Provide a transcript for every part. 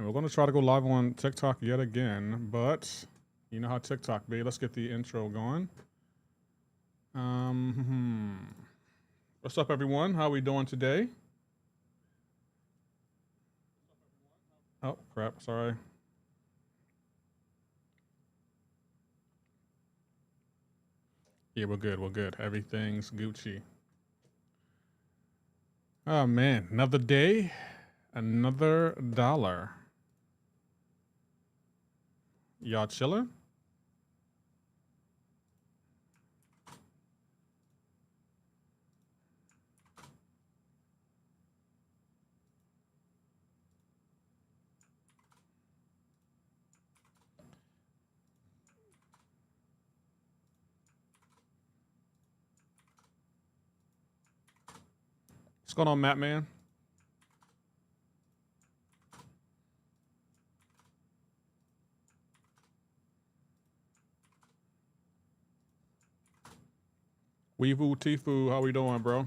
we're going to try to go live on TikTok yet again, but you know how TikTok be. Let's get the intro going. What's up, everyone? How are we doing today? Oh, crap. Sorry. Yeah, we're good. We're good. Everything's Gucci. Oh, man. Another day, another dollar. Y'all chilling? What's going on, Matt, man? Weevu Tifu, how we doing, bro?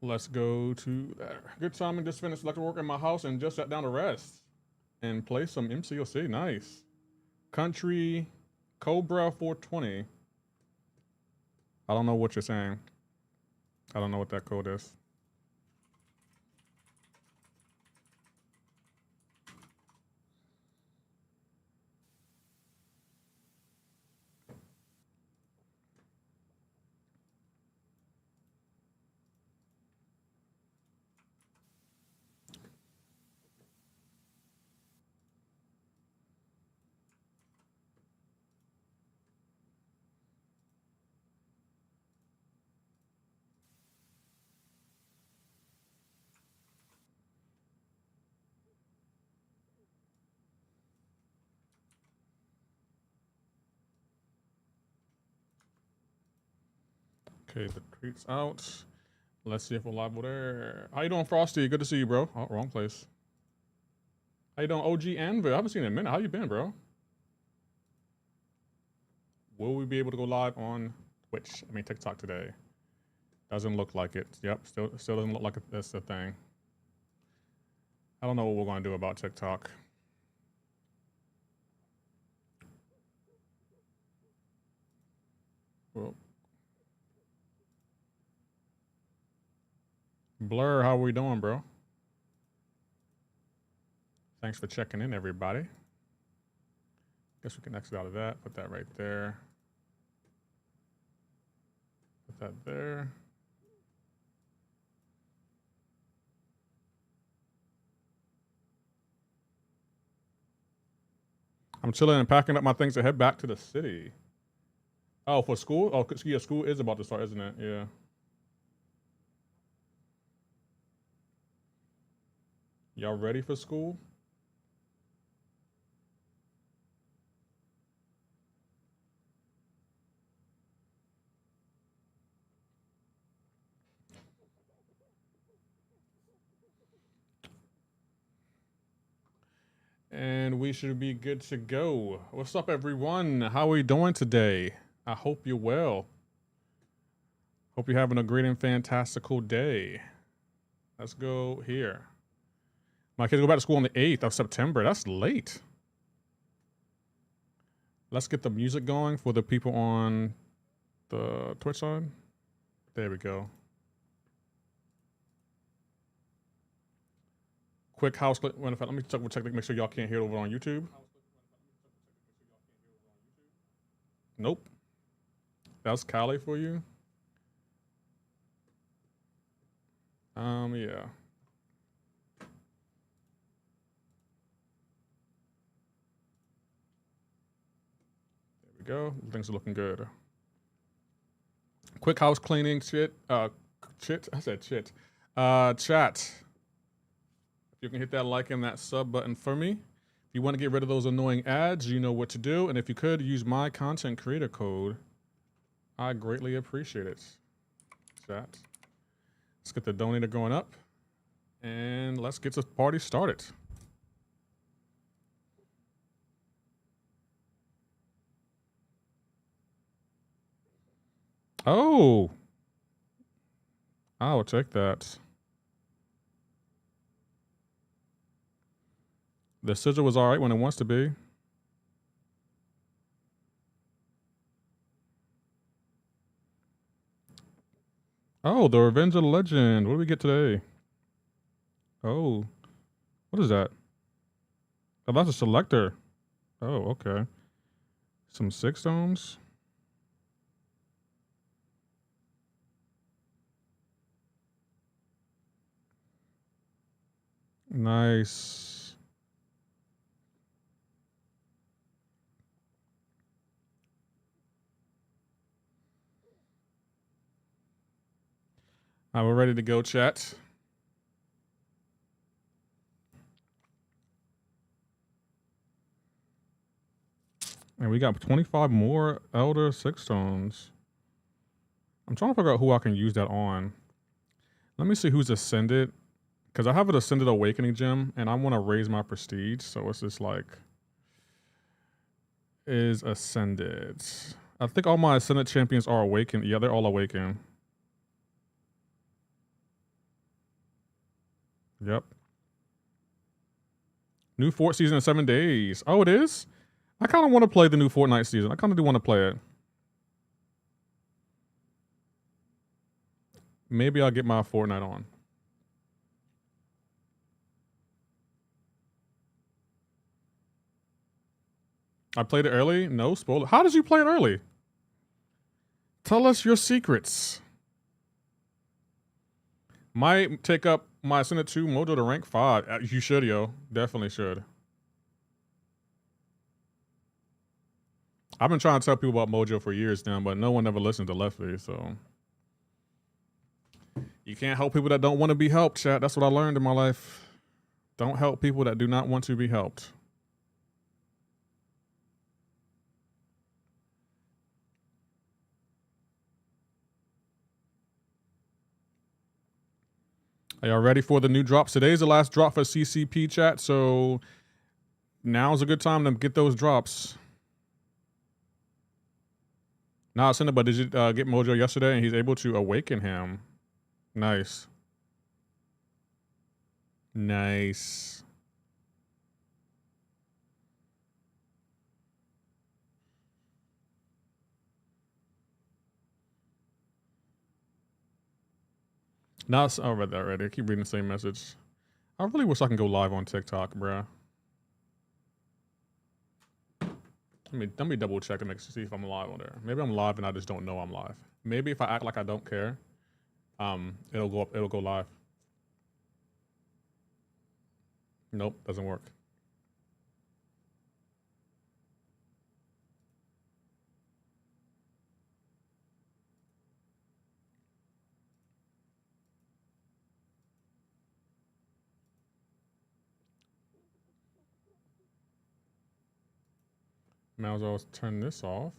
Let's go to that. Good timing. Just finished electric work in my house and just sat down to rest and play some MCoC. Nice. Country Cobra 420. I don't know what you're saying. I don't know what that code is. Okay, the tweet's out. Let's see if we're live over there. How you doing, Frosty? Good to see you, bro. Oh, wrong place. How you doing, OG Anvil? I haven't seen you in a minute. How you been, bro? Will we be able to go live on Twitch? I mean, TikTok today. Doesn't look like it. Yep, still doesn't look like that's the thing. I don't know what we're going to do about TikTok. Well, Blur, how are we doing, bro? Thanks for checking in, everybody. Guess we can exit out of that. Put that right there. Put that there. I'm chilling and packing up my things to head back to the city. Oh, for school? Oh, yeah, school is about to start, isn't it? Yeah. Y'all ready for school? And we should be good to go. What's up, everyone? How are we doing today? I hope you're well. Hope you're having a great and fantastical day. Let's go here. My kids go back to school on the 8th of September. That's late. Let's get the music going for the people on the Twitch side. There we go. Quick house clip. Let me check to make sure y'all can't hear it over on YouTube. Nope. That's Cali for you. Yeah. There we go. Things are looking good. Quick house cleaning shit. Chit. I said chit. Chat. You can hit that like and that sub button for me. If you want to get rid of those annoying ads, you know what to do. And if you could use my content creator code, I greatly appreciate it. Chat. Let's get the donator going up. And let's get the party started. Oh. I'll take that. The sigil was alright when it wants to be. Oh, the Revenge of the Legend. What do we get today? Oh. What is that? Oh, that's a selector. Oh, okay. Some 6 stones. Nice. All right, we're ready to go, chat. And we got 25 more Elder 6 stones. I'm trying to figure out who I can use that on. Let me see who's ascended. Because I have an Ascended Awakening gem, and I want to raise my prestige. So it's just like... Is ascended. I think all my Ascended champions are awakened. Yeah, they're all awakened. Yep. New Fort season in 7 days. Oh, it is? I kind of want to play the new Fortnite season. I kind of do want to play it. Maybe I'll get my Fortnite on. I played it early? No, spoiler. How did you play it early? Tell us your secrets. Might take up my Ascended 2 Mojo to rank 5. You should, yo. Definitely should. I've been trying to tell people about Mojo for years now, but no one ever listened to Lefty, so... You can't help people that don't want to be helped, chat. That's what I learned in my life. Don't help people that do not want to be helped. Are y'all ready for the new drops? Today's the last drop for CCP, chat, so now's a good time to get those drops. Nah, Cinnabon, but did you get Mojo yesterday and he's able to awaken him? Nice. Nice. Now it's, I read that already. I keep reading the same message. I really wish I can go live on TikTok, bruh. Let me double check and see if I'm live on there. Maybe I'm live and I just don't know I'm live. Maybe if I act like I don't care, it'll go up, it'll go live. Nope, doesn't work. Might as well turn this off.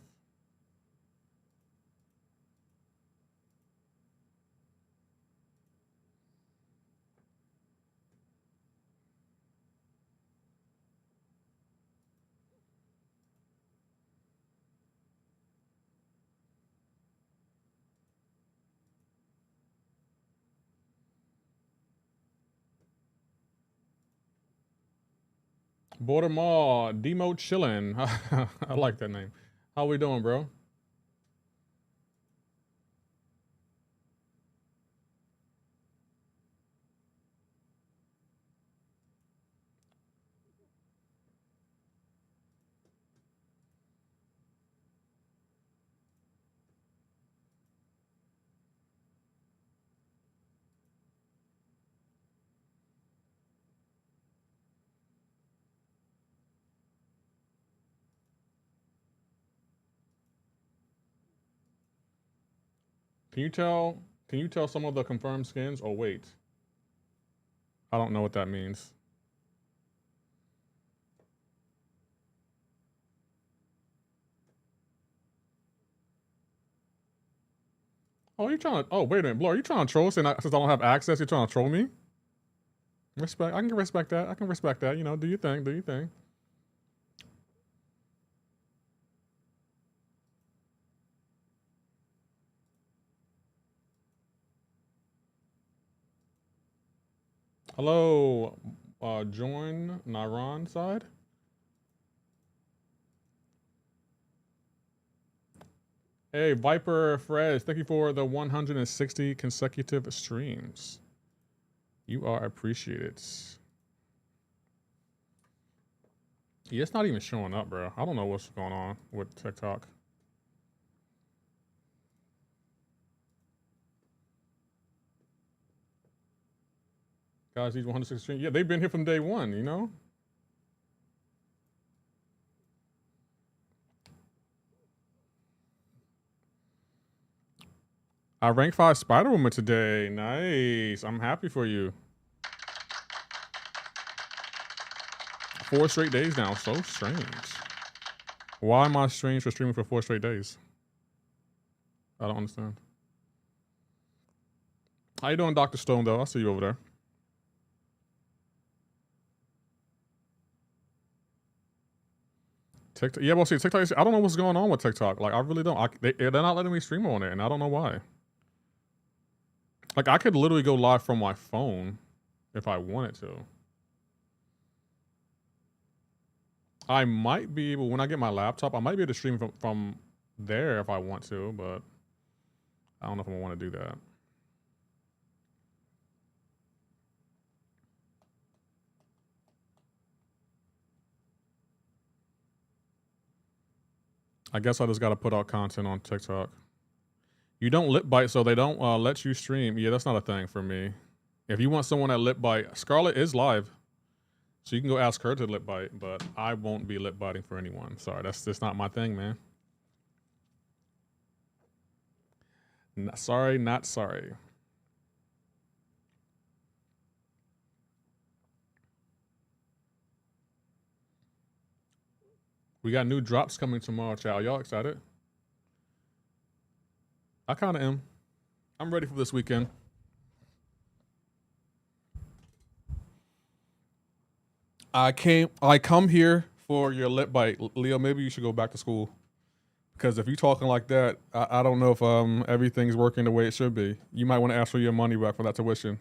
Border Mall, Demo Chillin'. I like that name. How we doing, bro? Can you tell some of the confirmed skins? Oh wait. I don't know what that means. Oh, you trying to? Oh, wait a minute, Blur. Are you trying to troll? Since I don't have access, you're trying to troll me? Respect. I can respect that. I can respect that. You know, do your thing. Do your thing. Hello, join Naran side. Hey, Viper Frez, thank you for the 160 consecutive streams. You are appreciated. Yeah, it's not even showing up, bro. I don't know what's going on with TikTok. Guys, these 160 streams. Yeah, they've been here from day one, you know? I ranked 5 Spider Woman today. Nice. I'm happy for you. 4 straight days now. So strange. Why am I strange for streaming for 4 straight days? I don't understand. How you doing, Dr. Stone, though? I'll see you over there. TikTok. Yeah, well, see, TikTok. I don't know what's going on with TikTok. Like, I really don't. They're not letting me stream on it, and I don't know why. Like, I could literally go live from my phone if I wanted to. I might be able, when I get my laptop, I might be able to stream from there if I want to, but I don't know if I want to do that. I guess I just got to put out content on TikTok. You don't lip bite, so they don't let you stream. Yeah, that's not a thing for me. If you want someone that lip bite, Scarlett is live, so you can go ask her to lip bite, but I won't be lip biting for anyone. Sorry, that's just not my thing, man. Sorry, not sorry. We got new drops coming tomorrow, child. Y'all excited? I kind of am. I'm ready for this weekend. I come here for your lip bite, Leo. Maybe you should go back to school, because if you're talking like that, I don't know if everything's working the way it should be. You might want to ask for your money back for that tuition.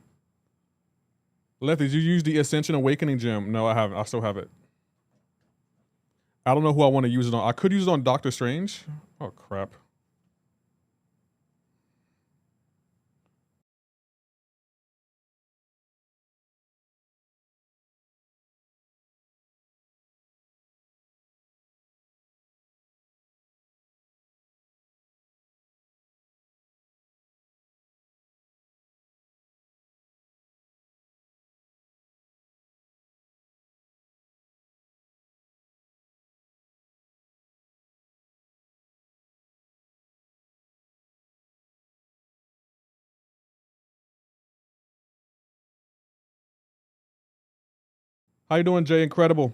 Lefty, did you use the Ascension Awakening gem? No, I haven't. I still have it. I don't know who I want to use it on. I could use it on Doctor Strange. Oh crap. How you doing, Jay Incredible?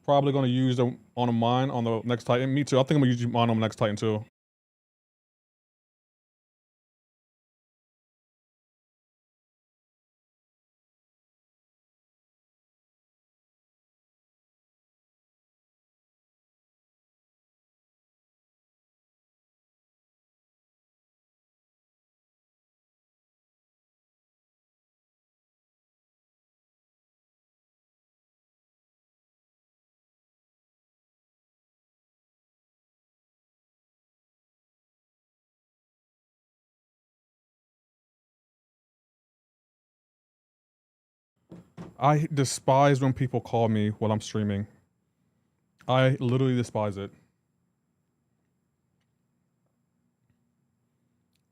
Probably gonna use them on a mine on the next Titan. Me too. I think I'm gonna use mine on the next Titan too. I despise when people call me while I'm streaming. I literally despise it.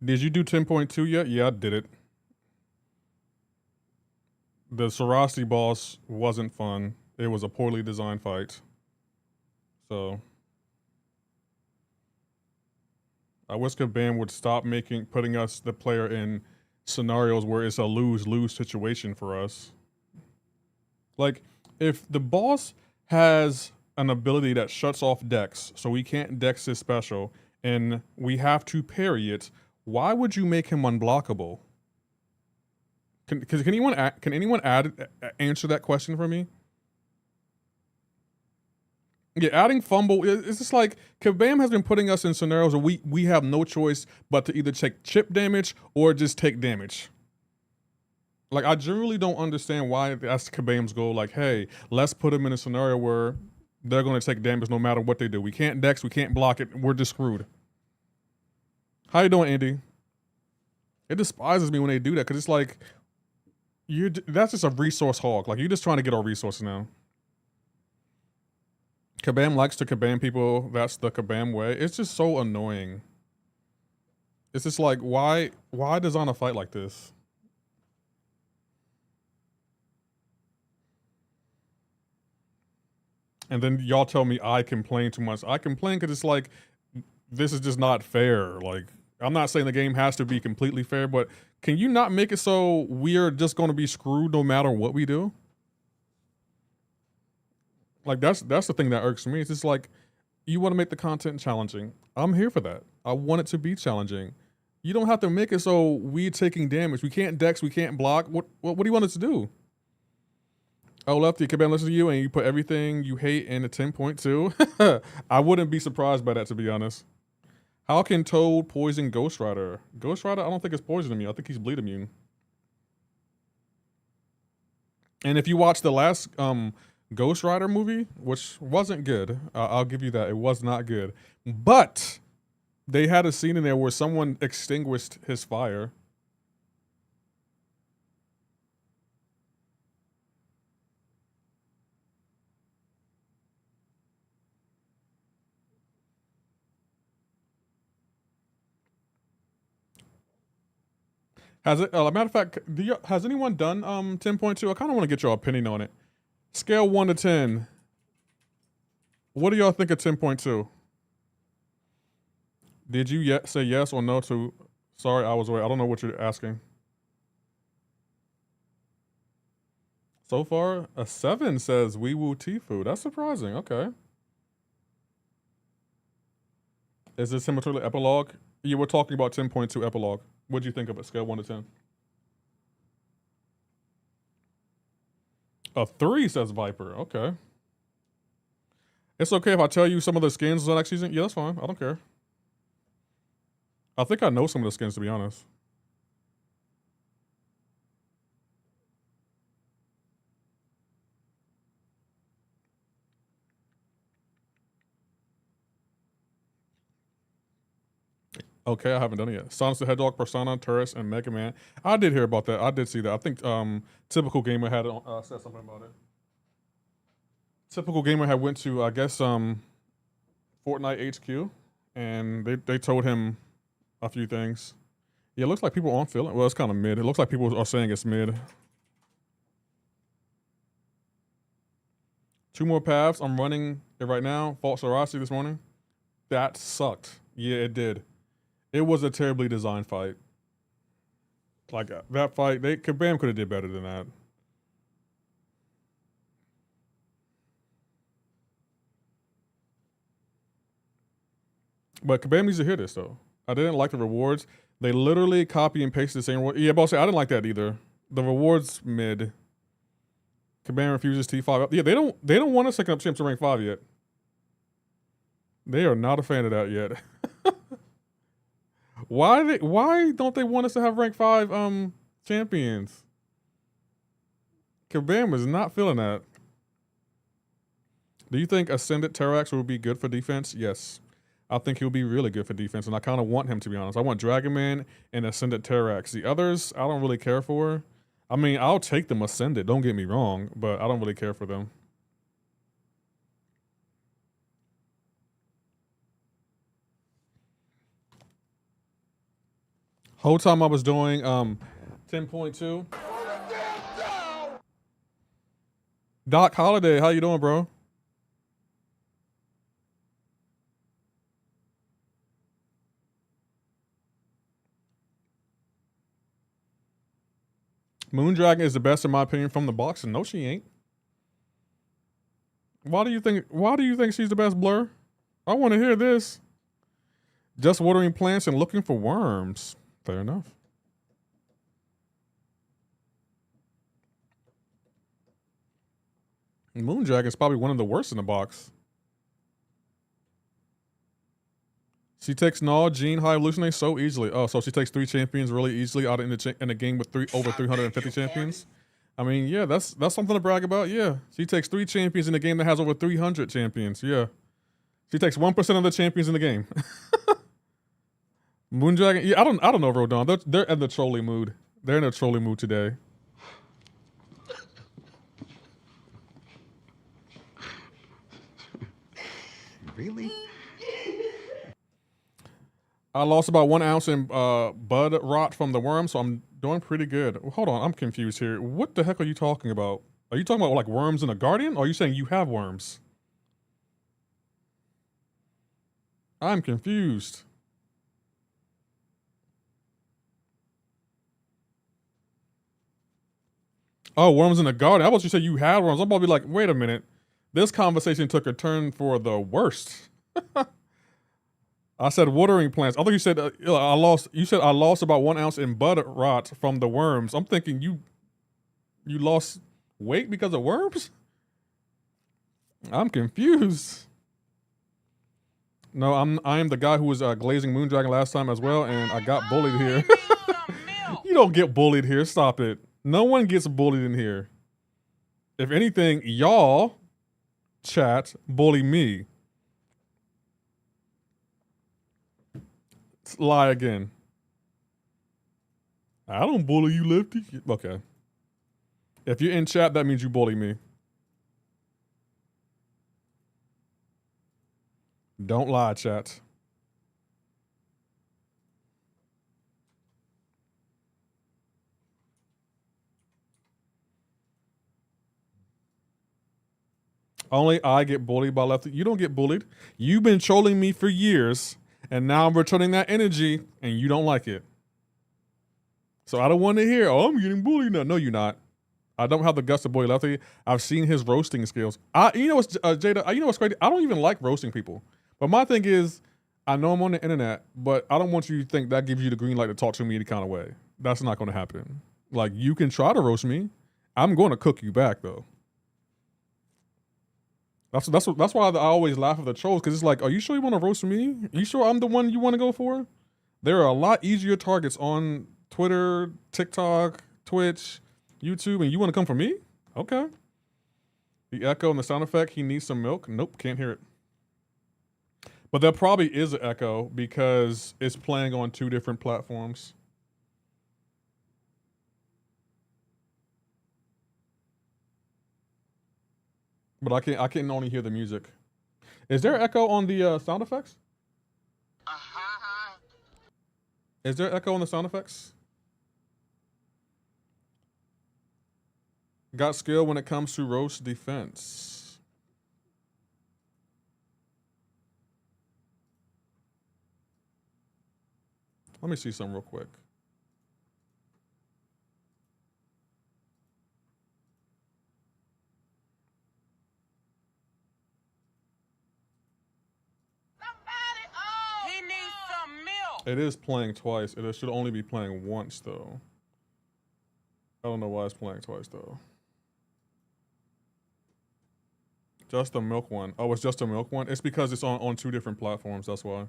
Did you do 10.2 yet? Yeah, I did it. The Sarasti boss wasn't fun. It was a poorly designed fight. So I wish Kabam would stop putting us, the player, in scenarios where it's a lose-lose situation for us. Like, if the boss has an ability that shuts off Dex, so we can't Dex his special, and we have to parry it, why would you make him unblockable? Can anyone answer that question for me? Yeah, adding fumble, it's just like Kabam has been putting us in scenarios where we have no choice but to either take chip damage or just take damage. Like, I generally don't understand why that's Kabam's goal. Like, hey, let's put them in a scenario where they're going to take damage no matter what they do. We can't Dex, we can't block it, we're just screwed. How you doing, Andy? It despises me when they do that, because it's like, that's just a resource hog. Like, you're just trying to get our resources now. Kabam likes to Kabam people. That's the Kabam way. It's just so annoying. It's just like, why design a fight like this? And then y'all tell me I complain too much. I complain because it's like, this is just not fair. Like, I'm not saying the game has to be completely fair, but can you not make it so we're just going to be screwed no matter what we do? Like, that's the thing that irks me. It's just like, you want to make the content challenging. I'm here for that. I want it to be challenging. You don't have to make it so we're taking damage. We can't Dex, we can't block. What do you want us to do? Oh, Lefty, Kabam listens to you and you put everything you hate in a 10.2. I wouldn't be surprised by that, to be honest. How can Toad poison Ghost Rider? Ghost Rider, I don't think it's poison immune. I think he's bleed immune. And if you watch the last Ghost Rider movie, which wasn't good, I'll give you that. It was not good. But they had a scene in there where someone extinguished his fire. Has it? Matter of fact, has anyone done 10.2? I kind of want to get your opinion on it. Scale 1 to 10. What do y'all think of 10.2? Did you say yes or no to? Sorry, I was away. I don't know what you're asking. So far, a 7 says Wee Woo Tifu. That's surprising. Okay. Is this similar to the epilogue? You were talking about 10.2 epilogue. What do you think of it? Scale 1 to 10. A 3 says Viper. Okay. It's okay if I tell you some of the skins of the next season? Yeah, that's fine. I don't care. I think I know some of the skins, to be honest. Okay, I haven't done it yet. Sonic the Hedgehog, Persona, Turris, and Mega Man. I did hear about that. I did see that. I think Typical Gamer had said something about it. Typical Gamer had went to, I guess, Fortnite HQ, and they told him a few things. Yeah, it looks like people aren't feeling. Well, it's kind of mid. It looks like people are saying it's mid. 2 more paths. I'm running it right now. Fought Sarasi this morning. That sucked. Yeah, it did. It was a terribly designed fight. Like, that fight, Kabam could have did better than that. But Kabam needs to hear this, though. I didn't like the rewards. They literally copy and paste the same reward. Yeah, boss, I didn't like that either. The rewards mid. Kabam refuses T5. Yeah, they don't want us taking up champs to rank 5 yet. They are not a fan of that yet. Why don't they want us to have rank 5 champions? Kabam is not feeling that. Do you think Ascendant Terax will be good for defense? Yes. I think he'll be really good for defense, and I kind of want him, to be honest. I want Dragon Man and Ascendant Terax. The others, I don't really care for. I mean, I'll take them Ascended, don't get me wrong, but I don't really care for them. Whole time I was doing 10.2. Doc Holiday, how you doing, bro? Moondragon is the best in my opinion from the box, and no, she ain't. Why do you think she's the best, Blur? I want to hear this. Just watering plants and looking for worms. Fair enough. Moondragon is probably one of the worst in the box. She takes Null, Gene, High Evolutionary so easily. Oh, so she takes 3 champions really easily out in the game with over 350 champions. I mean, yeah, that's something to brag about. Yeah, she takes 3 champions in a game that has over 300 champions. Yeah, she takes 1% of the champions in the game. Moondragon. Yeah, I don't know, Rodon. They're in the trolling mood. They're in a trolling mood today. Really? I lost about 1 ounce in bud rot from the worm, so I'm doing pretty good. Hold on, I'm confused here. What the heck are you talking about? Are you talking about like worms in a guardian, or are you saying you have worms? I'm confused. Oh, worms in a guardian. I thought you said you had worms. I'm about to be like, wait a minute. This conversation took a turn for the worst. I said watering plants. I thought you said I lost. You said I lost about 1 ounce in bud rot from the worms. I'm thinking you lost weight because of worms. I'm confused. No, I am the guy who was glazing Moondragon last time as well, and I got bullied here. You don't get bullied here. Stop it. No one gets bullied in here. If anything, y'all chat bully me. Lie again. I don't bully you, Lefty. Okay. If you're in chat, that means you bully me. Don't lie, chat. Only I get bullied by Lefty. You don't get bullied. You've been trolling me for years, and now I'm returning that energy, and you don't like it. So I don't want to hear, oh, I'm getting bullied now. No, you're not. I don't have the guts to bully Lefty. I've seen his roasting skills. You know what's, Jada, you know what's crazy? I don't even like roasting people. But my thing is, I know I'm on the internet, but I don't want you to think that gives you the green light to talk to me any kind of way. That's not going to happen. Like, you can try to roast me. I'm going to cook you back, though. That's why I always laugh at the trolls, because it's like, are you sure you want to roast me? Are you sure I'm the one you want to go for? There are a lot easier targets on Twitter, TikTok, Twitch, YouTube, and you want to come for me? Okay. The echo and the sound effect, he needs some milk. Nope, can't hear it. But there probably is an echo because it's playing on 2 different platforms. But I can only hear the music. Is there echo on the sound effects? Is there echo on the sound effects? Got skill when it comes to roast defense. Let me see some real quick. He needs some milk. It is playing twice. It should only be playing once, though. I don't know why it's playing twice, though. Just the milk one. Oh, it's just a milk one? It's because it's on 2 different platforms, that's why.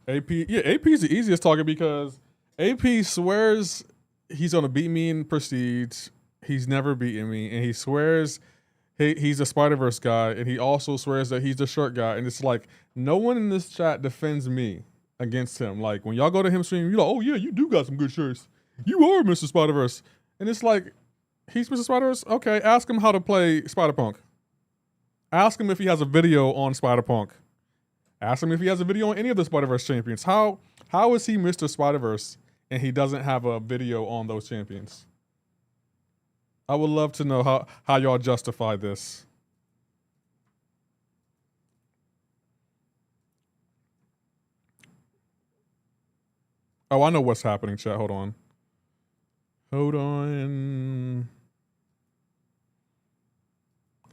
AP, yeah, AP is the easiest target because AP swears he's gonna beat me in Prestige. He's never beaten me, and he swears he's a Spider-Verse guy, and he also swears that he's the short guy. And it's like, no one in this chat defends me against him. Like, when y'all go to him stream, you're like, oh yeah, you do got some good shirts. You are Mr. Spider-Verse. And it's like, he's Mr. Spider-Verse? Okay, ask him how to play Spider-Punk. Ask him if he has a video on Spider-Punk. Ask him if he has a video on any of the Spider-Verse champions. How is he Mr. Spider-Verse and he doesn't have a video on those champions? I would love to know how y'all justify this. Oh, I know what's happening, chat. Hold on. Hold on.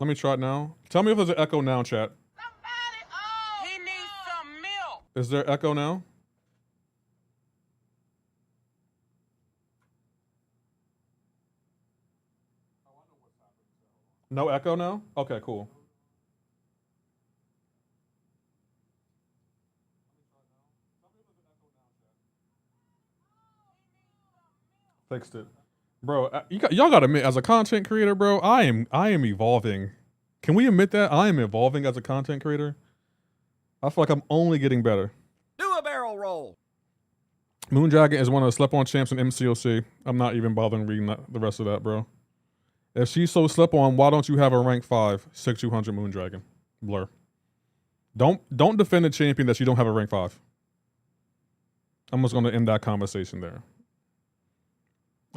Let me try it now. Tell me if there's an echo now, chat. He needs some milk. Is there echo now? No echo now? Okay, cool. Fixed it. Bro, y'all gotta admit, as a content creator, bro, I am evolving. Can we admit that? I am evolving as a content creator. I feel like I'm only getting better. Do a barrel roll. Moondragon is one of the slept-on champs in MCoC. I'm not even bothering reading the rest of that, bro. If she's so slept on, why don't you have a rank 5, 6200 Moondragon? Blur. Don't defend a champion that you don't have a rank 5. I'm just gonna end that conversation there.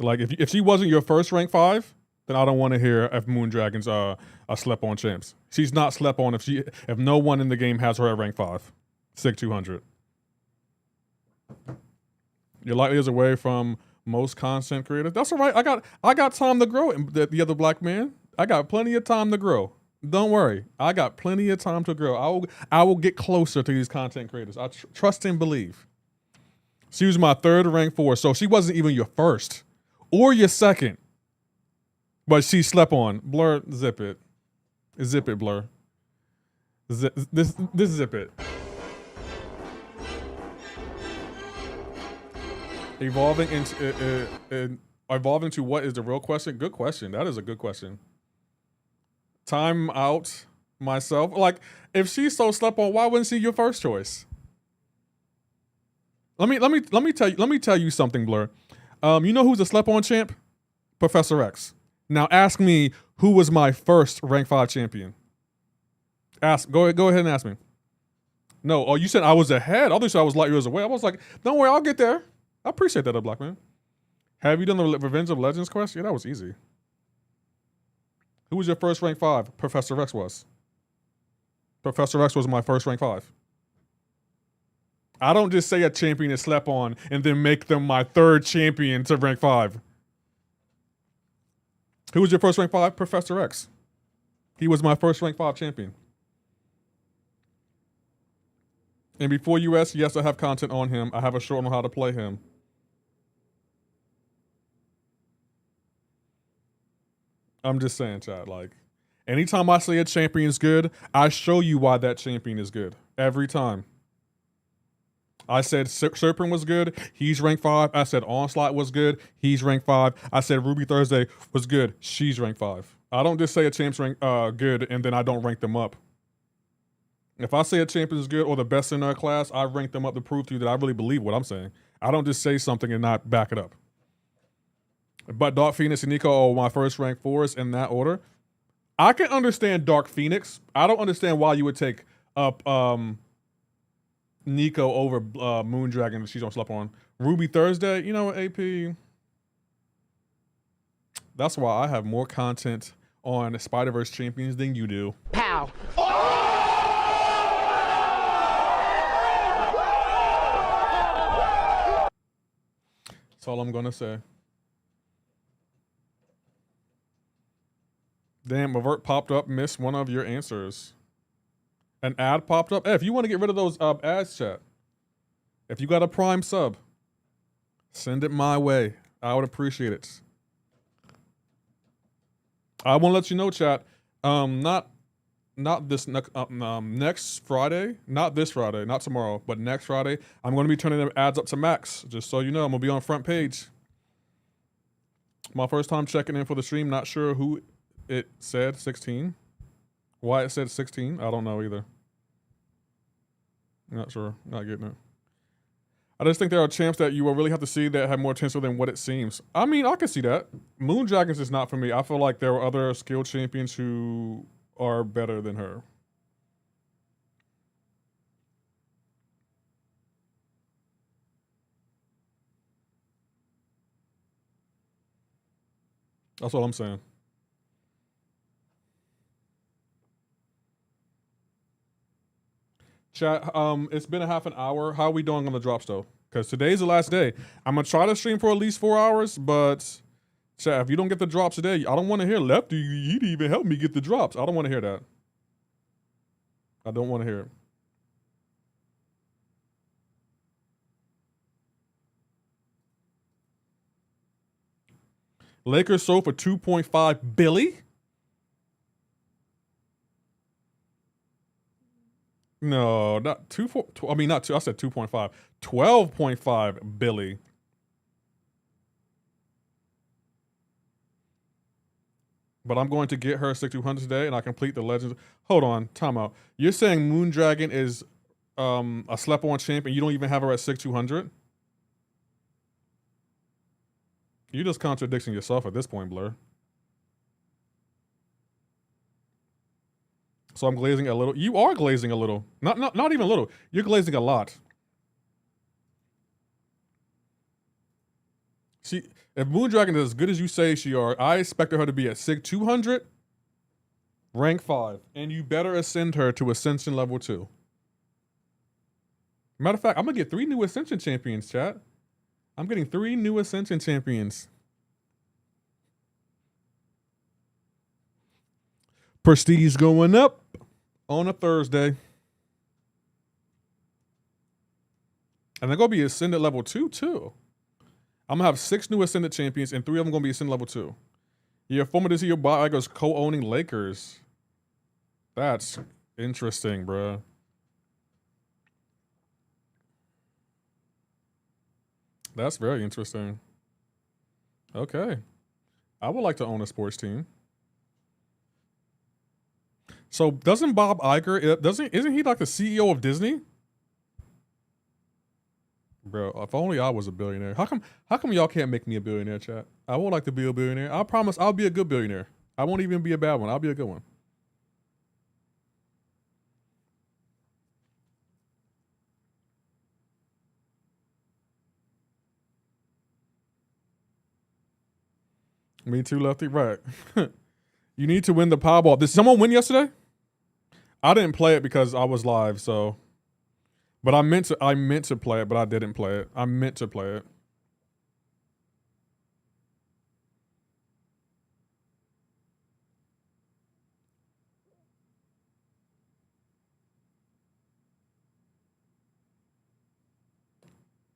Like if she wasn't your first rank 5, then I don't want to hear if Moondragon's a slept on champs. She's not slept on if no one in the game has her at rank 5, 6200. You're light years away from most content creators. That's all right. I got time to grow. The other black man. I got plenty of time to grow. Don't worry. I got plenty of time to grow. I will get closer to these content creators. I trust and believe. She was my 3rd rank 4, so she wasn't even your first or your second. But she slept on. Blur, zip it. Zip it, Blur. This zip it. Evolving into what is the real question? Good question. That is a good question. Time out myself. Like, if she's so slept on, why wouldn't she your first choice? Let me tell you something, Blur. You know who's a slept on champ? Professor X. Now ask me who was my first rank 5 champion. Go ahead and ask me. No, oh, you said I was ahead. I thought I was light years away. I was like, don't worry, I'll get there. I appreciate that, black man. Have you done the Revenge of Legends quest? Yeah, that was easy. Who was your first rank 5? Professor X was. Professor X was my first rank 5. I don't just say a champion is slept on and then make them my 3rd champion to rank 5. Who was your first rank 5? Professor X. He was my first rank 5 champion. And before you ask, yes, I have content on him. I have a short on how to play him. I'm just saying, chat, like, anytime I say a champion is good, I show you why that champion is good. Every time. I said Serpent was good. He's rank 5. I said Onslaught was good. He's rank 5. I said Ruby Thursday was good. She's rank 5. I don't just say a champ's rank good and then I don't rank them up. If I say a champion is good or the best in our class, I rank them up to prove to you that I really believe what I'm saying. I don't just say something and not back it up. But Dark Phoenix and Nico are my first rank 4s in that order. I can understand Dark Phoenix. I don't understand why you would take up Nico over Moondragon that she's on slept on. Ruby Thursday, you know what, AP? That's why I have more content on Spider-Verse Champions than you do. Pow. That's all I'm gonna say. Damn, Avert popped up, missed one of your answers. An ad popped up. Hey, if you want to get rid of those ads, chat, if you got a Prime sub, send it my way. I would appreciate it. I want to let you know, chat. Not this next Friday, not this Friday, not tomorrow, but next Friday, I'm going to be turning the ads up to max. Just so you know, I'm going to be on front page. My first time checking in for the stream. Not sure who it said 16. Why it said 16, I don't know either. Not sure. Not getting it. I just think there are champs that you will really have to see that have more potential than what it seems. I mean, I can see that. Moondragons is not for me. I feel like there are other skilled champions who are better than her. That's what I'm saying. Chat, it's been a half an hour. How are we doing on the drops though? Because today's the last day. I'm gonna try to stream for at least 4 hours, but chat, if you don't get the drops today, I don't want to hear Lefty. You didn't even help me get the drops. I don't want to hear that. I don't want to hear it. Lakers sold for 2.5 billion. No, not 2. I mean, not 2. I said 2.5. 12.5 billion. But I'm going to get her 6200 today, and I complete the Legends. Hold on, time out. You're saying Moondragon is a slept-on champ, and you don't even have her at 6200? You're just contradicting yourself at this point, Blur. So I'm glazing a little. You are glazing a little. Not even a little. You're glazing a lot. See, if Moondragon is as good as you say she are, I expected her to be at 6200, rank 5, and you better ascend her to Ascension level 2. Matter of fact, I'm gonna get 3 new Ascension champions, chat. I'm getting 3 new Ascension champions. Prestige going up on a Thursday. And they're gonna be Ascended level 2 too. I'm gonna have 6 new Ascended champions, and 3 of them gonna be Ascended level 2. Your former this year bot goes co-owning Lakers. That's interesting, bruh. That's very interesting. Okay. I would like to own a sports team. So doesn't Bob Iger, isn't he like the CEO of Disney? Bro, if only I was a billionaire. How come y'all can't make me a billionaire, chat? I would like to be a billionaire. I promise I'll be a good billionaire. I won't even be a bad one. I'll be a good one. Me too, Lefty. Right. You need to win the Powerball. Did someone win yesterday? I didn't play it because I was live, so. But I meant to play it, but I didn't play it. I meant to play it.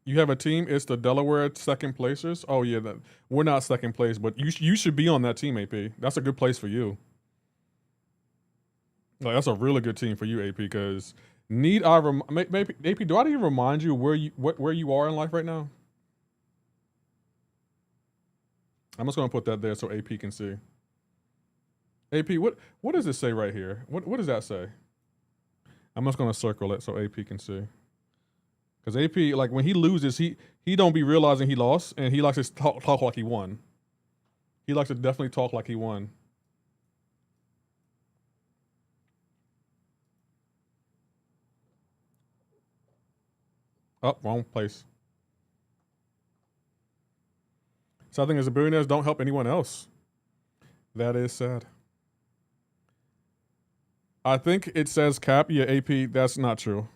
You have a team. It's the Delaware second placers. Oh yeah, we're not second place, but you should be on that team, AP. That's a good place for you. Like that's a really good team for you, AP. Because maybe AP. Do I even remind you where you are in life right now? I'm just gonna put that there so AP can see. AP, what does it say right here? What does that say? I'm just gonna circle it so AP can see. Because AP, like when he loses, he don't be realizing he lost, and he likes to talk like he won. He likes to definitely talk like he won. Oh, wrong place. So I think as a billionaires don't help anyone else. That is sad. I think it says cap. Yeah, AP, that's not true.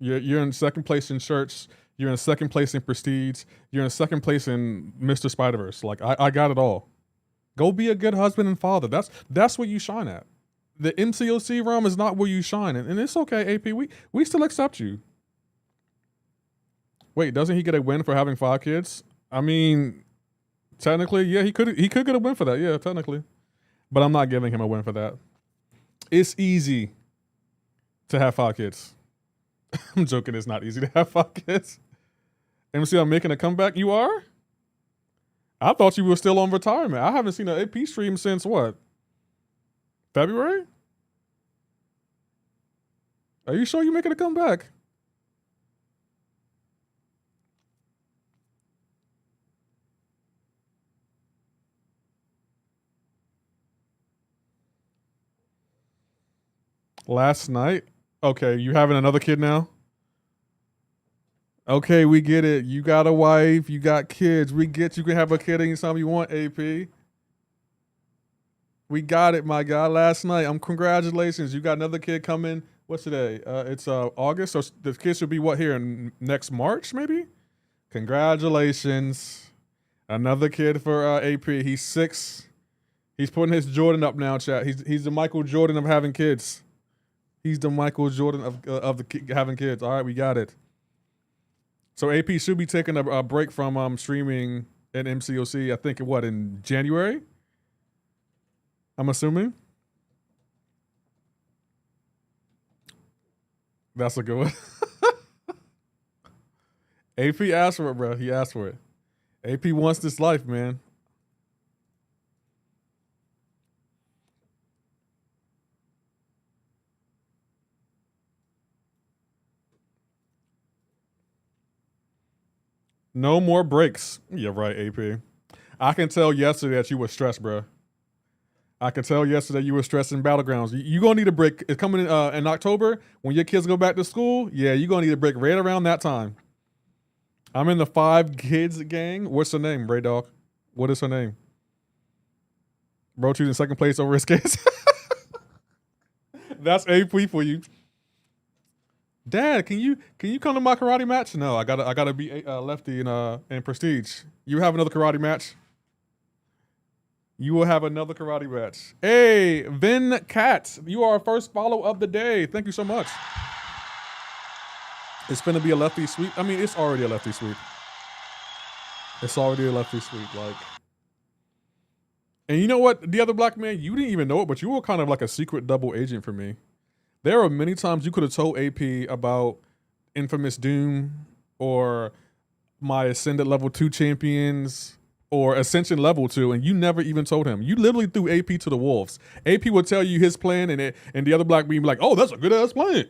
You're in second place in shirts. You're in second place in prestige. You're in second place in Mr. Spider-Verse. Like I got it all. Go be a good husband and father. That's where you shine at. The MCoC realm is not where you shine, and it's okay, AP. We still accept you. Wait, doesn't he get a win for having 5 kids? I mean, technically, yeah, he could get a win for that. Yeah, technically, but I'm not giving him a win for that. It's easy to have 5 kids. I'm joking. It's not easy to have 5 kids. MC, I'm making a comeback. You are? I thought you were still on retirement. I haven't seen an AP stream since what? February? Are you sure you're making a comeback? Last night? Okay, you having another kid now? Okay, we get it. You got a wife, you got kids. We get you can have a kid anytime you want, AP. We got it, my guy. Last night. Congratulations. You got another kid coming. What's today? It's August. So the kid should be what here in next March, maybe? Congratulations. Another kid for AP. He's 6. He's putting his Jordan up now, chat. He's the Michael Jordan of having kids. He's the Michael Jordan of having kids. All right, we got it. So AP should be taking a break from streaming in MCoC. I think in January. I'm assuming. That's a good one. AP asked for it, bro. He asked for it. AP wants this life, man. No more breaks. Yeah, right, AP. I can tell yesterday that you were stressed, bro. I can tell yesterday you were stressed in Battlegrounds. You're going to need a break. It's coming in October when your kids go back to school. Yeah, you're going to need a break right around that time. I'm in the 5 kids gang. What's her name, Ray Dog? What is her name? Bro choosing second place over his kids. That's AP for you. Dad, can you come to my karate match? No, I gotta be lefty in Prestige. You have another karate match. You will have another karate match. Hey, Vin Katz, you are our first follow of the day. Thank you so much. It's gonna be a lefty sweep. I mean, it's already a lefty sweep. It's already a lefty sweep, like. And you know what? The other black man, you didn't even know it, but you were kind of like a secret double agent for me. There are many times you could have told AP about Infamous Doom or my Ascended Level 2 champions or Ascension Level 2, and you never even told him. You literally threw AP to the wolves. AP would tell you his plan, and the other black being like, oh, that's a good-ass plan.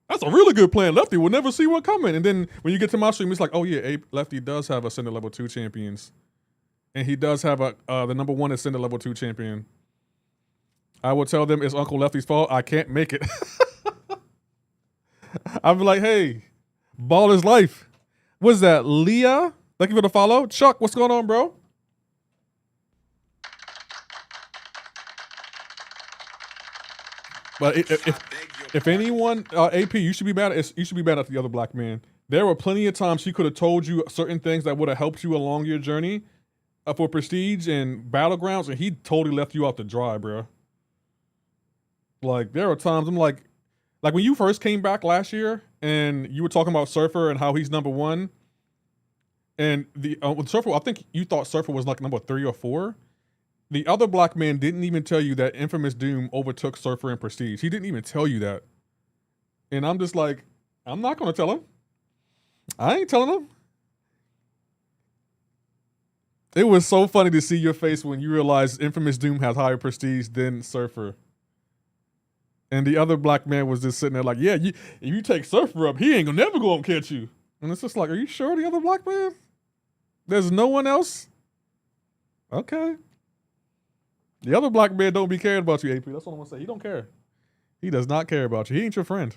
That's a really good plan. Lefty will never see what coming. And then when you get to my stream, it's like, oh, yeah, Lefty does have Ascended Level 2 champions. And he does have the #1 Ascended Level 2 champion. I will tell them it's Uncle Lefty's fault. I can't make it. I'll be like, hey, ball is life. What's that, Leah? Thank you for the follow. Chuck, what's going on, bro? But if anyone, AP, you should be mad at the other black man. There were plenty of times she could have told you certain things that would have helped you along your journey for Prestige and Battlegrounds, and he totally left you out to dry, bro. Like, there are times I'm like when you first came back last year and you were talking about Surfer and how he's #1, and with Surfer, I think you thought Surfer was like #3 or 4. The other black man didn't even tell you that Infamous Doom overtook Surfer in Prestige. He didn't even tell you that. And I'm just like, I'm not going to tell him. I ain't telling him. It was so funny to see your face when you realized Infamous Doom has higher prestige than Surfer. And the other black man was just sitting there like, yeah, if you take Surfer up, he ain't gonna never go up and catch you. And it's just like, are you sure, the other black man? There's no one else? Okay. The other black man don't be caring about you, AP. That's what I'm gonna say. He don't care. He does not care about you. He ain't your friend.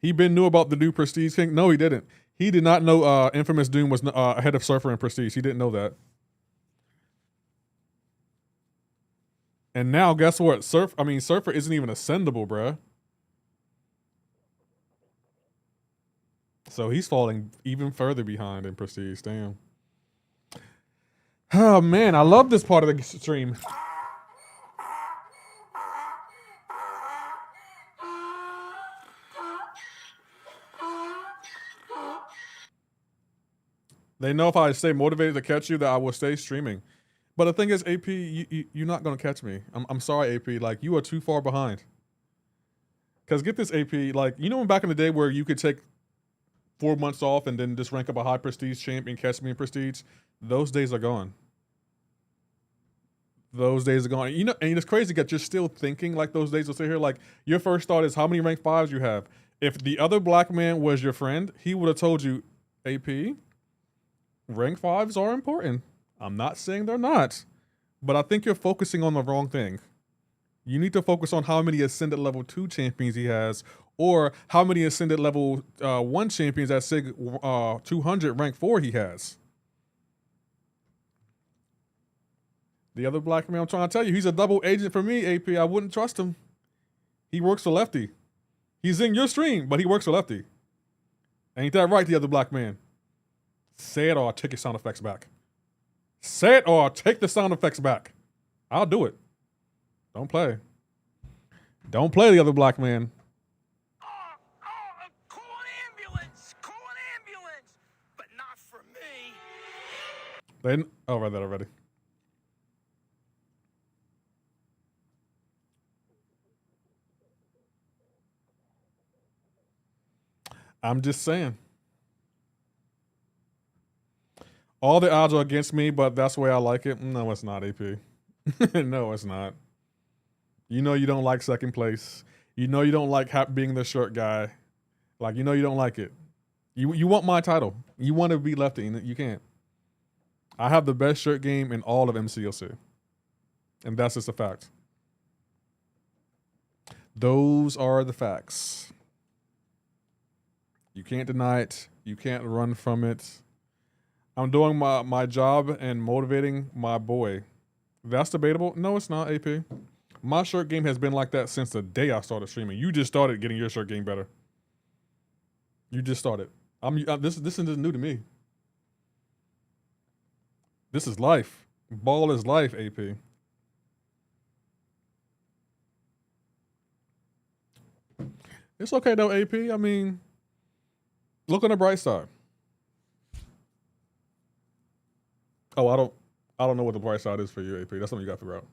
He been knew about the new Prestige King? No, he didn't. He did not know Infamous Doom was ahead of Surfer in Prestige. He didn't know that. And now, guess what? Surfer isn't even ascendable, bruh. So he's falling even further behind in Prestige. Damn. Oh, man. I love this part of the stream. They know if I stay motivated to catch you that I will stay streaming. But the thing is, AP, you're not going to catch me. I'm sorry, AP. Like, you are too far behind. Because get this, AP. Like, you know back in the day where you could take 4 months off and then just rank up a high prestige champ and catch me in prestige? Those days are gone. Those days are gone. You know, and it's crazy that you're still thinking like those days will sit here. Like, your first thought is how many rank 5s you have. If the other black man was your friend, he would have told you, AP, rank 5s are important. I'm not saying they're not, but I think you're focusing on the wrong thing. You need to focus on how many Ascended Level 2 champions he has, or how many Ascended Level 1 champions at SIG 200 rank 4 he has. The other black man, I'm trying to tell you, he's a double agent for me, AP. I wouldn't trust him. He works for Lefty. He's in your stream, but he works for Lefty. Ain't that right, the other black man? Say it or I'll take your sound effects back. Say it or I'll take the sound effects back. I'll do it. Don't play. Don't play, the other black man. Call an ambulance! Call an ambulance! But not for me. Then, oh, read that already. I'm just saying. All the odds are against me, but that's the way I like it. No, it's not, AP. No, it's not. You know you don't like second place. You know you don't like being the short guy. Like, you know you don't like it. You want my title. You want to be Lefty, and you can't. I have the best shirt game in all of MCoC. And that's just a fact. Those are the facts. You can't deny it. You can't run from it. I'm doing my job and motivating my boy. That's debatable. No, it's not, AP. My shirt game has been like that since the day I started streaming. You just started getting your shirt game better. You just started. This isn't new to me. This is life. Ball is life, AP. It's okay though, AP. I mean, look on the bright side. Oh, I don't know what the bright side is for you, AP. That's something you got to figure out.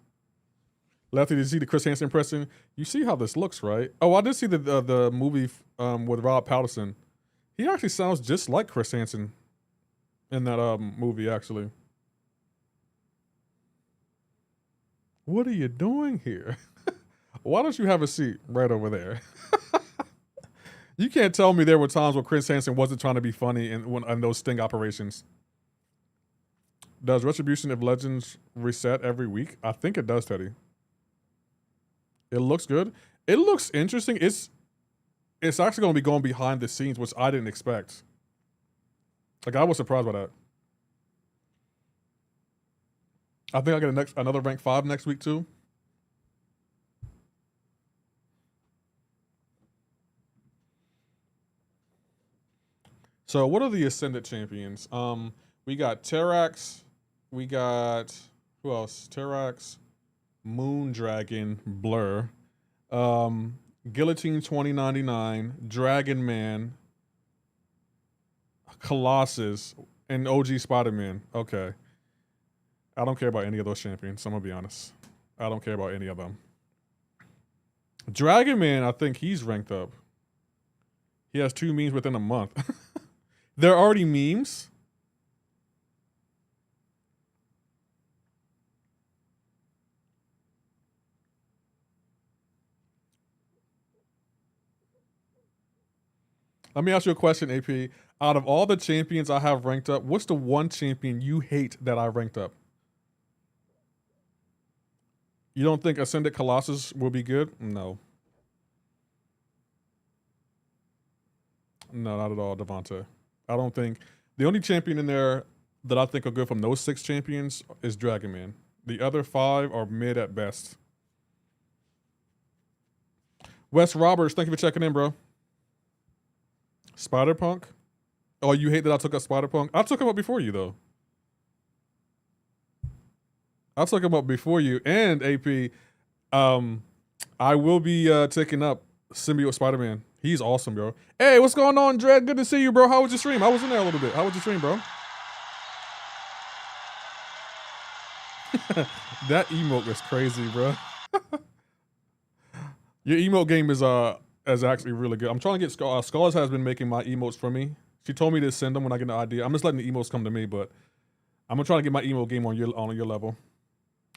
Lefty, did you see the Chris Hansen impression? You see how this looks, right? Oh, I did see the movie with Rob Patterson. He actually sounds just like Chris Hansen in that movie, actually. What are you doing here? Why don't you have a seat right over there? You can't tell me there were times where Chris Hansen wasn't trying to be funny in those sting operations. Does Retribution of Legends reset every week? I think it does, Teddy. It looks good. It looks interesting. It's actually going to be going behind the scenes, which I didn't expect. Like, I was surprised by that. I think I get another rank 5 next week too. So what are the Ascended champions? We got Terrax. We got, who else? Terrax, Moondragon, Blur, Guillotine 2099, Dragon Man, Colossus, and OG Spider-Man. Okay. I don't care about any of those champions, I'm gonna be honest. I don't care about any of them. Dragon Man, I think he's ranked up. He has 2 memes within a month. They're already memes? Let me ask you a question, AP. Out of all the champions I have ranked up, what's the one champion you hate that I ranked up? You don't think Ascended Colossus will be good? No. No, not at all, Devontae. I don't think... The only champion in there that I think are good from those 6 champions is Dragon Man. The other 5 are mid at best. Wes Roberts, thank you for checking in, bro. Spider-Punk? Oh, you hate that I took up Spider-Punk? I took him up before you, though. I took him up before you. And, AP, I will be taking up Symbiote Spider-Man. He's awesome, bro. Hey, what's going on, Dredd? Good to see you, bro. How was your stream? I was in there a little bit. How was your stream, bro? That emote was crazy, bro. Your emote game is actually really good. I'm trying to get Scholars has been making my emotes for me. She told me to send them when I get an idea. I'm just letting the emotes come to me, but I'm gonna try to get my emote game on your level.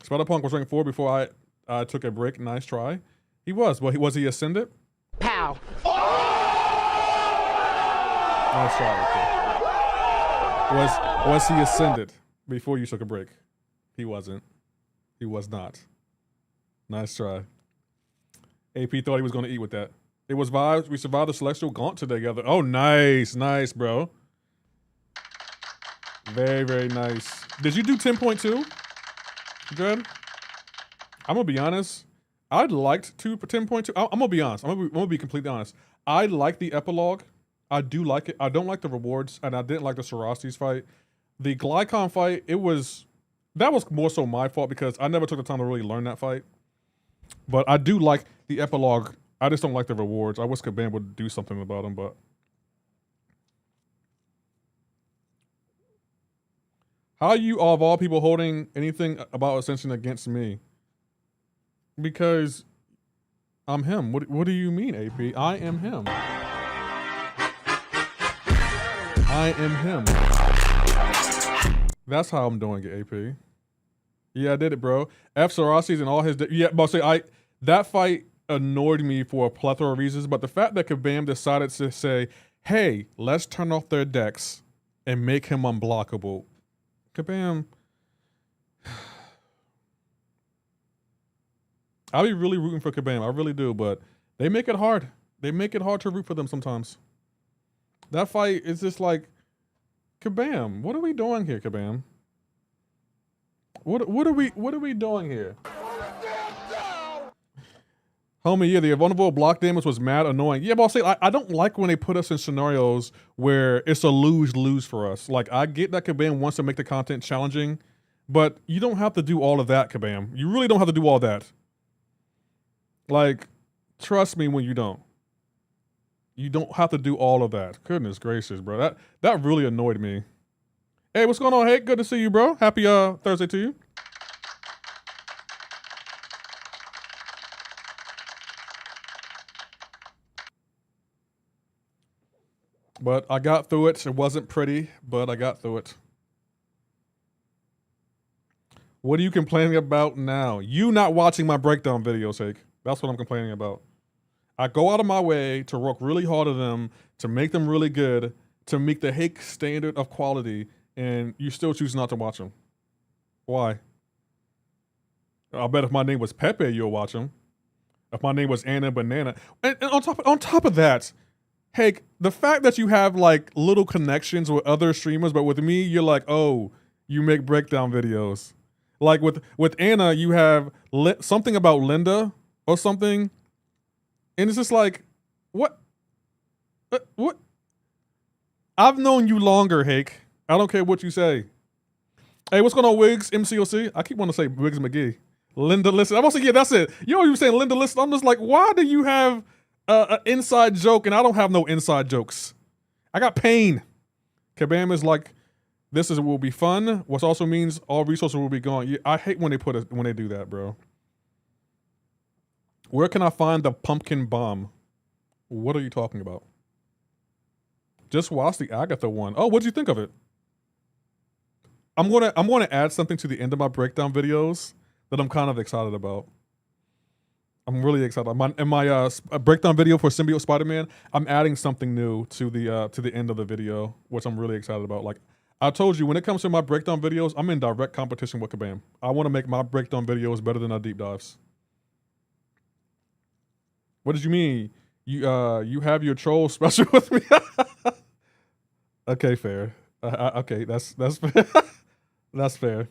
Spider-Punk was ranked 4 before I took a break. Nice try. He was. Well, was he Ascended? Pow. Nice try. Okay. Was he Ascended before you took a break? He wasn't. He was not. Nice try. AP thought he was going to eat with that. It was vibes. We survived the Celestial Gaunt together. Oh, nice. Nice, bro. Very, very nice. Did you do 10.2? Dread, I'm gonna be honest. I'd liked 10.2. I'm gonna be honest. I'm gonna be completely honest. I like the epilogue. I do like it. I don't like the rewards, and I didn't like the Sororities fight. The Glycon fight, that was more so my fault because I never took the time to really learn that fight. But I do like the epilogue. I just don't like the rewards. I wish Kabam would do something about them, but. How are you, of all people, holding anything about Ascension against me? Because I'm him. What do you mean, AP? I am him. I am him. That's how I'm doing it, AP. Yeah, I did it, bro. F Sorosities and all his... Yeah, but that fight annoyed me for a plethora of reasons, but the fact that Kabam decided to say, hey, let's turn off their decks and make him unblockable. Kabam. I'll be really rooting for Kabam. I really do, but they make it hard. They make it hard to root for them sometimes. That fight is just like, Kabam, what are we doing here, Kabam? What are we doing here? Homie, yeah, the vulnerable block damage was mad annoying. Yeah, but I'll say, I don't like when they put us in scenarios where it's a lose-lose for us. Like, I get that Kabam wants to make the content challenging, but you don't have to do all of that, Kabam. You really don't have to do all that. Like, trust me when you don't. You don't have to do all of that. Goodness gracious, bro. That really annoyed me. Hey, what's going on, Hank? Good to see you, bro. Happy Thursday to you. But I got through it. It wasn't pretty, but I got through it. What are you complaining about now? You not watching my breakdown videos, Hank. That's what I'm complaining about. I go out of my way to work really hard on them, to make them really good, to meet the Hake standard of quality, and you still choose not to watch them. Why? I bet if my name was Pepe, you'll watch them. If my name was Anna Banana. And on top of that, Hake, the fact that you have like little connections with other streamers, but with me, you're like, oh, you make breakdown videos. Like with Anna, you have something about Linda or something. And it's just like, what? What? I've known you longer, Hake. I don't care what you say. Hey, what's going on, Wiggs? MCoC? I keep wanting to say Wiggs McGee. Linda Listen. I'm also, yeah, that's it. You know you were saying Linda Listen. I'm just like, why do you have an inside joke and I don't have no inside jokes? I got pain. Kabam is like, will be fun, which also means all resources will be gone. Yeah, I hate when they do that, bro. Where can I find the pumpkin bomb? What are you talking about? Just watch the Agatha one. Oh, what'd you think of it? I'm gonna add something to the end of my breakdown videos that I'm kind of excited about. I'm really excited. In my breakdown video for Symbiote Spider-Man, I'm adding something new to the end of the video, which I'm really excited about. Like I told you, when it comes to my breakdown videos, I'm in direct competition with Kabam. I want to make my breakdown videos better than our deep dives. What did you mean? You have your troll special with me? Okay, fair. Okay, that's fair. That's fair.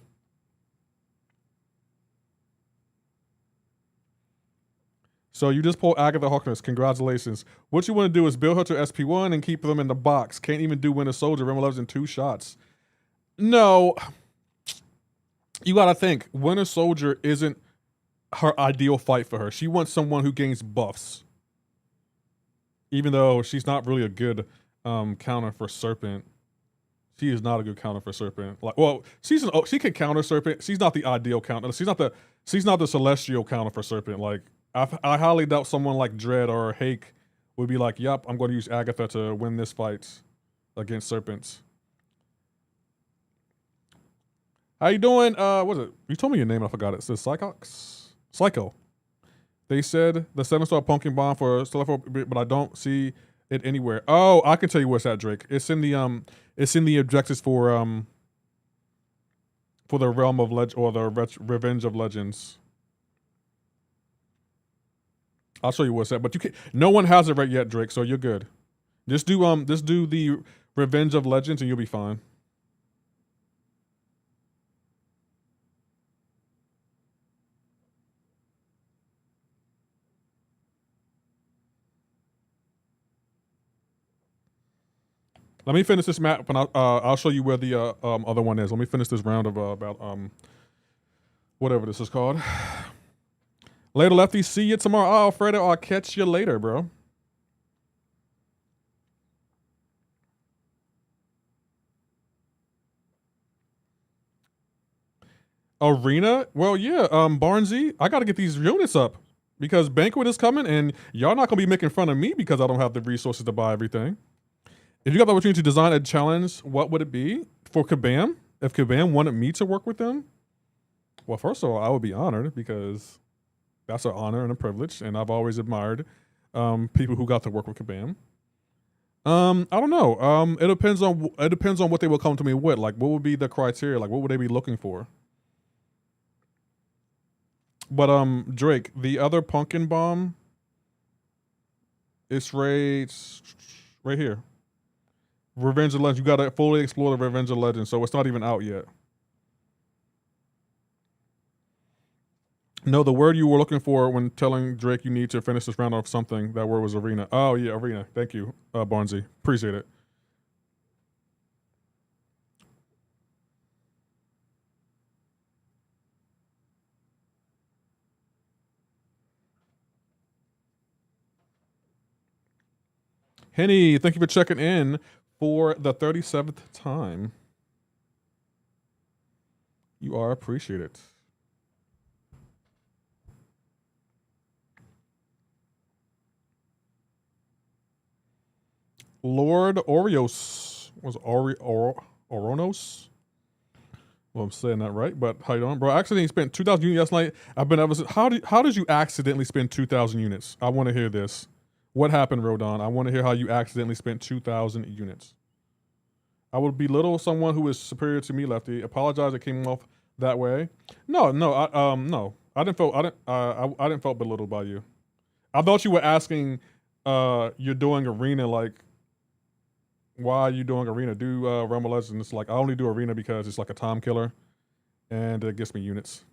So you just pulled Agatha Harkness. Congratulations. What you want to do is build her to SP1 and keep them in the box. Can't even do Winter Soldier. Rim 11's in 2 shots. No. You gotta think. Winter Soldier isn't her ideal fight for her. She wants someone who gains buffs. Even though she's not really a good counter for Serpent. She is not a good counter for Serpent. Like, well, she can counter Serpent. She's not the ideal counter. She's not the celestial counter for Serpent. Like, I highly doubt someone like Dread or Hake would be like, "Yep, I'm going to use Agatha to win this fight against Serpents." How you doing? What is it? You told me your name. I forgot it. It says Psycho. They said the 7-star pumpkin bomb for Stellar, but I don't see it anywhere. Oh, I can tell you where it's at, Drake. It's in the objectives for the Realm of Legend or the Revenge of Legends. I'll show you what's at, but you can't. No one has it right yet, Drake. So you're good. Just do the Revenge of Legends, and you'll be fine. Let me finish this map, and I'll show you where the other one is. Let me finish this round of about whatever this is called. Later, Lefty. See you tomorrow. Oh, Alfredo, I'll catch you later, bro. Arena? Well, yeah, Barnesy, I gotta get these units up because Banquet is coming and y'all not gonna be making fun of me because I don't have the resources to buy everything. If you got the opportunity to design a challenge, what would it be for Kabam? If Kabam wanted me to work with them, well, first of all, I would be honored because that's an honor and a privilege, and I've always admired people who got to work with Kabam. I don't know. It depends on what they will come to me with. Like, what would be the criteria? Like, what would they be looking for? But Drake, the other pumpkin bomb, it's right here. Revenge of Legends. You gotta fully explore the Revenge of Legends, so it's not even out yet. No, the word you were looking for when telling Drake you need to finish this round off something, that word was arena. Oh yeah, arena. Thank you, Barnesy. Appreciate it. Henny, thank you for checking in for the 37th time. You are appreciated. Lord Orios was Oronos. Well, I'm saying that right, but how you doing, bro? I accidentally spent 2,000 units last night. I've been ever. How did you accidentally spend 2,000 units? I want to hear this. What happened, Rodon? I want to hear how you accidentally spent 2,000 units. I would belittle someone who is superior to me, Lefty. Apologize, it came off that way. No, no. I didn't felt belittled by you. I thought you were asking. You're doing arena like. Why are you doing arena? Do Realm of Legends. It's like I only do arena because it's like a time killer, and it gets me units.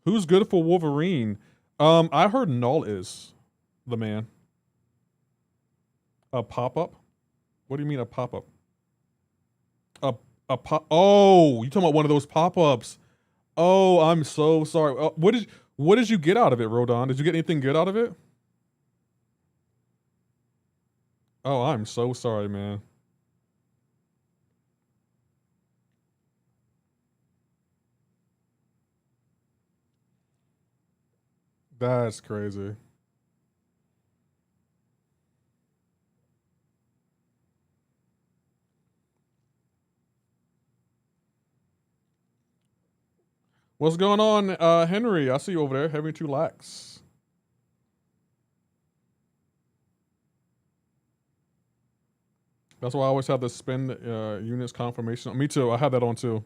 Who's good for Wolverine? I heard Null is the man. A pop up? What do you mean a pop up? A pop? Oh, you talking about one of those pop ups? Oh, I'm so sorry. What did you get out of it, Rodon? Did you get anything good out of it? Oh, I'm so sorry, man. That's crazy. What's going on, Henry? I see you over there, having 2 lakhs. That's why I always have the spend units confirmation. Me too. I have that on too.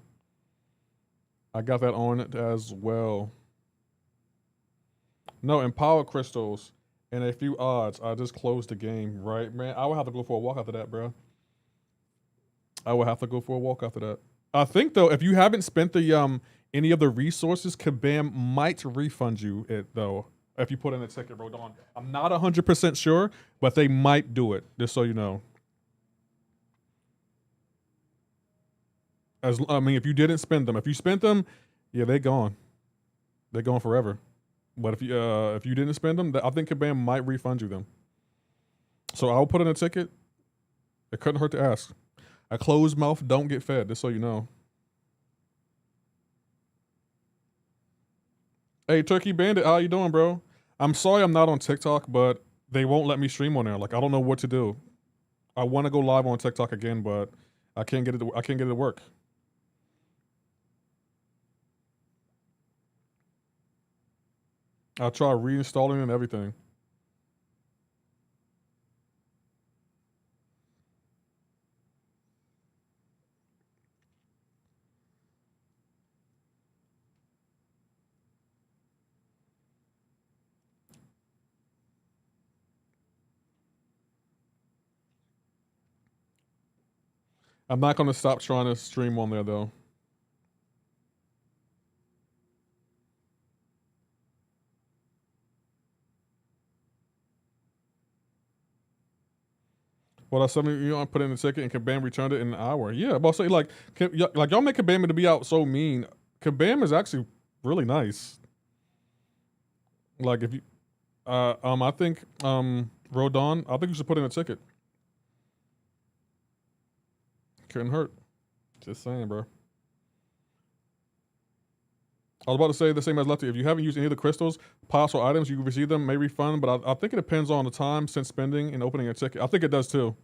I got that on it as well. No, and power crystals and a few odds. I just closed the game, right, man? I would have to go for a walk after that, bro. I would have to go for a walk after that. I think though, if you haven't spent the any of the resources, Kabam might refund you it though. If you put in a ticket, Rodon. I'm not 100% sure, but they might do it, just so you know. If you didn't spend them, if you spent them, yeah, they're gone. They're gone forever. But if you didn't spend them, I think Kabam might refund you them. So I'll put in a ticket. It couldn't hurt to ask. A closed mouth don't get fed, just so you know. Hey, Turkey Bandit, how you doing, bro? I'm sorry I'm not on TikTok, but they won't let me stream on there. Like I don't know what to do. I want to go live on TikTok again, but I can't get it. I can't get it to work. I'll try reinstalling and everything. I'm not gonna stop trying to stream on there though. Well, that's something you know. I put in the ticket and Kabam returned it in an hour. Yeah, but I'll say like y'all make Kabam to be out so mean. Kabam is actually really nice. Like if you, I think Rodon, I think you should put in a ticket. Couldn't hurt. Just saying, bro. I was about to say the same as Lefty. If you haven't used any of the crystals, pops, or items, you can receive them, may refund, but I think it depends on the time spent spending and opening a ticket. I think it does too.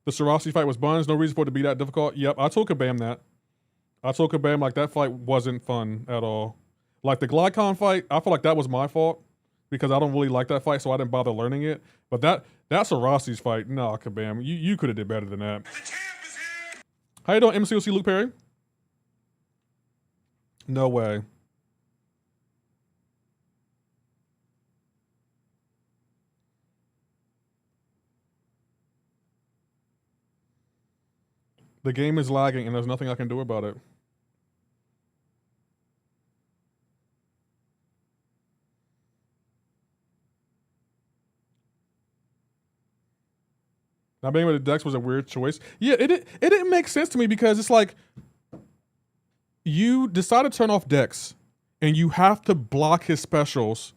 The Sarasi fight was buns. No reason for it to be that difficult. Yep, I told Kabam that. I told Kabam like that fight wasn't fun at all. Like the Glykon fight, I feel like that was my fault because I don't really like that fight, so I didn't bother learning it. But that Sarasi's fight, nah, Kabam, you could have did better than that. How you doing, MCoC Luke Perry? No way. The game is lagging and there's nothing I can do about it. Not being able to Dex was a weird choice. Yeah, it didn't make sense to me because it's like you decide to turn off Dex and you have to block his specials.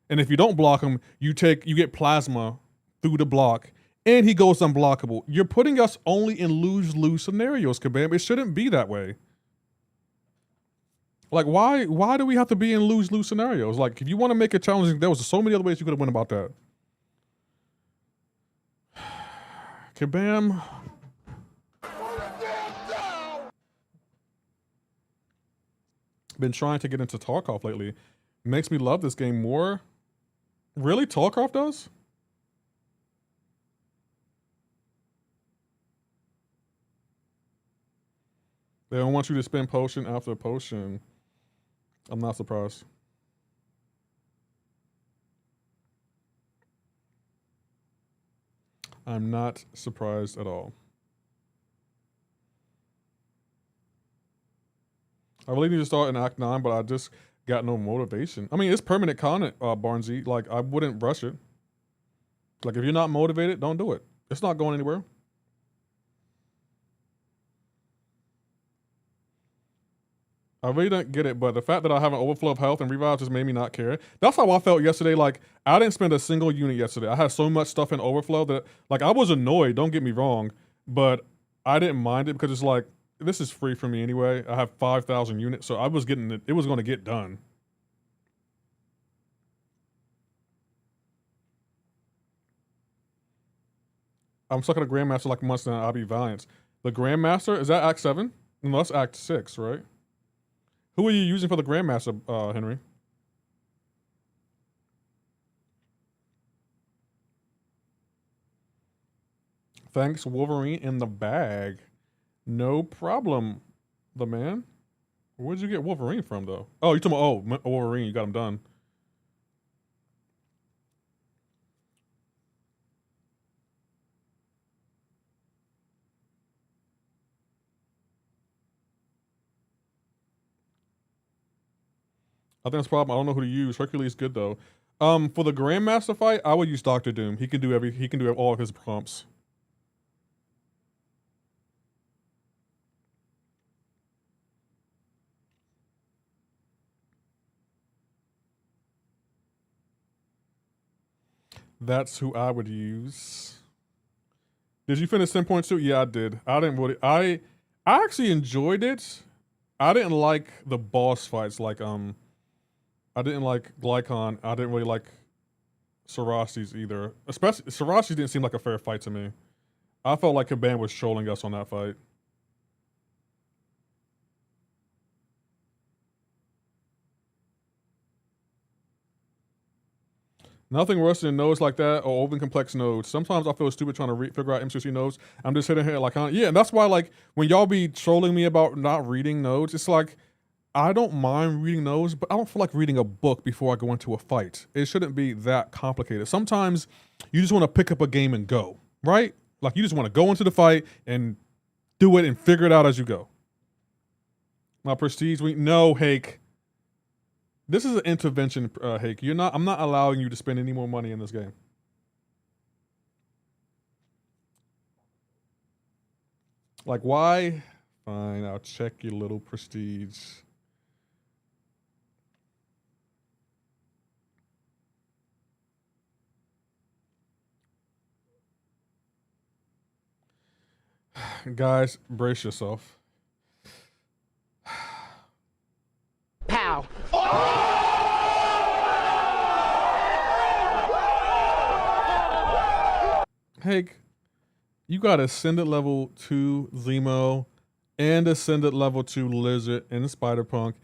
And if you don't block him, you get plasma through the block and he goes unblockable. You're putting us only in lose-lose scenarios, Kabam. It shouldn't be that way. Like, why do we have to be in lose-lose scenarios? Like, if you want to make it challenging, there was so many other ways you could have went about that. Kabam. Been trying to get into Tarkov lately. Makes me love this game more. Really? Tarkov does? They don't want you to spend potion after potion. I'm not surprised. I'm not surprised at all. I really need to start in Act 9, but I just got no motivation. I mean, it's permanent content, Barnesy. Like, I wouldn't rush it. Like, if you're not motivated, don't do it. It's not going anywhere. I really don't get it, but the fact that I have an overflow of health and revives just made me not care. That's how I felt yesterday. Like, I didn't spend a single unit yesterday. I had so much stuff in overflow that, like, I was annoyed, don't get me wrong, but I didn't mind it because it's like, this is free for me anyway. I have 5,000 units, so I was getting it. It was going to get done. I'm stuck at a Grandmaster like months now. I'll be Valiant. The Grandmaster, is that Act 7? No, that's Act 6, right? Who are you using for the Grandmaster, Henry? Thanks, Wolverine in the bag. No problem, the man. Where'd you get Wolverine from, though? Oh, you're talking about, oh, Wolverine, you got him done. I think that's a problem. I don't know who to use. Hercules good though. For the Grandmaster fight, I would use Doctor Doom. He can do all of his prompts. That's who I would use. Did you finish 10.2? Yeah, I did. I didn't really. I actually enjoyed it. I didn't like the boss fights. Like I didn't like Glykon. I didn't really like Sarasi's either. Especially Sarasi didn't seem like a fair fight to me. I felt like Kabam was trolling us on that fight. Nothing worse than nodes like that or open complex nodes. Sometimes I feel stupid trying to figure out MCoC nodes. I'm just sitting here like, yeah, and that's why like when y'all be trolling me about not reading nodes, it's like, I don't mind reading those, but I don't feel like reading a book before I go into a fight. It shouldn't be that complicated. Sometimes you just want to pick up a game and go, right? Like you just want to go into the fight and do it and figure it out as you go. My prestige week, no, Hake. This is an intervention, Hake. I'm not allowing you to spend any more money in this game. Like, why? Fine, I'll check your little prestige. Guys, brace yourself. Pow. Hey, you got Ascended level 2 Zemo and Ascended level 2 Lizard and Spider-Punk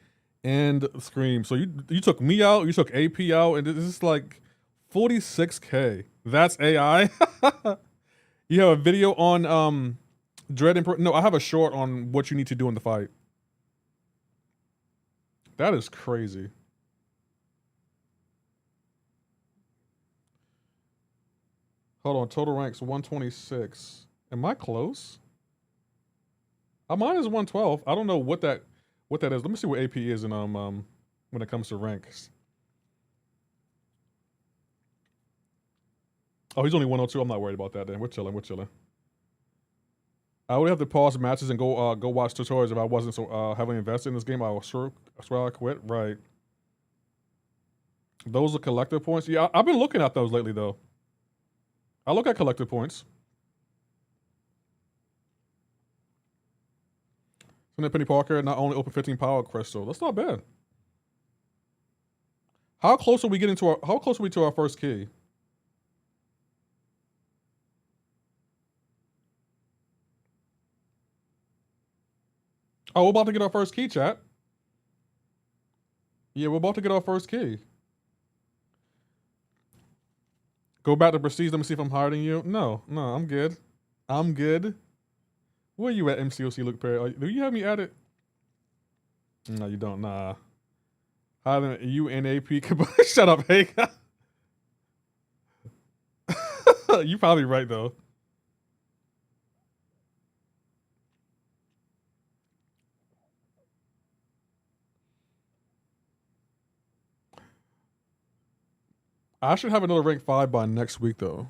and Scream. So you took me out, you took AP out, and this is like 46K. That's AI. You have a video on Dread and no, I have a short on what you need to do in the fight. That is crazy. Hold on, total ranks 126. Am I close? Mine is 112. I don't know what that is. Let me see what AP is in when it comes to ranks. Oh, he's only 102. I'm not worried about that then. We're chilling. I would have to pause matches and go watch tutorials if I wasn't so heavily invested in this game. I swear I quit. Right. Those are collective points. Yeah, I've been looking at those lately though. I look at collective points. Penny Parker not only open 15 power crystal. That's not bad. How close are we to our first key? Oh, we're about to get our first key, chat. Yeah, we're about to get our first key. Go back to Prestige. Let me see if I'm hiding you. No, I'm good. Where you at, MCoC Luke Perry? Do you have me added? No, you don't. Nah. Hiding you and AP. Shut up, hey. You probably right though. I should have another rank 5 by next week though.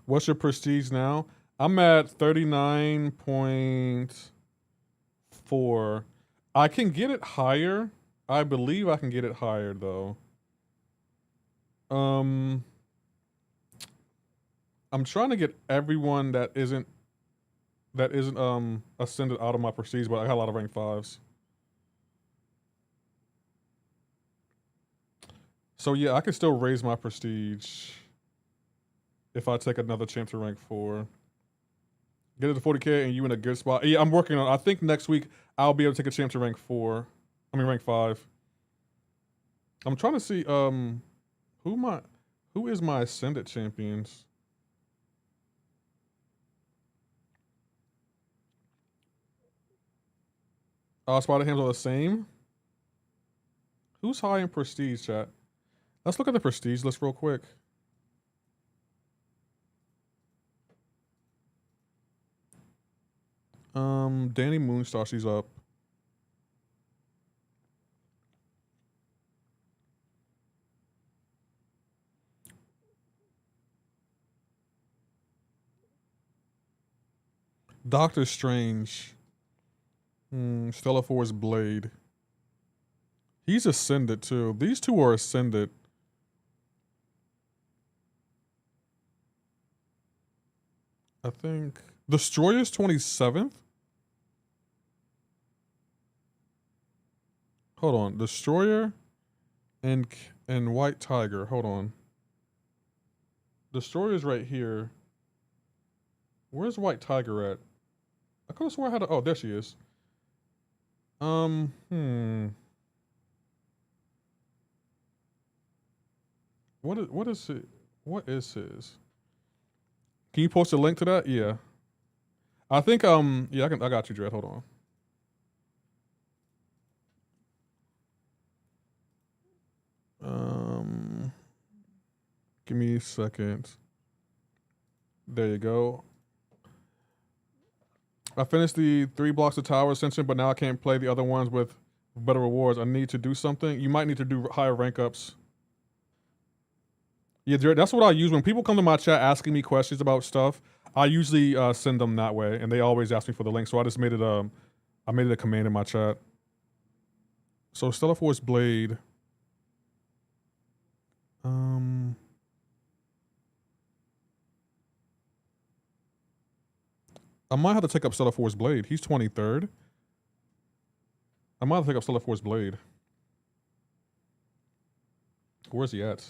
What's your prestige now? I'm at 39.4. I can get it higher. I believe I can get it higher though. I'm trying to get everyone that isn't ascended out of my prestige, but I got a lot of rank 5s. So yeah, I can still raise my prestige if I take another champ to rank 4. Get it to 40K and you in a good spot. Yeah, I'm working on it. I think next week I'll be able to take a champ to rank 4. I mean rank 5. I'm trying to see who is my ascended champions? Spider Hams are the same. Who's high in prestige, chat? Let's look at the prestige list real quick. Danny Moonstar, she's up. Doctor Strange. Stella Force Blade. He's ascended too. These two are ascended. I think Destroyer's 27th. Hold on, Destroyer and White Tiger. Hold on. Destroyer's right here. Where's White Tiger at? I could have swore I had a. Oh, there she is. What is it? What is his? Can you post a link to that? Yeah. I think yeah, I got you, Dread. Hold on. Give me a second. There you go. I finished the 3 blocks of tower ascension, but now I can't play the other ones with Better rewards. I need to do something. You might need to do higher rank ups. Yeah, that's what I use when people come to my chat asking me questions about stuff. I usually send them that way, and they always ask me for the link. So I just made it. I made it a command in my chat. So Stellar Force Blade. I might have to take up Stellar Force Blade. He's 23rd. I might have to take up Stellar Force Blade. Where's he at?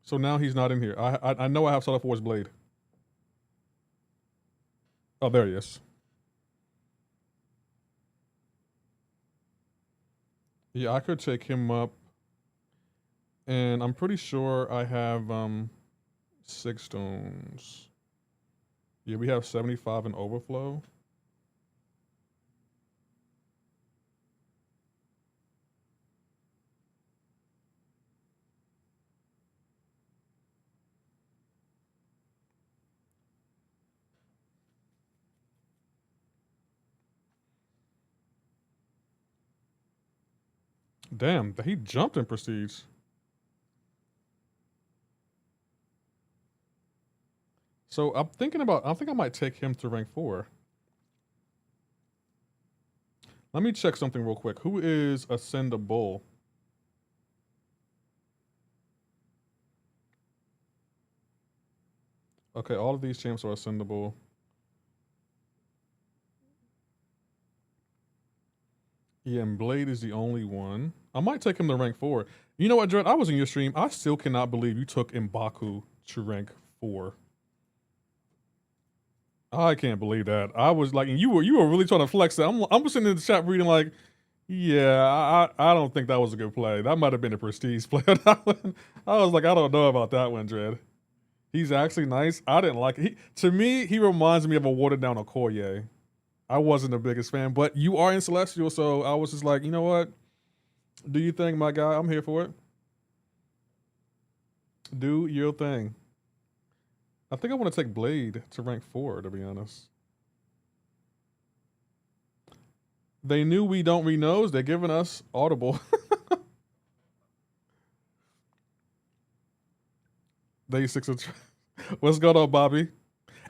So now he's not in here. I know I have Stellar Force Blade. Oh, there he is. Yeah, I could take him up. And I'm pretty sure I have 6 stones. Yeah, we have 75 in overflow. Damn, he jumped in prestige. So I think I might take him to rank 4. Let me check something real quick. Who is Ascendable? Okay, all of these champs are Ascendable. Yeah, and Blade is the only one. I might take him to rank 4. You know what, Dread? I was in your stream. I still cannot believe you took M'Baku to rank 4. I can't believe that. I was like, and you were really trying to flex that. I'm sitting in the chat reading like, yeah, I don't think that was a good play. That might have been a prestige play on that one. I was like, I don't know about that one, Dread. He's actually nice. I didn't like it. To me, he reminds me of a watered down Okoye. I wasn't the biggest fan, but you are in Celestial, so I was just like, you know what? Do your thing, my guy. I'm here for it. Do your thing. I think I want to take Blade to rank 4, to be honest. They knew we don't read nose. They're giving us Audible. Day 6 of... What's going on, Bobby?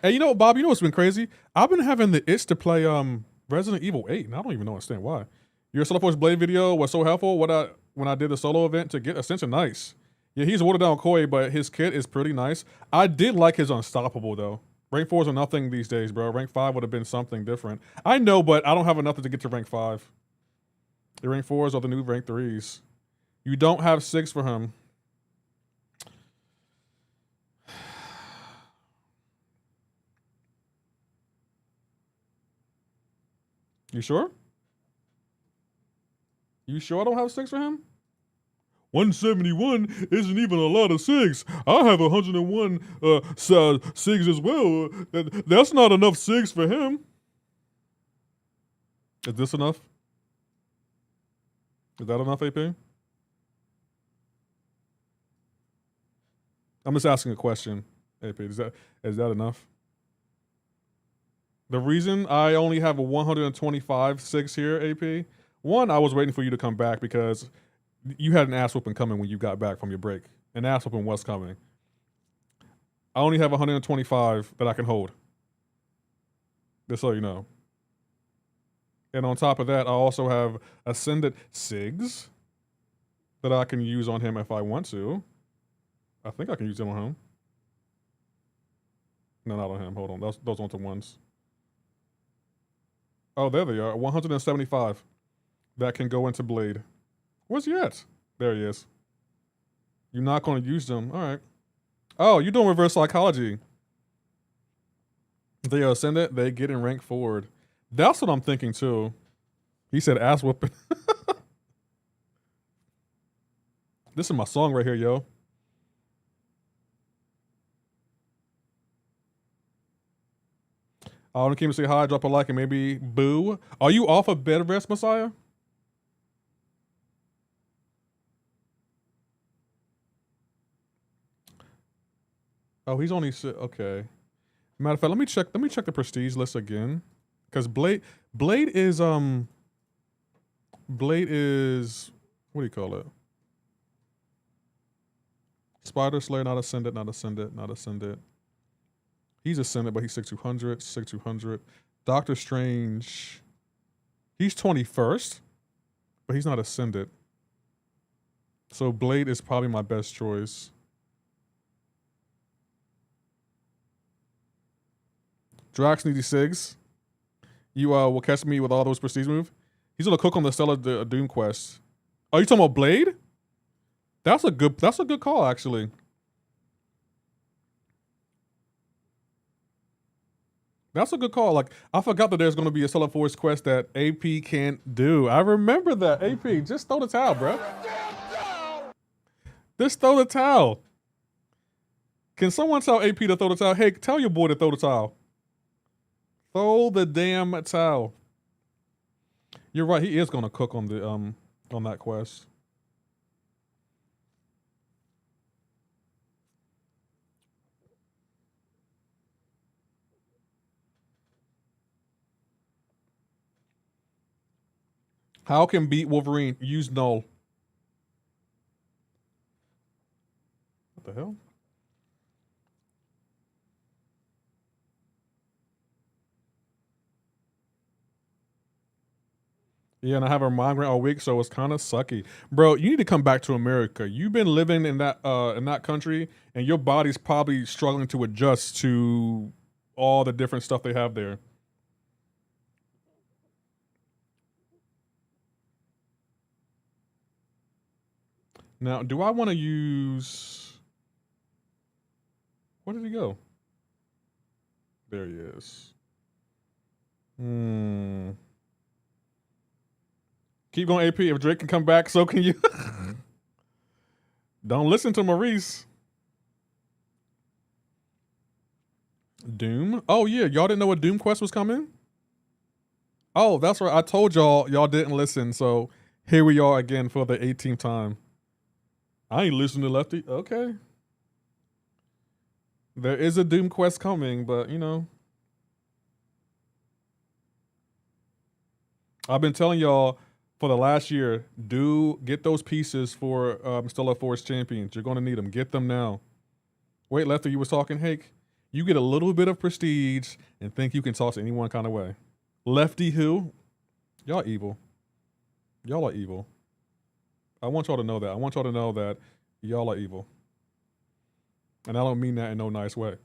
Hey, you know what, Bobby? You know what's been crazy? I've been having the itch to play Resident Evil 8, and I don't even understand why. Your Solar Force Blade video was so helpful when I did the solo event to get Ascension. Nice. Yeah, he's watered down Koi, but his kit is pretty nice. I did like his Unstoppable, though. Rank 4s are nothing these days, bro. Rank 5 would have been something different. I know, but I don't have enough to get to rank 5. The rank 4s are the new rank 3s. You don't have 6 for him. You sure? You sure I don't have 6 for him? 171 isn't even a lot of 6. I have 101 SIGs as well. That's not enough 6 for him. Is this enough? Is that enough, AP? I'm just asking a question, AP. Is that enough? The reason I only have a 125 6 here, AP, one, I was waiting for you to come back because you had an ass whooping coming when you got back from your break. An ass whooping was coming. I only have 125 that I can hold. Just so you know. And on top of that, I also have Ascended SIGs that I can use on him if I want to. I think I can use them on him. No, not on him. Hold on. Those aren't the ones. Oh, there they are. 175 that can go into Blade. Where's he at? There he is. You're not going to use them. All right. Oh, you're doing reverse psychology. They ascend it, they get in rank forward. That's what I'm thinking too. He said ass whooping. This is my song right here, yo. I only came to say hi, drop a like, and maybe boo. Are you off of bed rest, Messiah? Oh, he's only okay. Matter of fact, let me check the prestige list again, Because Blade is Blade is, what do you call it? Spider Slayer, not Ascendant, not Ascendant, not Ascendant. He's Ascendant, but he's 6200, 6200. Doctor Strange, he's 21st, but he's not Ascendant. So Blade is probably my best choice. Drax needy Sigs. You will catch me with all those prestige moves. He's gonna cook on the Stellar Doom quest. Oh, you talking about Blade? That's a good call, actually. That's a good call. Like, I forgot that there's gonna be a Stellar Force quest that AP can't do. I remember that. AP, just throw the towel, bro. Just throw the towel. Can someone tell AP to throw the towel? Hey, tell your boy to throw the towel. Throw the damn towel. You're right. He is gonna cook on the on that quest. How can beat Wolverine? Use null. What the hell? Yeah, and I have a migraine all week, so it's kind of sucky, bro. You need to come back to America. You've been living in that country, and your body's probably struggling to adjust to all the different stuff they have there. Now, do I want to use? Where did he go? There he is. Keep going, AP. If Drake can come back, so can you. Don't listen to Maurice. Doom? Oh, yeah. Y'all didn't know a Doom quest was coming? Oh, that's right. I told y'all didn't listen, so here we are again for the 18th time. I ain't listening to Lefty. Okay. There is a Doom quest coming, but, you know. I've been telling y'all for the last year, do get those pieces for Stellar Force Champions. You're going to need them. Get them now. Wait, Lefty, you was talking, Hake? You get a little bit of prestige and think you can toss any one kind of way. Lefty who? Y'all evil. Y'all are evil. I want y'all to know that. I want y'all to know that y'all are evil. And I don't mean that in no nice way.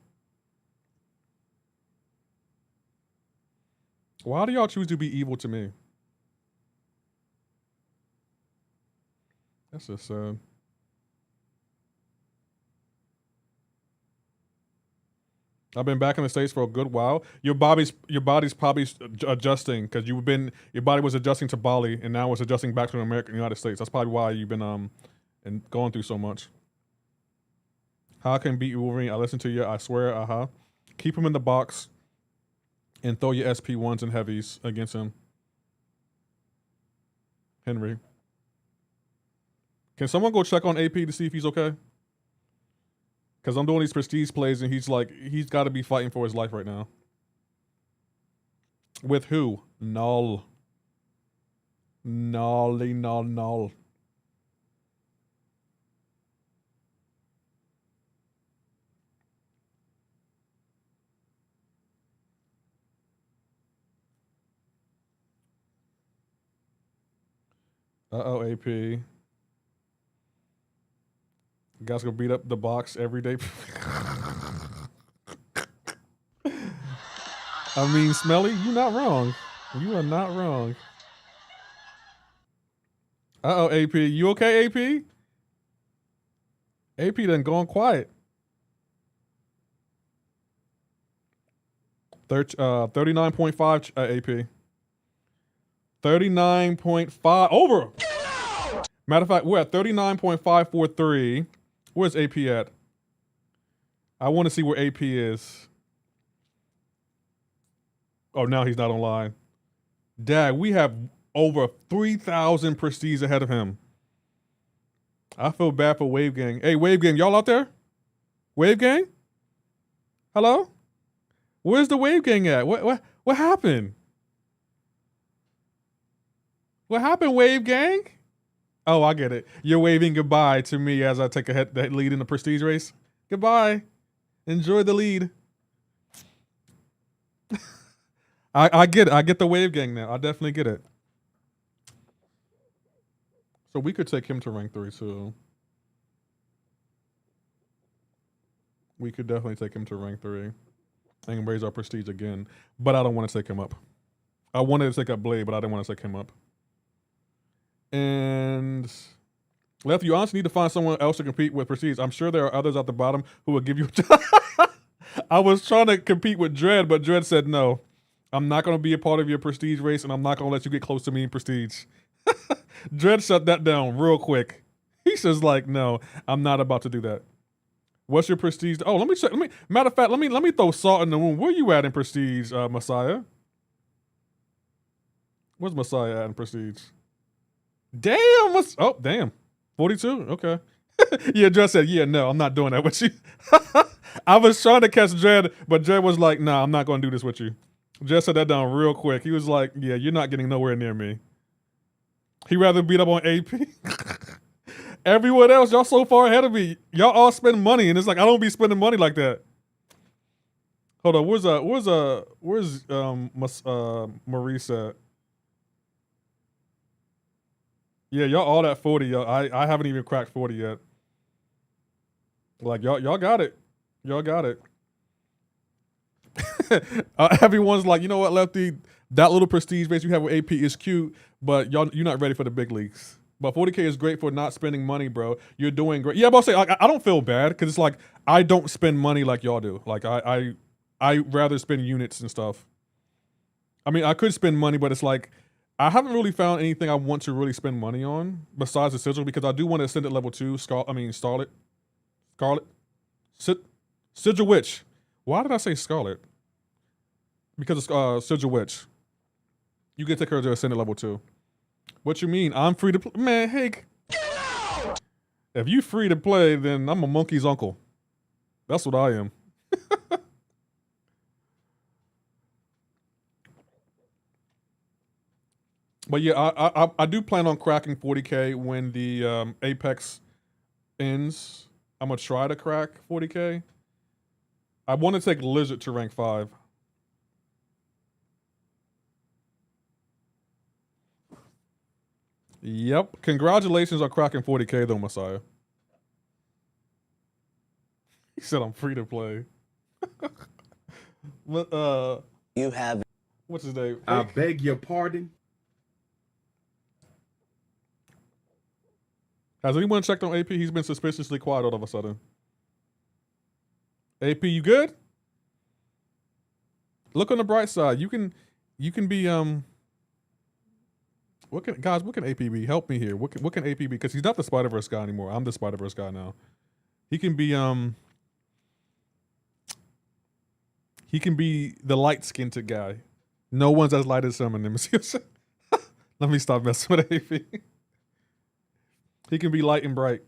Why do y'all choose to be evil to me? That's just sad. I've been back in the States for a good while. Your body's probably adjusting because your body was adjusting to Bali and now it's adjusting back to the American United States. That's probably why you've been and going through so much. How can beat Wolverine? I listen to you. I swear. Keep him in the box and throw your SP1s and heavies against him. Henry. Can someone go check on AP to see if he's okay? Because I'm doing these prestige plays and he's got to be fighting for his life right now. With who? Null. Nolly, null. Uh-oh, AP. You guys gonna beat up the box every day? I mean, Smelly, you're not wrong. You are not wrong. Uh-oh, AP. You okay, AP? AP done gone quiet. 39.5 AP. 39.5 over. Matter of fact, we're at 39.543. Where's AP at? I want to see where AP is. Oh, now he's not online. Dad, we have over 3,000 prestige ahead of him. I feel bad for Wave Gang. Hey, Wave Gang, y'all out there? Wave Gang? Hello? Where's the Wave Gang at? What happened? What happened, Wave Gang? Oh, I get it. You're waving goodbye to me as I take the lead in the prestige race. Goodbye. Enjoy the lead. I get it. I get the Wave Gang now. I definitely get it. So we could take him to rank 3 too. We could definitely take him to rank 3 and raise our prestige again. But I don't want to take him up. I wanted to take up Blade, but I didn't want to take him up. And Left, you honestly need to find someone else to compete with prestige. I'm sure there are others at the bottom who will give you a job. I was trying to compete with Dread, but Dread said no. I'm not going to be a part of your prestige race, and I'm not going to let you get close to me in prestige. Dread shut that down real quick. He says like, no, I'm not about to do that. What's your prestige? Oh, let me check. Matter of fact, let me throw salt in the wound. Where you at in prestige, Messiah? Where's Messiah at in prestige? Damn. Oh, damn. 42? Okay. Yeah, Dread said, yeah, no, I'm not doing that with you. I was trying to catch Dread, but Dread was like, nah, I'm not going to do this with you. Dread said that down real quick. He was like, yeah, you're not getting nowhere near me. He'd rather beat up on AP. Everyone else, y'all so far ahead of me. Y'all all spend money, and it's like, I don't be spending money like that. Hold on, where's Maurice at? Yeah, y'all all at 40. Yo. I haven't even cracked 40 yet. Like y'all got it. Y'all got it. Everyone's like, you know what, Lefty? That little prestige base you have with AP is cute, but you're not ready for the big leagues. But 40K is great for not spending money, bro. You're doing great. Yeah, but I'll say, like, I don't feel bad because it's like I don't spend money like y'all do. Like I rather spend units and stuff. I mean, I could spend money, but it's like I haven't really found anything I want to really spend money on besides the sigil because I do want to ascend at level 2. Scarlet. Sigil Witch. Why did I say Scarlet? Because it's Sigil Witch. You can take her to ascend at level 2. What you mean? I'm free to play? Man, hey. If you free to play, then I'm a monkey's uncle. That's what I am. But yeah, I do plan on cracking 40K when the Apex ends. I'm going to try to crack 40K. I want to take Lizard to rank 5. Yep. Congratulations on cracking 40K though, Messiah. He said I'm free to play. But, you have... What's his name? I beg your pardon? Has anyone checked on AP? He's been suspiciously quiet all of a sudden. AP, you good? Look on the bright side. You can be what can AP be? Help me here. What can AP be? Because he's not the Spider-Verse guy anymore. I'm the Spider-Verse guy now. He can be the light-skinned guy. No one's as light as him in MCoC. Let me stop messing with AP. He can be light and bright.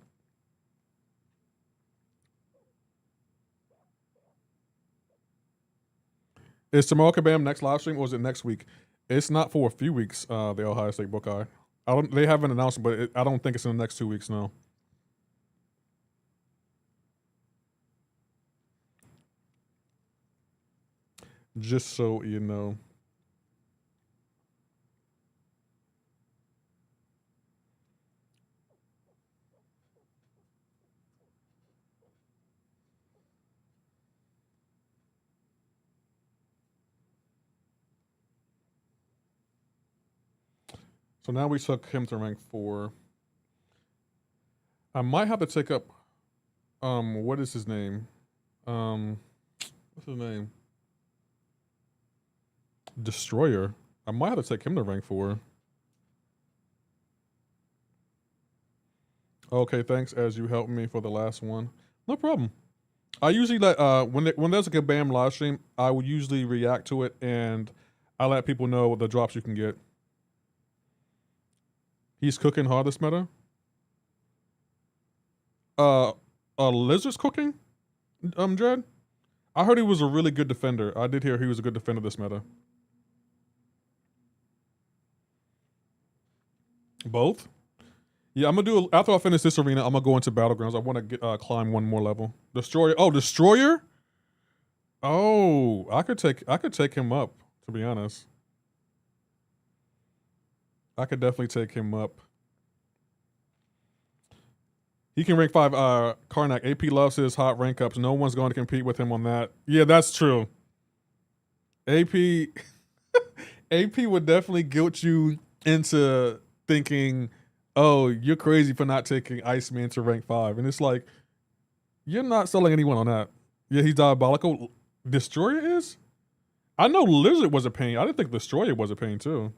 Is tomorrow Kabam next live stream or is it next week? It's not for a few weeks, the Ohio State Buckeye. They haven't announced it, but I don't think it's in the next 2 weeks, no. Just so you know. So now we took him to rank 4. I might have to take up, what is his name? What's his name? Destroyer. I might have to take him to rank 4. Okay, thanks as you helped me for the last one. No problem. I usually let, when there's a Kabam live stream, I would usually react to it and I let people know the drops you can get. He's cooking hard this meta. Lizard's cooking? Dread? I heard he was a really good defender. I did hear he was a good defender this meta. Both? Yeah, I'm gonna do after I finish this arena. I'm gonna go into Battlegrounds. I want to get climb one more level. Destroyer. Oh, Destroyer. Oh, I could take him up. To be honest, I could definitely take him up. He can rank 5. Karnak. AP loves his hot rank ups. No one's going to compete with him on that. Yeah, that's true. AP, AP would definitely guilt you into thinking, "Oh, you're crazy for not taking Iceman to rank 5," and it's like, you're not selling anyone on that. Yeah, he's diabolical. Destroyer is. I know Lizard was a pain. I didn't think Destroyer was a pain too.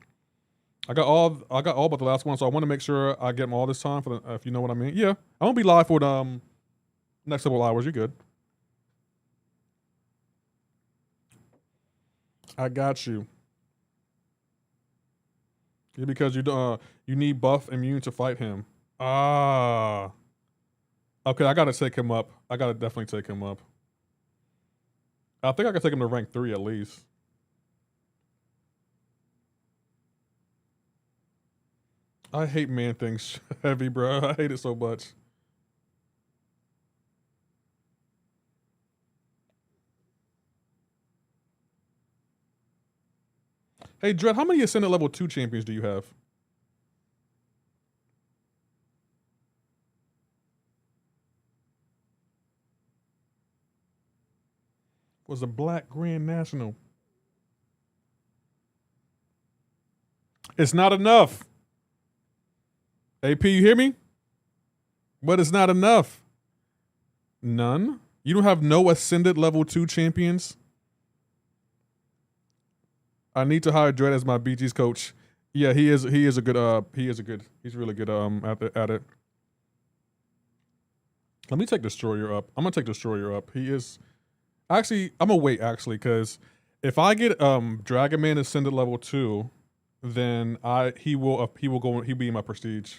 I got all but the last one, so I want to make sure I get them all this time for the, if you know what I mean. Yeah, I won't be live for the next couple hours. You're good. I got you. Yeah, because you need buff immune to fight him. Ah. Okay, I gotta take him up. I gotta definitely take him up. I think I can take him to rank 3 at least. I hate man things heavy, bro. I hate it so much. Hey, Dread, how many Ascendant level 2 champions do you have? Was a Black Grand National. It's not enough. AP, you hear me? But it's not enough. None? You don't have no Ascendant level 2 champions? I need to hire Dread as my BG's coach. Yeah, he is a good he's really good at it. Let me take Destroyer up. I'm gonna take Destroyer up. He is actually I'm gonna wait actually, because if I get Dragon Man Ascendant level 2, then he'll be in my prestige.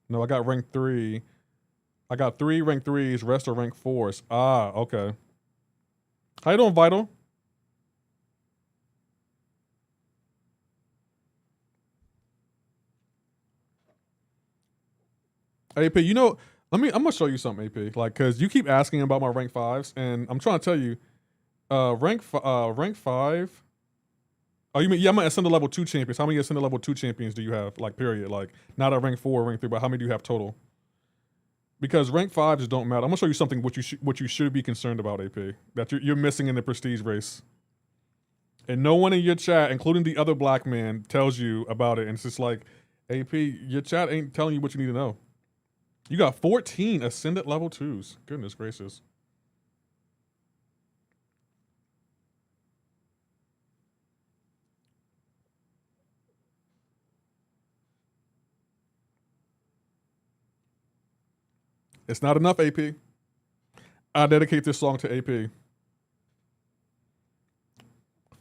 No, I got rank 3. I got 3 rank 3s, rest are rank 4s. Ah, okay. How you doing, Vital? AP, you know, I'm gonna show you something, AP. Like, cause you keep asking about my rank 5s, and I'm trying to tell you, rank 5. Oh, you mean, yeah, I'm an Ascendant level 2 champions. How many Ascendant level 2 champions do you have? Like, period. Like, not at rank 4 or rank 3, but how many do you have total? Because rank 5s don't matter. I'm gonna show you something what you should be concerned about, AP. That you're missing in the prestige race. And no one in your chat, including the other black man, tells you about it. And it's just like, AP, your chat ain't telling you what you need to know. You got 14 Ascendant level 2s. Goodness gracious. It's not enough, AP. I dedicate this song to AP.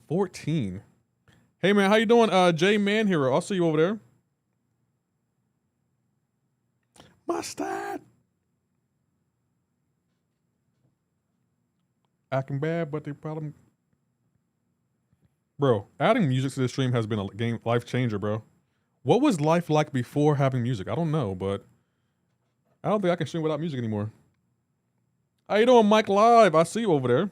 14. Hey man, how you doing? J Man Hero. I'll see you over there. Mustard. Acting bad, but the problem. Bro, adding music to this stream has been a game life changer, bro. What was life like before having music? I don't know, but I don't think I can stream without music anymore. How you doing, Mike Live? I see you over there.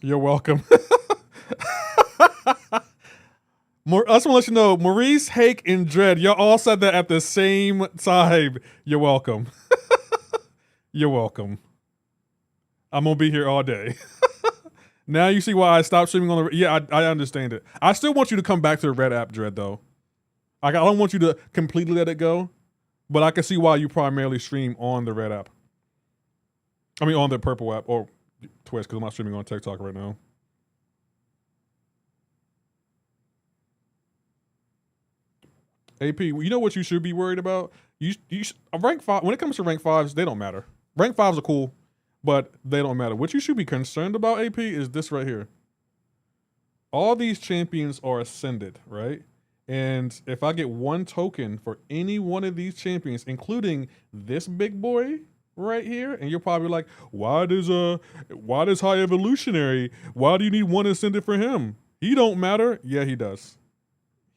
You're welcome. I just want to let you know, Maurice, Hake, and Dread, y'all all said that at the same time. You're welcome. You're welcome. I'm gonna be here all day. Now you see why I stopped streaming on the. Yeah, I understand it. I still want you to come back to the Red app, Dread, though. I don't want you to completely let it go, but I can see why you primarily stream on the Red app. I mean, on the Purple app or Twitch, because I'm not streaming on TikTok right now. AP, you know what you should be worried about? Rank 5. When it comes to rank 5s, they don't matter. Rank 5s are cool, but they don't matter. What you should be concerned about, AP, is this right here. All these champions are ascended, right? And if I get 1 token for any one of these champions, including this big boy right here, and you're probably like, why does High Evolutionary? Why do you need one ascendant for him? He don't matter. Yeah, he does.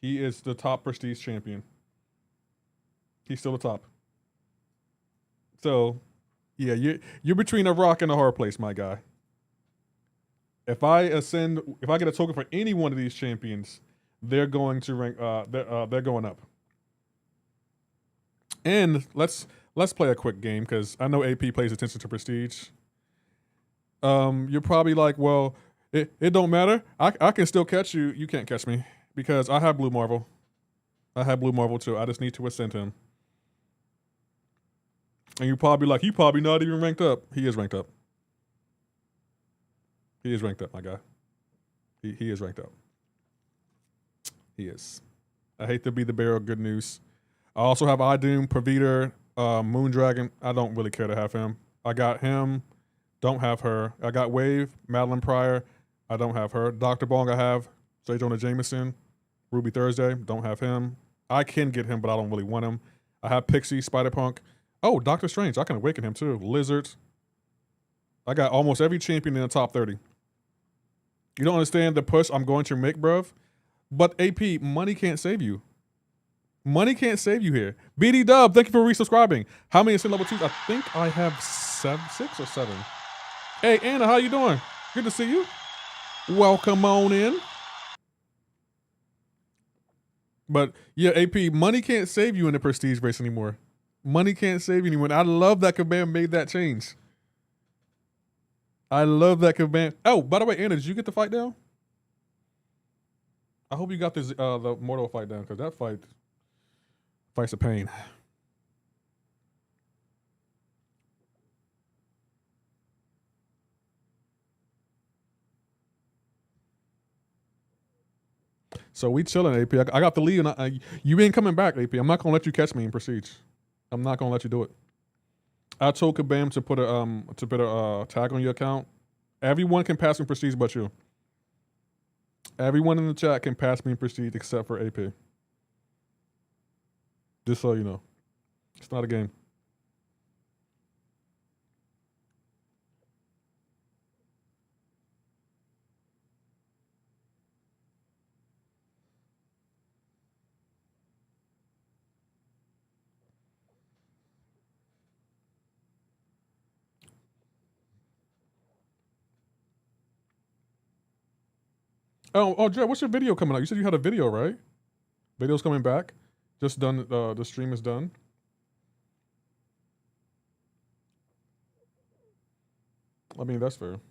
He is the top prestige champion. He's still the top. So, yeah, you're between a rock and a hard place, my guy. If I get a token for any one of these champions, they're going to rank. They're going up. And let's play a quick game because I know AP pays attention to prestige. You're probably like, well, it don't matter. I can still catch you. You can't catch me because I have Blue Marvel. I have Blue Marvel too. I just need to ascend him. And you're probably like, he probably not even ranked up. He is ranked up. He is ranked up, my guy. He is ranked up. He is. I hate to be the bearer of good news. I also have Idoom, Pravita, Moondragon. I don't really care to have him. I got him. Don't have her. I got Wave, Madeline Pryor. I don't have her. Dr. Bong I have. J. Jonah Jameson. Ruby Thursday. Don't have him. I can get him, but I don't really want him. I have Pixie, Spider-Punk. Oh, Doctor Strange. I can awaken him too. Lizard. I got almost every champion in the top 30. You don't understand the push I'm going to make, bruv. But AP, money can't save you. Money can't save you here. BD Dub, thank you for resubscribing. How many ascend level 2s? I think I have 6 or 7. Hey, Anna, how you doing? Good to see you. Welcome on in. But yeah, AP, money can't save you in the prestige race anymore. Money can't save you anymore. I love that Kabam made that change. I love that Kabam. Oh, by the way, Anna, did you get the fight down? I hope you got this the Mortal fight down because that fight's a pain. So we chilling, AP. I got the lead, and you ain't coming back, AP. I'm not gonna let you catch me in Prestige. I'm not gonna let you do it. I told Kabam to put a tag on your account. Everyone can pass me in Prestige, but you. Everyone in the chat can pass me in Prestige except for AP. Just so you know, it's not a game. Oh, Jared, what's your video coming out? You said you had a video, right? Video's coming back. Just done. The stream is done. I mean, that's fair.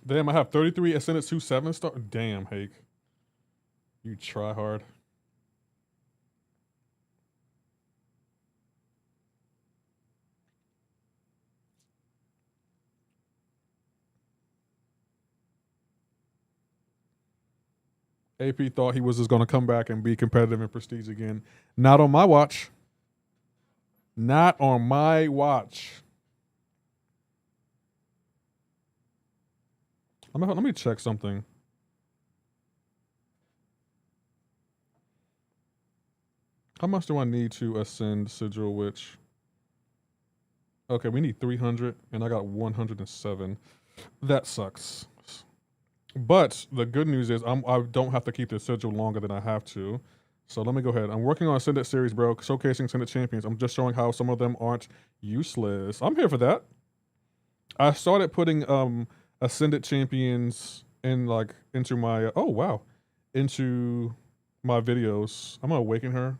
Damn, I have 33 Ascendant 2 7-star. Damn, Hake. You try hard. AP thought he was just going to come back and be competitive in Prestige again. Not on my watch. Not on my watch. Let me check something. How much do I need to ascend Sigil Witch? Okay, we need 300, and I got 107. That sucks. But the good news is I don't have to keep the Sigil longer than I have to. So let me go ahead. I'm working on Ascendant series, bro, showcasing Ascendant champions. I'm just showing how some of them aren't useless. I'm here for that. I started putting Ascendant champions into my into my videos. I'm gonna awaken her.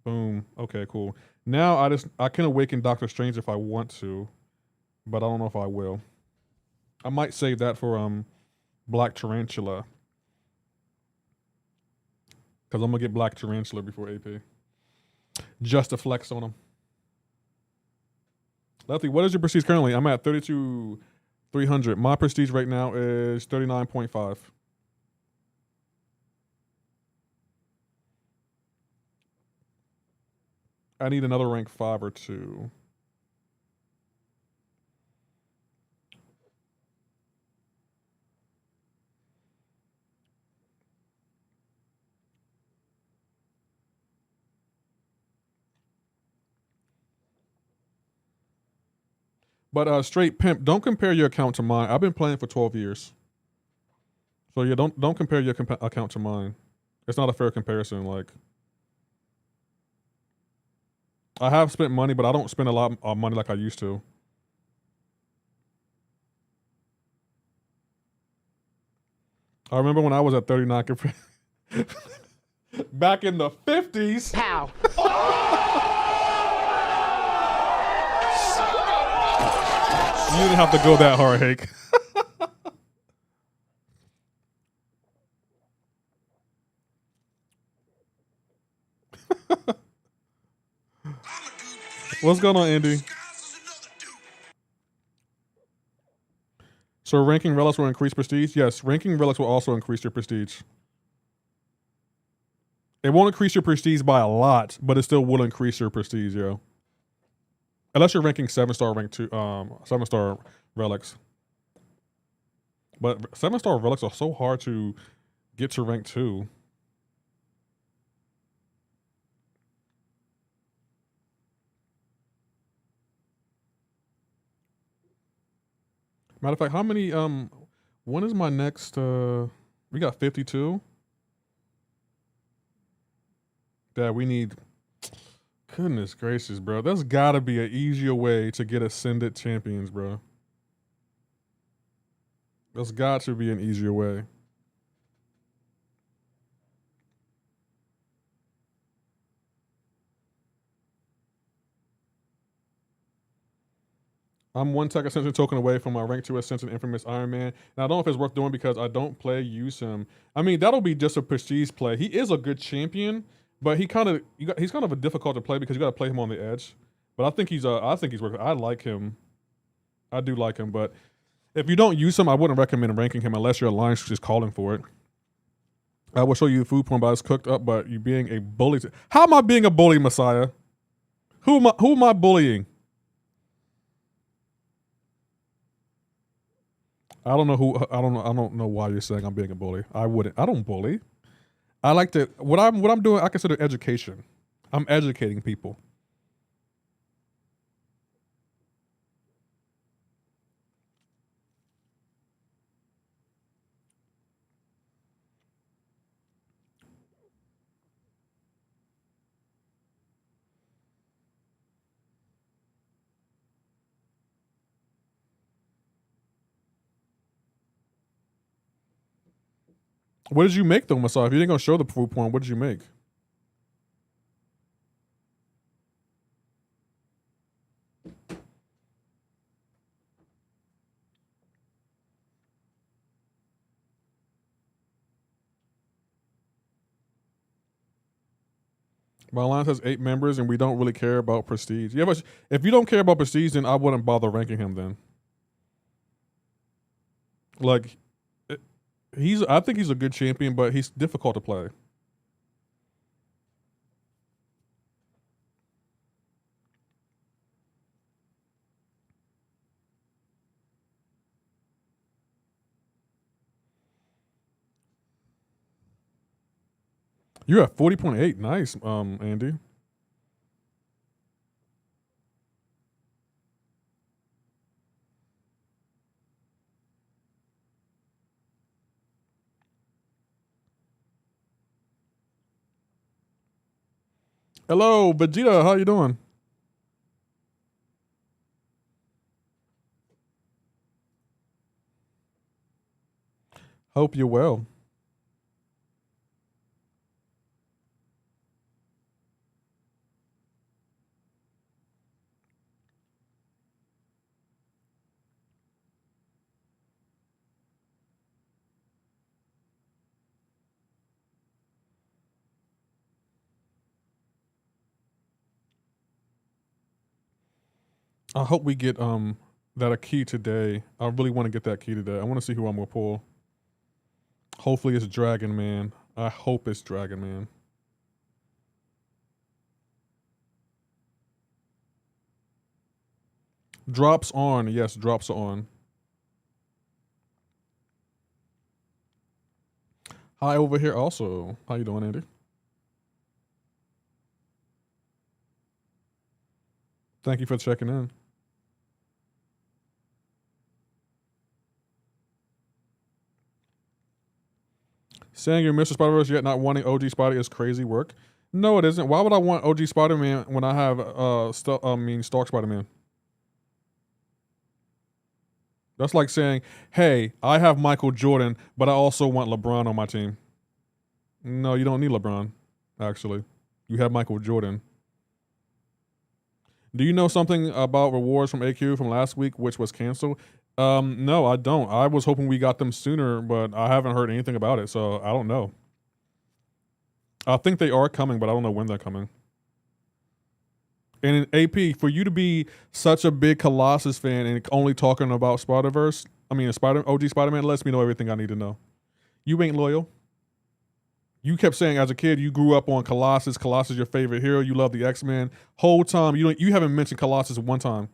Boom. Okay, cool. Now I can awaken Doctor Strange if I want to, but I don't know if I will. I might save that for Black Tarantula. Because I'm gonna get Black Tarantula before AP. Just to flex on him. Lefty, what is your prestige currently? I'm at 32,300. My prestige right now is 39.5. I need another rank 5 or 2. But straight pimp, don't compare your account to mine. I've been playing for 12 years. So yeah, don't compare your account to mine. It's not a fair comparison. Like, I have spent money, but I don't spend a lot of money like I used to. I remember when I was at 39 back in the 50s. How? You didn't have to go that hard, Hake. What's going on, Andy? So ranking relics will increase prestige? Yes, ranking relics will also increase your prestige. It won't increase your prestige by a lot, but it still will increase your prestige, yo. Unless you're ranking 7-star rank 2, 7-star relics. But 7-star relics are so hard to get to rank 2. Matter of fact, how many when is my next we got 52? That we need, goodness gracious, bro. There's gotta be an easier way to get ascended champions, bro. There's got to be an easier way. I'm one tech ascension token away from my rank 2 ascension infamous Iron Man. And I don't know if it's worth doing because I don't use him. I mean, that'll be just a prestige play. He is a good champion, but he's kind of a difficult to play because you got to play him on the edge. But I think he's worth it. I like him. I do like him, but if you don't use him, I wouldn't recommend ranking him unless your alliance is calling for it. I will show you food porn, but it's cooked up, but you being a bully. How am I being a bully, Messiah? Who am I bullying? I don't know why you're saying I'm being a bully. I don't bully. I like to what I'm doing, I consider education. I'm educating people. What did you make though, Messiah? If you didn't gonna show the food porn, what did you make? My alliance has 8 members and we don't really care about prestige. Yeah, but if you don't care about prestige, then I wouldn't bother ranking him then. Like, I think he's a good champion, but he's difficult to play. You're at 40.8. Nice, Andy. Hello, Vegeta. How you doing? Hope you're well. I hope we get that a key today. I really want to get that key today. I want to see who I'm gonna pull. Hopefully it's Dragon Man. I hope it's Dragon Man. Drops on. Yes, drops on. Hi over here also. How you doing, Andy? Thank you for checking in. Saying you're Mr. Spider-Verse yet not wanting OG Spider is crazy work. No, it isn't. Why would I want OG Spider-Man when I have Stark Spider-Man? That's like saying, hey, I have Michael Jordan, but I also want LeBron on my team. No, you don't need LeBron, actually. You have Michael Jordan. Do you know something about rewards from AQ from last week, which was canceled? No, I don't. I was hoping we got them sooner, but I haven't heard anything about it, so I don't know. I think they are coming, but I don't know when they're coming. And in AP, for you to be such a big Colossus fan and only talking about Spider-Verse, OG Spider-Man lets me know everything I need to know. You ain't loyal. You kept saying as a kid you grew up on Colossus. Colossus your favorite hero. You love the X-Men. Whole time you haven't mentioned Colossus one time.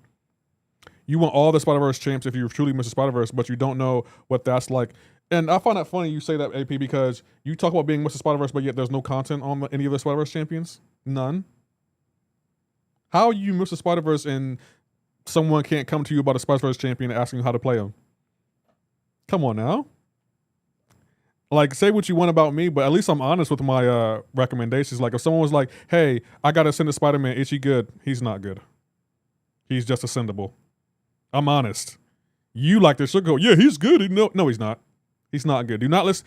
You want all the Spider-Verse champs if you're truly Mr. Spider-Verse, but you don't know what that's like. And I find that funny you say that, AP, because you talk about being Mr. Spider-Verse, but yet there's no content on any of the Spider-Verse champions. None. How are you Mr. Spider-Verse and someone can't come to you about a Spider-Verse champion asking you how to play him? Come on now. Like, say what you want about me, but at least I'm honest with my recommendations. Like, if someone was like, hey, I got to send a Spider-Man, is he good? He's not good. He's just ascendable. I'm honest. You like to go, yeah, he's good. No, he's not. He's not good. Do not listen.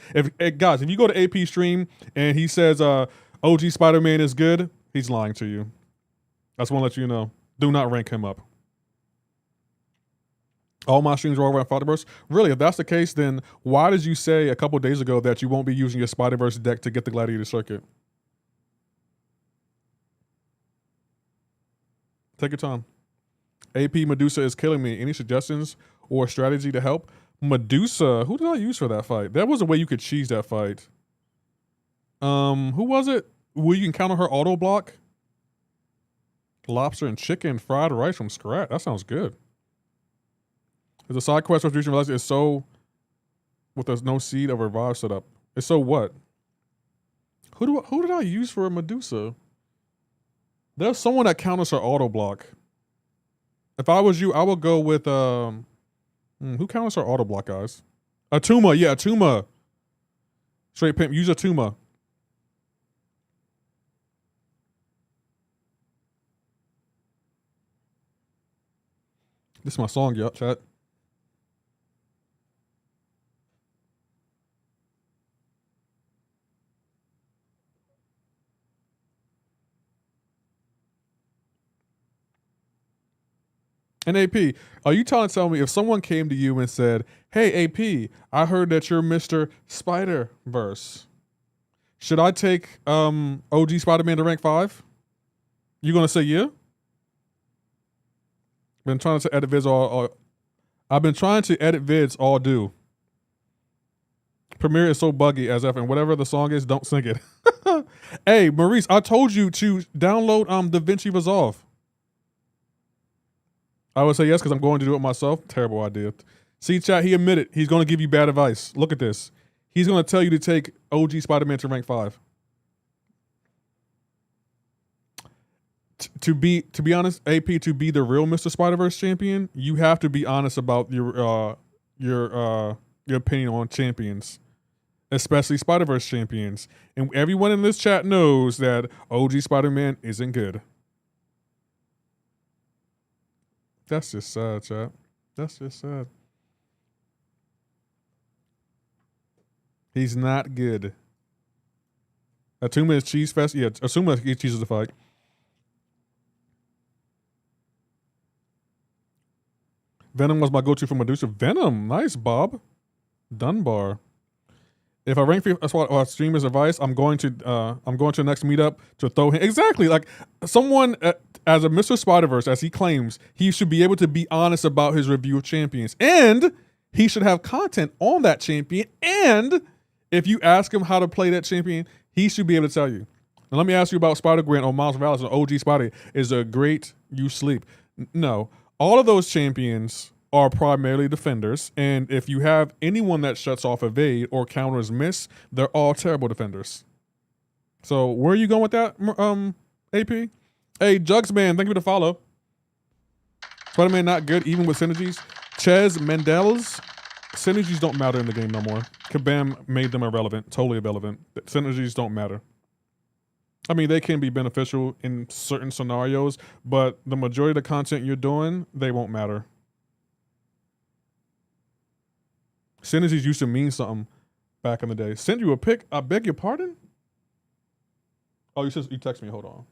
Guys, if you go to AP stream and he says OG Spider-Man is good, he's lying to you. I just want to let you know. Do not rank him up. All my streams are over at Spider-Verse. Really, if that's the case, then why did you say a couple days ago that you won't be using your Spider-Verse deck to get the Gladiator circuit? Take your time. AP Medusa is killing me. Any suggestions or strategy to help? Medusa, who did I use for that fight? That was a way you could cheese that fight. Who was it? Will you encounter her auto block? Lobster and chicken fried rice from scratch. That sounds good. There's a side quest retribution realized it's so with there's no seed of revive set up. It's so what? Who did I use for a Medusa? There's someone that counters her auto block. If I was you, I would go with who counters her auto block, guys? Atuma, yeah, Atuma. Straight pimp, use Atuma. This is my song, yeah, chat. And AP, are you trying to tell me if someone came to you and said, hey, AP, I heard that you're Mr. Spider-Verse. Should I take OG Spider-Man to rank 5? You gonna say yeah? Been trying to edit vids I've been trying to edit vids all do. Premiere is so buggy as ever, and whatever the song is, don't sing it. Hey, Maurice, I told you to download DaVinci Resolve. I would say yes because I'm going to do it myself. Terrible idea. See, chat, he admitted he's going to give you bad advice. Look at this. He's going to tell you to take OG Spider-Man to rank 5. To be honest, AP, to be the real Mr. Spider-Verse champion, you have to be honest about your opinion on champions, especially Spider-Verse champions. And everyone in this chat knows that OG Spider-Man isn't good. That's just sad, chat. That's just sad. He's not good. Atuma is cheese fest. Yeah, Atuma cheeses the fight. Venom was my go-to for Medusa. Venom, nice, Bob. Dunbar. If I rank for streamer's advice, I'm going to the next meetup to throw him. Exactly, like someone as a Mr. Spider-Verse, as he claims, he should be able to be honest about his review of champions, and he should have content on that champion. And if you ask him how to play that champion, he should be able to tell you. Now, let me ask you about Spider-Gwen or Miles Morales or OG Spider. Is a great you sleep? No, all of those champions are primarily defenders, and if you have anyone that shuts off evade or counters miss, they're all terrible defenders. So where are you going with that, AP? Hey, Jugsman, thank you for the follow. Spider-Man not good even with synergies. Ches Mendel's synergies don't matter in the game no more. Kabam made them irrelevant, totally irrelevant. Synergies don't matter. I mean, they can be beneficial in certain scenarios, but the majority of the content you're doing, they won't matter. Synergies used to mean something back in the day. Send you a pic. I beg your pardon? Oh, you text me. Hold on.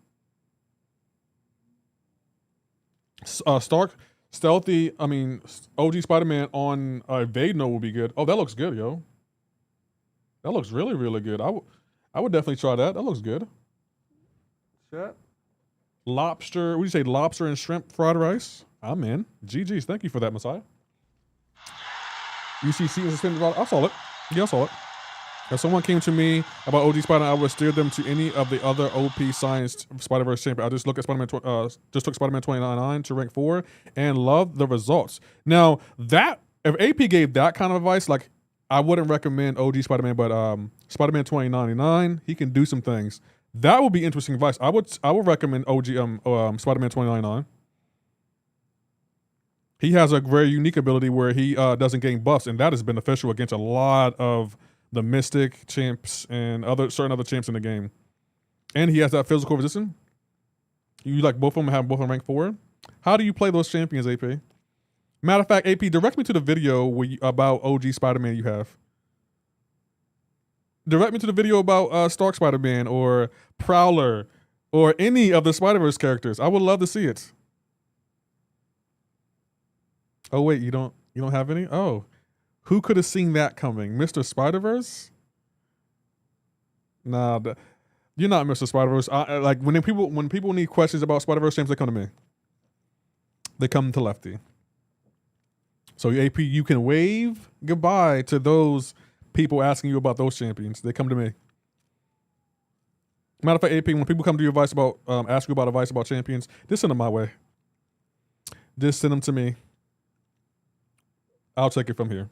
Stark, stealthy. I mean, OG Spider-Man on Evade Note will be good. Oh, that looks good, yo. That looks really, really good. I would definitely try that. That looks good. Chat. Lobster. What do you say? Lobster and shrimp fried rice. I'm in. GG's. Thank you for that, Messiah. You see Seaton suspended. I saw it. Yeah, I saw it. If someone came to me about OG Spider, I would steer them to any of the other OP science Spider-Verse champion. I just look at Spider-Man. Just took Spider-Man 2099 to rank 4 and love the results. Now that if AP gave that kind of advice, like I wouldn't recommend OG Spider-Man, but Spider-Man 2099, he can do some things. That would be interesting advice. I would recommend OG Spider-Man 2099. He has a very unique ability where he doesn't gain buffs, and that is beneficial against a lot of the Mystic champs and certain other champs in the game. And he has that physical resistance. You like both of them have both on rank 4. How do you play those champions, AP? Matter of fact, AP, direct me to the video about OG Spider-Man you have. Direct me to the video about Stark Spider-Man or Prowler or any of the Spider-Verse characters. I would love to see it. Oh wait, you don't have any? Oh. Who could have seen that coming? Mr. Spider-Verse? Nah, you're not Mr. Spider-Verse. Like when people need questions about Spider-Verse games, they come to me. They come to Lefty. So AP, you can wave goodbye to those people asking you about those champions. They come to me. Matter of fact, AP, when people come to you advice about ask you about advice about champions, just send them my way. Just send them to me. I'll take it from here.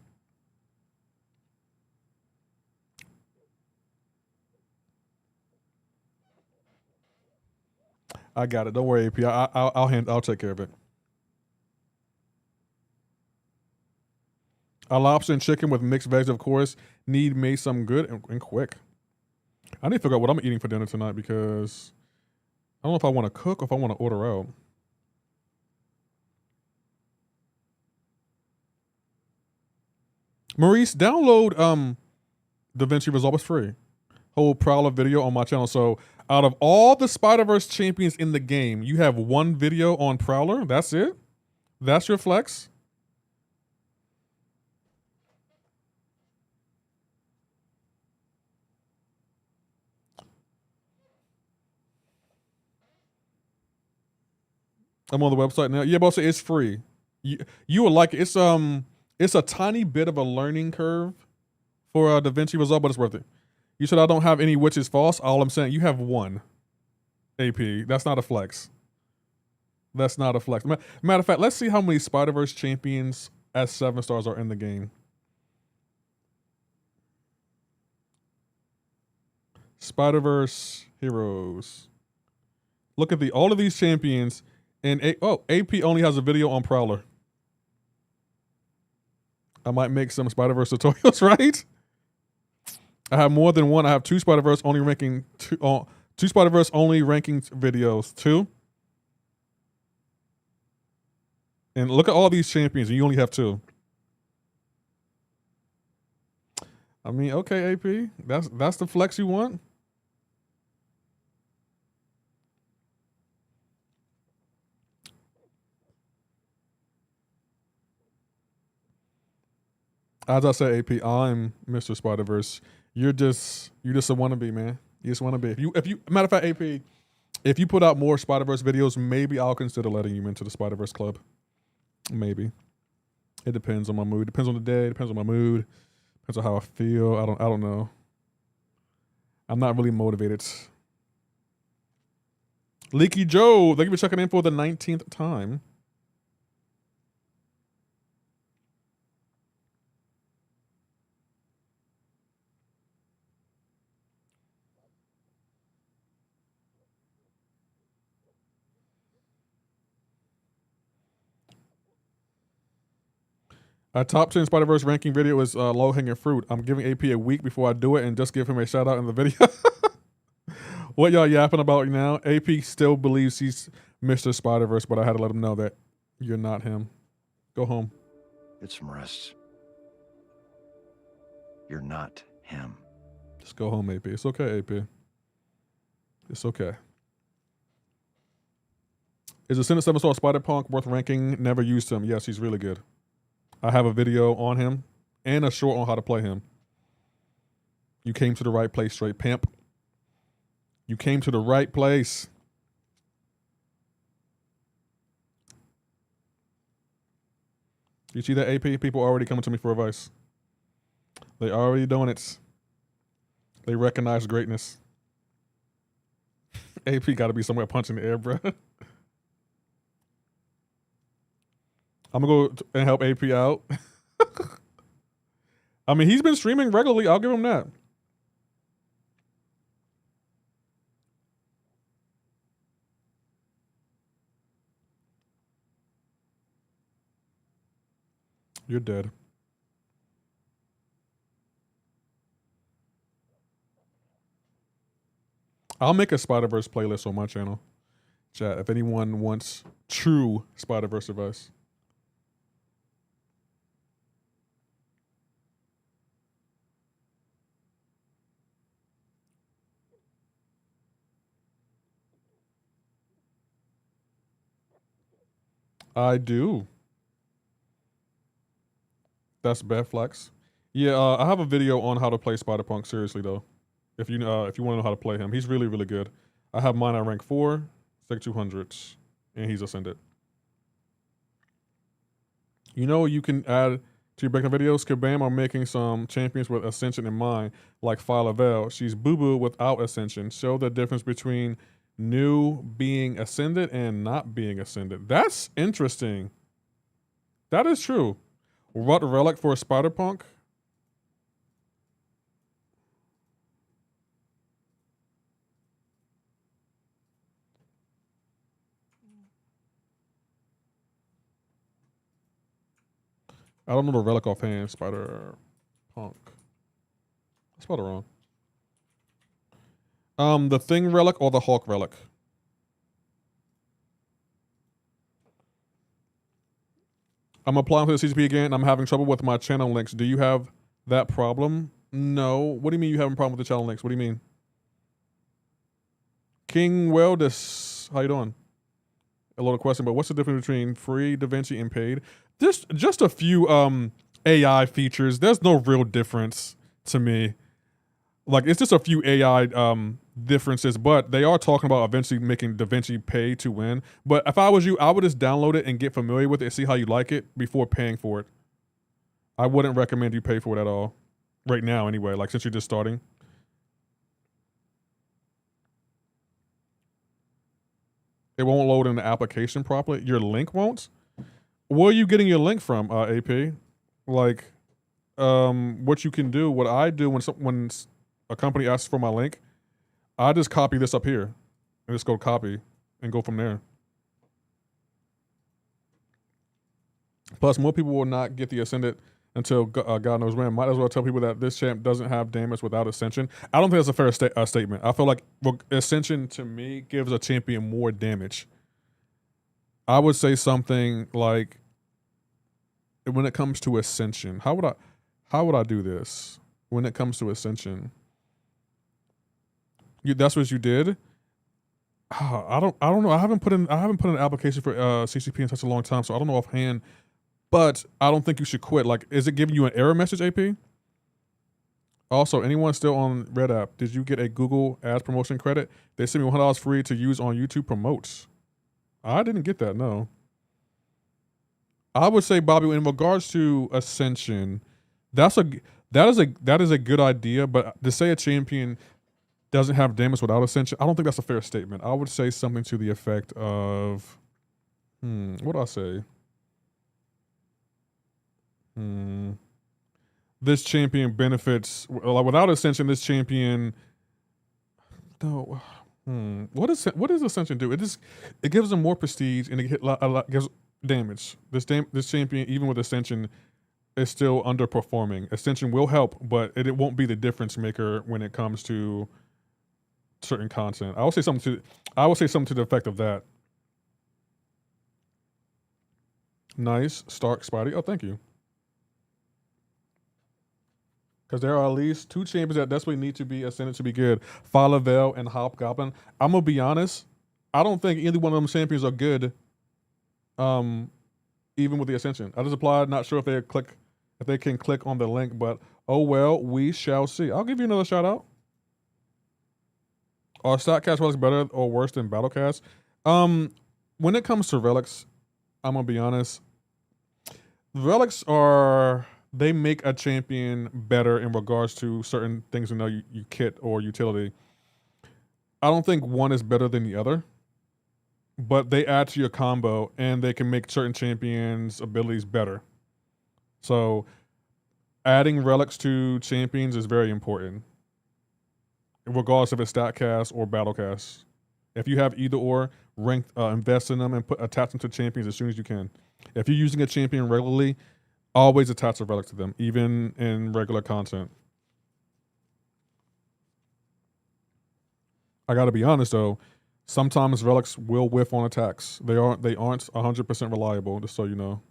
I got it. Don't worry, AP. I'll take care of it. A lobster and chicken with mixed veggies, of course. Need me some good and quick. I need to figure out what I'm eating for dinner tonight because I don't know if I want to cook or if I want to order out. Maurice, download DaVinci Resolve. It's free. Whole Prowler video on my channel. So out of all the Spider-Verse champions in the game, you have one video on Prowler. That's it? That's your flex? I'm on the website now. Yeah, but it's free. You will like it. It's a tiny bit of a learning curve for DaVinci Resolve, but it's worth it. You said I don't have any, which is false. All I'm saying, you have one. AP. That's not a flex. That's not a flex. Matter of fact, let's see how many Spider-Verse champions as 7 stars are in the game. Spider-Verse heroes. Look at all of these champions. And AP only has a video on Prowler. I might make some Spider-Verse tutorials, right? I have more than one. I have 2 Spider-Verse only ranking two Spider-Verse only ranking videos. 2. And look at all these champions, and you only have 2. I mean, okay, AP. That's the flex you want? As I said, AP, I'm Mr. Spider-Verse. You're just a wannabe, man. You just wannabe. If you matter of fact, AP, if you put out more Spider-Verse videos, maybe I'll consider letting you into the Spider-Verse club. Maybe. It depends on my mood. Depends on the day. Depends on my mood. Depends on how I feel. I don't know. I'm not really motivated. Leaky Joe, thank you for checking in for the 19th time. A top 10 Spider-Verse ranking video is low-hanging fruit. I'm giving AP a week before I do it and just give him a shout out in the video. What y'all yapping about now? AP still believes he's Mr. Spider-Verse, but I had to let him know that you're not him. Go home. Get some rest. You're not him. Just go home, AP. It's okay, AP. It's okay. Is the Senate 7-star Spider-Punk worth ranking? Never used him. Yes, he's really good. I have a video on him and a short on how to play him. You came to the right place, straight pimp. You came to the right place. You see that, AP? People are already coming to me for advice. They already doing it. They recognize greatness. AP got to be somewhere punching the air, bro. I'm going to go and help AP out. I mean, he's been streaming regularly. I'll give him that. You're dead. I'll make a Spider-Verse playlist on my channel. Chat, if anyone wants true Spider-Verse advice. I do. That's bad flex. Yeah, I have a video on how to play Spider-Punk seriously though. If you want to know how to play him, he's really, really good. I have mine at rank 4, Sec 200s, and he's ascended. You know, you can add to your breaking videos. Kabam are making some champions with ascension in mind, like Philavel. She's boo-boo without ascension. Show the difference between new being ascended and not being ascended. That's interesting. That is true. What relic for a Spider-Punk? I don't know the relic offhand. Spider-Punk. I spelled it wrong. The Thing relic or the Hulk relic? I'm applying for the CCP again. I'm having trouble with my channel links. Do you have that problem? No. What do you mean you having a problem with the channel links? What do you mean? King Weldis, how you doing? A little question, but what's the difference between free DaVinci and paid? Just a few AI features. There's no real difference to me. Like, it's just a few AI differences, but they are talking about eventually making DaVinci pay to win. But if I was you, I would just download it and get familiar with it and see how you like it before paying for it. I wouldn't recommend you pay for it at all. Right now, anyway, like since you're just starting. It won't load in the application properly. Your link won't? Where are you getting your link from, AP? Like, what you can do, what I do when a company asks for my link, I just copy this up here and just go copy and go from there. Plus, more people will not get the Ascendant until God knows when. Might as well tell people that this champ doesn't have damage without Ascension. I don't think that's a fair statement. I feel like Ascension, to me, gives a champion more damage. I would say something like, when it comes to Ascension, how would I do this? When it comes to Ascension, that's what you did. I don't know. I haven't put in an application for CCP in such a long time, so I don't know offhand. But I don't think you should quit. Like, is it giving you an error message, AP? Also, anyone still on Red App, did you get a Google Ads promotion credit? They sent me $100 free to use on YouTube promotes. I didn't get that, no. I would say, Bobby, in regards to Ascension, that is a good idea, but to say a champion doesn't have damage without Ascension, I don't think that's a fair statement. I would say something to the effect of, what do I say? This champion benefits, like without Ascension, this champion, no, what does Ascension do? It gives them more prestige and it gives damage. This champion, even with Ascension, is still underperforming. Ascension will help, but it won't be the difference maker when it comes to certain content. I will say something to the effect of that. Nice, Stark Spidey. Oh, thank you. Because there are at least 2 champions that desperately need to be ascended to be good. Falavel and Hobgoblin. I'm gonna be honest. I don't think either one of them champions are good. Even with the ascension. I just applied, not sure if they can click on the link, but oh well, we shall see. I'll give you another shout out. Are StatCast relics better or worse than Battlecast? When it comes to relics, I'm gonna be honest. Relics they make a champion better in regards to certain things in their kit or utility. I don't think one is better than the other, but they add to your combo and they can make certain champions' abilities better. So adding relics to champions is very important, regardless if it's StatCast or Battlecast. If you have either or, invest in them and attach them to champions as soon as you can. If you're using a champion regularly, always attach a relic to them, even in regular content. I gotta be honest though, sometimes relics will whiff on attacks. They aren't 100% reliable, just so you know.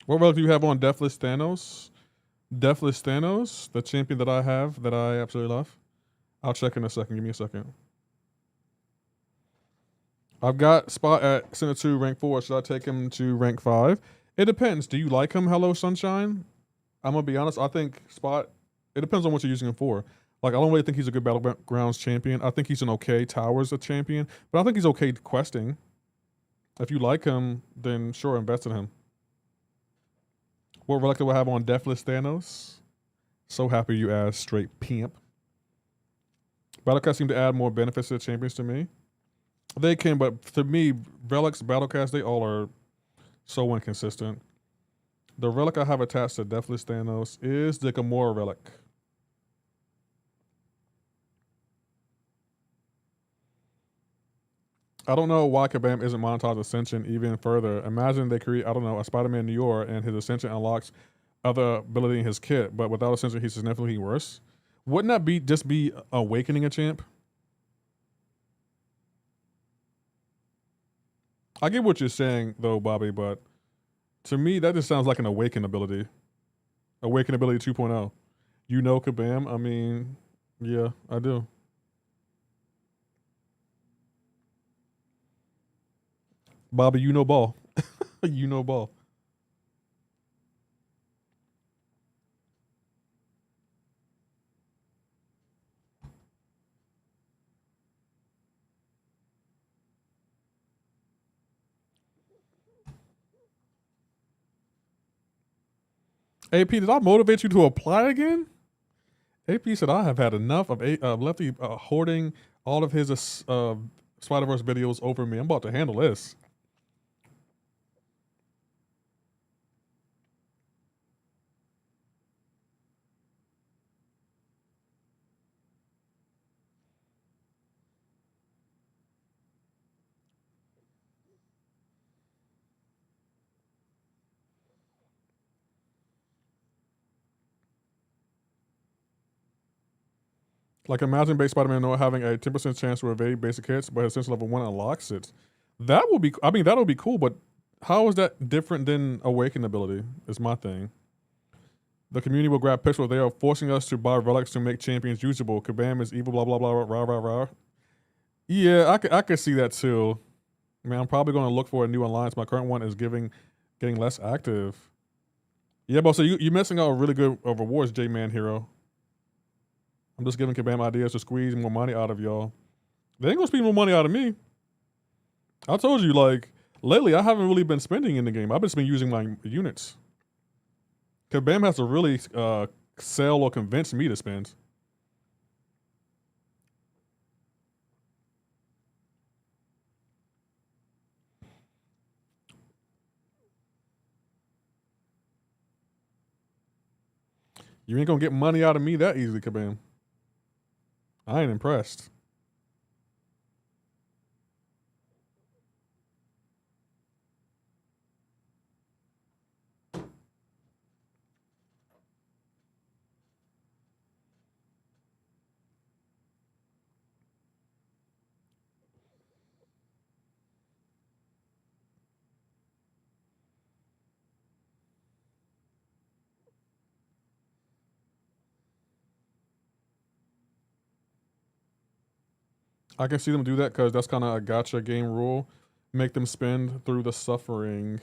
What relic do you have on Deathless Thanos? Deathless Thanos, the champion that I have that I absolutely love. I'll check in a second. Give me a second. I've got Spot at Center 2, rank 4. Should I take him to rank 5? It depends. Do you like him, Hello Sunshine? I'm going to be honest. I think Spot, it depends on what you're using him for. Like, I don't really think he's a good Battlegrounds champion. I think he's an okay Towers champion, but I think he's okay questing. If you like him, then sure, invest in him. What relic do I have on Deathless Thanos? So happy you asked, straight pimp. Battlecast seem to add more benefits to the champions to me. They can, but to me, relics, Battlecast, they all are so inconsistent. The relic I have attached to Deathless Thanos is the Gamora relic. I don't know why Kabam isn't monetized Ascension even further. Imagine they create, I don't know, a Spider-Man New York and his Ascension unlocks other ability in his kit, but without Ascension, he's significantly worse. Wouldn't that be awakening a champ? I get what you're saying though, Bobby, but to me, that just sounds like an awaken ability. Awaken ability 2.0. You know Kabam? I mean, yeah, I do. Bobby, you know ball. You know ball. AP, did I motivate you to apply again? AP said I have had enough of Lefty hoarding all of his Spider-Verse videos over me. I'm about to handle this. Like imagine base Spider-Man not having a 10% chance to evade basic hits, but his sense level 1 unlocks it. That will be, I mean, that'll be cool, but how is that different than Awaken ability is my thing. The community will grab pixels. They are forcing us to buy relics to make champions usable. Kabam is evil, blah, blah, blah, rah, rah, rah. Yeah, I could see that too. I mean, I'm probably going to look for a new alliance. My current one is getting less active. Yeah, but so you're missing out really good rewards, J-Man Hero. I'm just giving Kabam ideas to squeeze more money out of y'all. They ain't gonna squeeze more money out of me. I told you, like, lately I haven't really been spending in the game. I've just been using my units. Kabam has to really sell or convince me to spend. You ain't gonna get money out of me that easily, Kabam. I ain't impressed. I can see them do that because that's kind of a gotcha game rule. Make them spend through the suffering.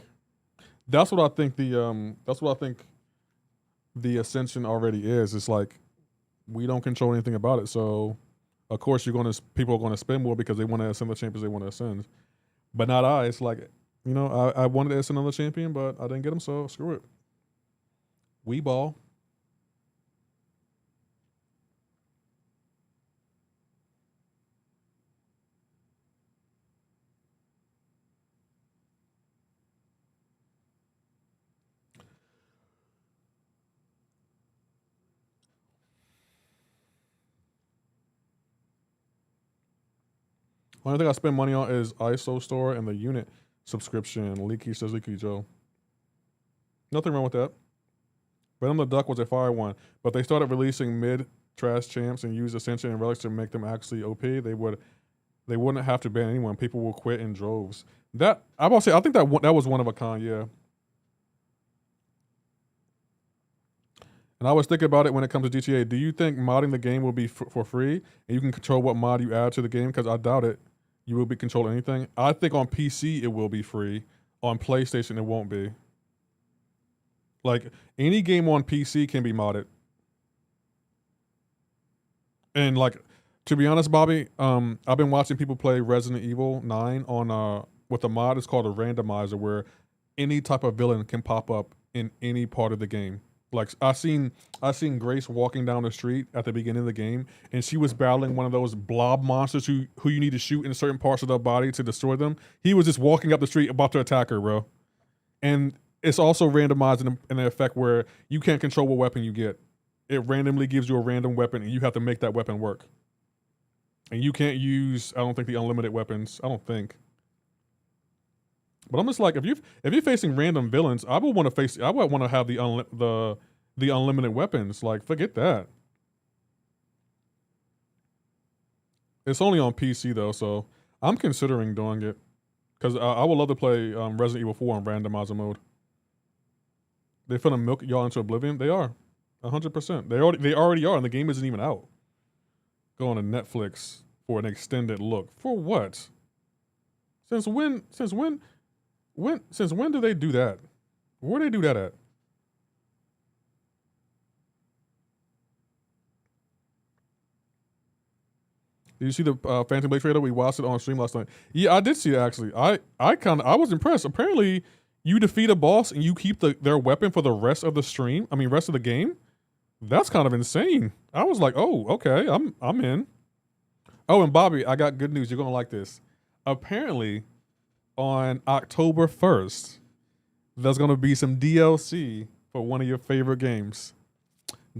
That's what I think the ascension already is. It's like we don't control anything about it. So of course people are gonna spend more because they want to ascend the champions they want to ascend. But not I. It's like, I wanted to ascend another champion, but I didn't get him, so screw it. We ball. Only thing I spend money on is ISO store and the unit subscription. Leaky says Leaky Joe. Nothing wrong with that. Venom the Duck was a fire one, but they started releasing mid trash champs and used Ascension and Relics to make them actually OP. They wouldn't have to ban anyone. People will quit in droves. That I will say, I think that was one of a kind, yeah. And I was thinking about it when it comes to GTA. Do you think modding the game will be for free and you can control what mod you add to the game? Because I doubt it. You will be controlling anything. I think on PC it will be free. On PlayStation it won't be. Like any game on PC can be modded. And like, to be honest, Bobby, I've been watching people play Resident Evil 9 on with a mod. It's called a randomizer where any type of villain can pop up in any part of the game. Like I seen Grace walking down the street at the beginning of the game, and she was battling one of those blob monsters who you need to shoot in certain parts of their body to destroy them. He was just walking up the street about to attack her, bro. And it's also randomized in an effect where you can't control what weapon you get. It randomly gives you a random weapon, and you have to make that weapon work. And you can't use, I don't think, the unlimited weapons. I don't think. But I'm just like, if you're facing random villains, I would want to have the unlimited weapons. Like, forget that. It's only on PC though, so I'm considering doing it because I would love to play Resident Evil 4 on randomizer mode. They finna milk y'all into oblivion. They are, 100%. They already are, and the game isn't even out. Go on to Netflix for an extended look. For what? Since when do they do that? Where do they do that at? Did you see the Phantom Blade trailer? We watched it on stream last night. Yeah, I did see it actually. I was impressed. Apparently, you defeat a boss and you keep their weapon for the rest of the stream. I mean, rest of the game. That's kind of insane. I was like, oh, okay, I'm in. Oh, and Bobby, I got good news. You're gonna like this. Apparently, on October 1st, there's gonna be some DLC for one of your favorite games,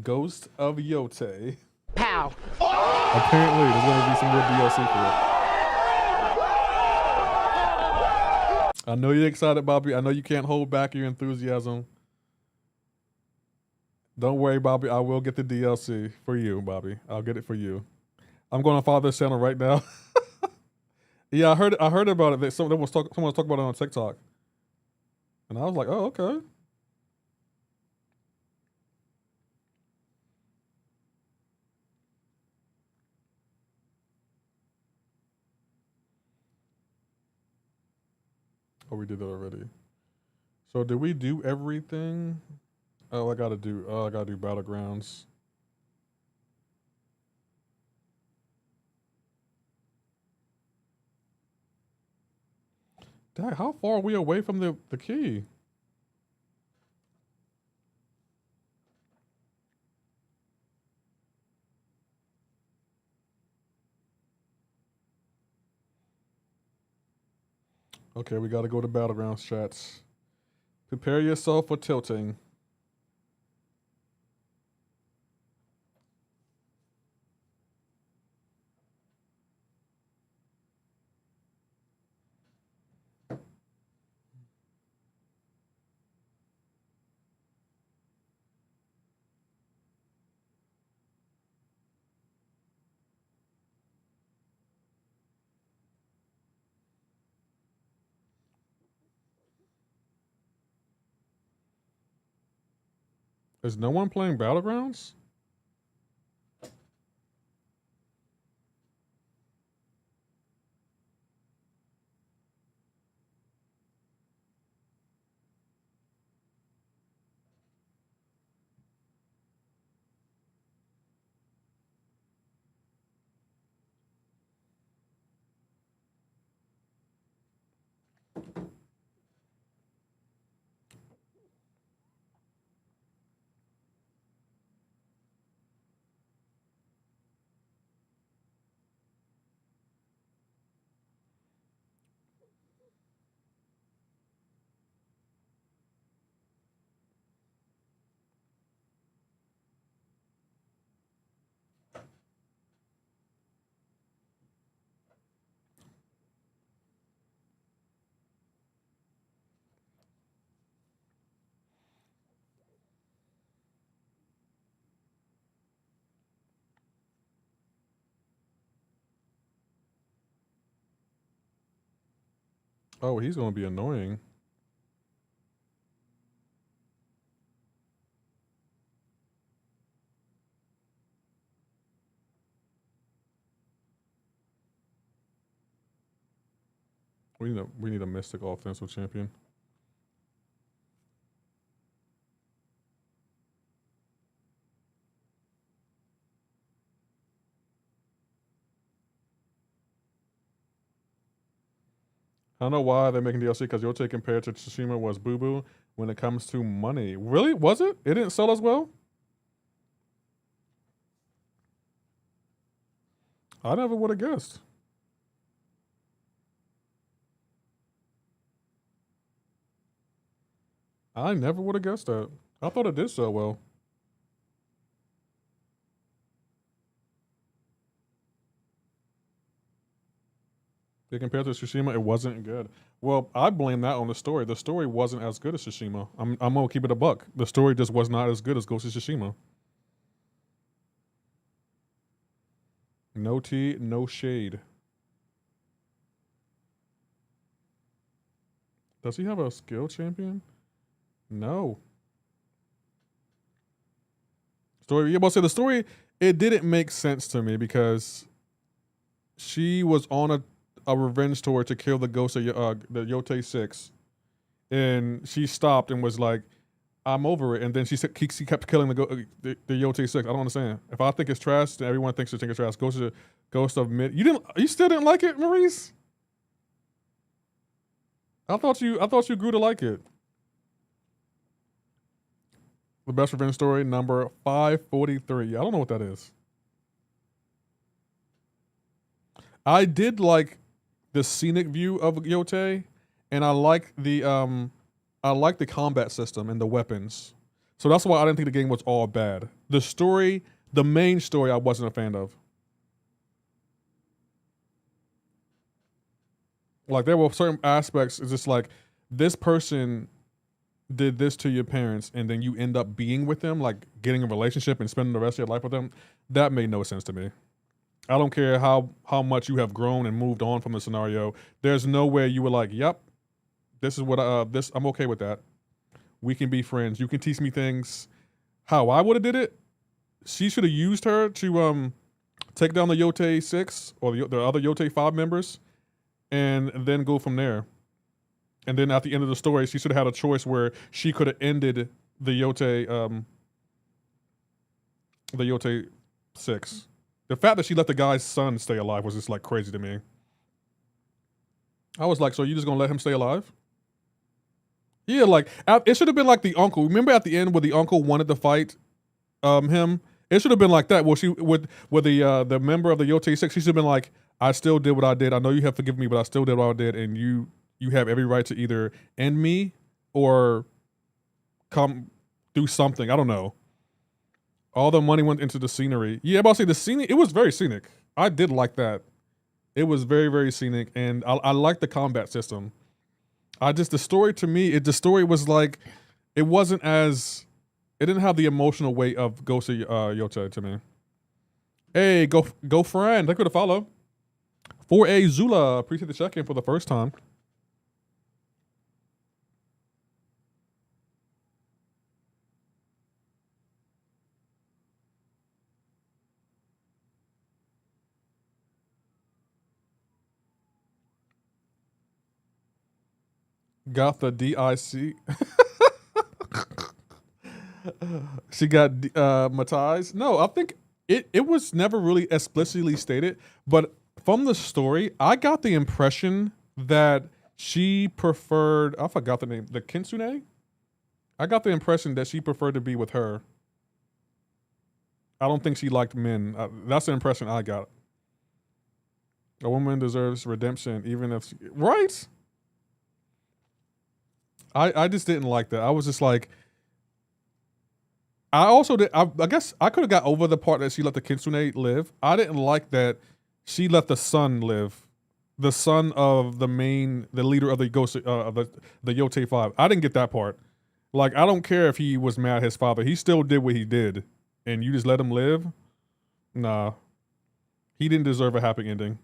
Ghost of Yote. Pow. Apparently, there's gonna be some good DLC for it. I know you're excited, Bobby. I know you can't hold back your enthusiasm. Don't worry, Bobby. I will get the DLC for you, Bobby. I'll get it for you. I'm going to follow this channel right now. Yeah, I heard about it. Someone was talking about it on TikTok, and I was like, oh, okay. Oh, we did that already. So did we do everything? Oh, I gotta do Battlegrounds. Dang, how far are we away from the key? Okay, we gotta go to Battlegrounds, chats. Prepare yourself for tilting. Is no one playing Battlegrounds? Oh, he's gonna be annoying. We need a mystic offensive champion. I don't know why they're making DLC because Yote compared to Tsushima was boo boo when it comes to money. Really? Was it? It didn't sell as well? I never would have guessed. I never would have guessed that. I thought it did so well. Yeah, compared to Tsushima, it wasn't good. Well, I blame that on the story. The story wasn't as good as Tsushima. I'm gonna keep it a buck. The story just was not as good as Ghost of Tsushima. No tea, no shade. Does he have a skill champion? No. Story. Yeah, but say the story. It didn't make sense to me because she was on a revenge tour to kill the ghost of the Yote 6, and she stopped and was like, "I'm over it." And then she kept killing the Yote 6. I don't understand. If I think it's trash, then everyone thinks it's trash. Ghost of Mid. You still didn't like it, Maurice? I thought you grew to like it. The best revenge story, number 543. I don't know what that is. I did like the scenic view of Yote, and I like the combat system and the weapons. So that's why I didn't think the game was all bad. The story, the main story, I wasn't a fan of. Like there were certain aspects, it's just like this person did this to your parents and then you end up being with them, like getting a relationship and spending the rest of your life with them. That made no sense to me. I don't care how much you have grown and moved on from the scenario. There's no way you were like, yep, this is what I'm okay with that. We can be friends. You can teach me things. How I would have did it, she should have used her to take down the Yote 6 or the other Yote 5 members and then go from there. And then at the end of the story, she should have had a choice where she could have ended the Yote 6. The fact that she let the guy's son stay alive was just like crazy to me. I was like, so you just gonna let him stay alive? Yeah, like it should have been like the uncle. Remember at the end where the uncle wanted to fight him? It should have been like that. Well, she with the member of the Yote 6, she should have been like, I still did what I did. I know you have forgiven me, but I still did what I did, and you have every right to either end me or come do something. I don't know. All the money went into the scenery. Yeah, but I'll say the scenic, it was very scenic. I did like that. It was very, very scenic, and I like the combat system. The story to me, the story was like, it didn't have the emotional weight of Ghost of Yote to me. Hey, go friend. Thank you for the follow. 4A Zula, appreciate the check-in for the first time. Got the DIC. She got Matized. No, I think it was never really explicitly stated, but from the story, I got the impression that she preferred, I forgot the name, the Kitsune? I got the impression that she preferred to be with her. I don't think she liked men. That's the impression I got. A woman deserves redemption, even if right? I just didn't like that. I was just like, I also did. I guess I could have got over the part that she let the Kitsune live. I didn't like that she let the son live, the son of the leader of the Ghost, the Yote 5. I didn't get that part. Like, I don't care if he was mad at his father. He still did what he did, and you just let him live. Nah, he didn't deserve a happy ending.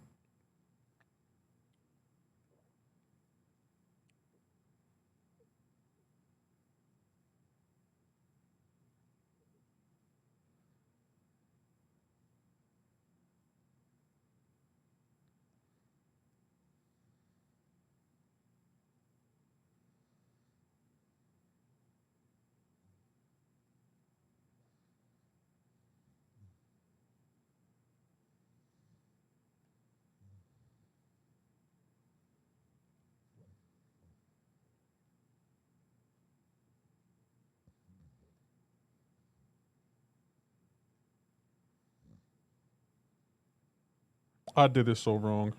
I did this so wrong.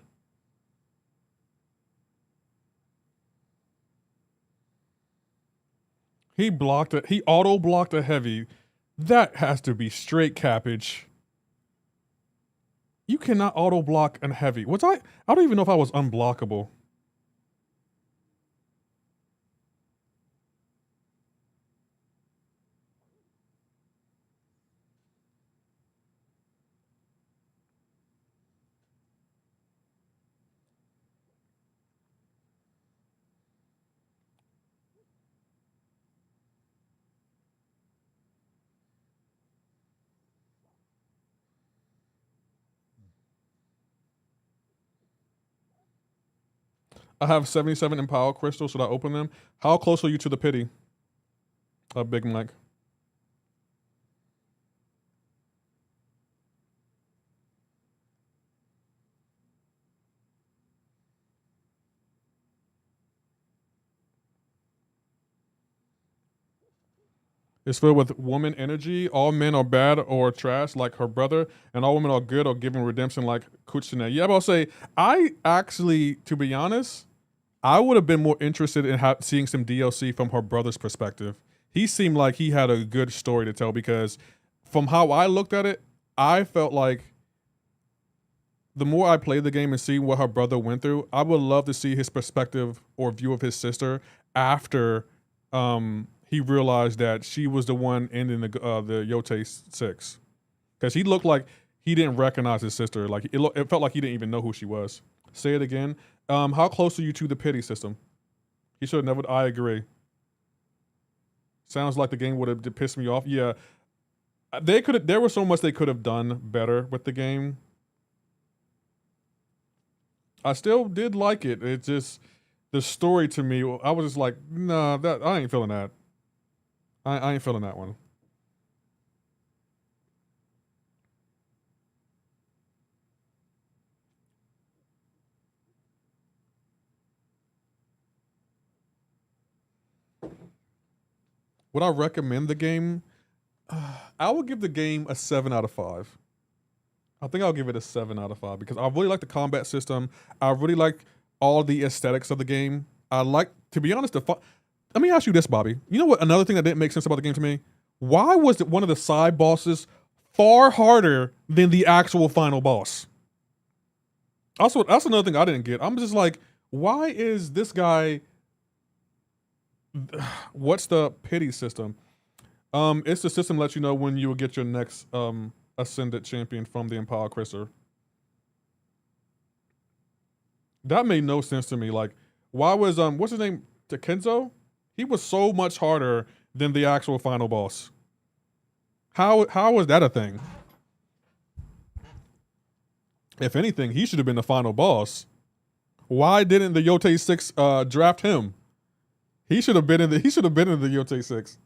He blocked it. He auto blocked a heavy. That has to be straight cappage. You cannot auto block a heavy. I don't even know if I was unblockable. I have 77 Empower crystals. Should I open them? How close are you to the pity? Big Mike. It's filled with woman energy. All men are bad or trash like her brother, and all women are good or giving redemption like Kuchine. Yeah, but I'll say, I actually, to be honest, I would have been more interested in seeing some DLC from her brother's perspective. He seemed like he had a good story to tell because from how I looked at it, I felt like the more I played the game and see what her brother went through, I would love to see his perspective or view of his sister after he realized that she was the one ending the Yote 6. Because he looked like he didn't recognize his sister. Like it felt like he didn't even know who she was. Say it again. How close are you to the pity system? He should have never. I agree. Sounds like the game would have pissed me off. Yeah, they could. There was so much they could have done better with the game. I still did like it. It's just the story to me. I was just like, nah, that I ain't feeling that. I ain't feeling that one. Would I recommend the game? I would give the game a 7 out of 5. I think I'll give it a 7 out of 5 because I really like the combat system. I really like all the aesthetics of the game. I like, to be honest, let me ask you this, Bobby. You know what? Another thing that didn't make sense about the game to me? Why was one of the side bosses far harder than the actual final boss? Also, that's another thing I didn't get. I'm just like, why is this guy? What's the pity system? It's the system that lets you know when you will get your next ascended champion from the Empower Crystal. That made no sense to me. Like, why was what's his name? Kenzo? He was so much harder than the actual final boss. How was that a thing? If anything, he should have been the final boss. Why didn't the Yote 6 draft him? He should have been in the Yote 6.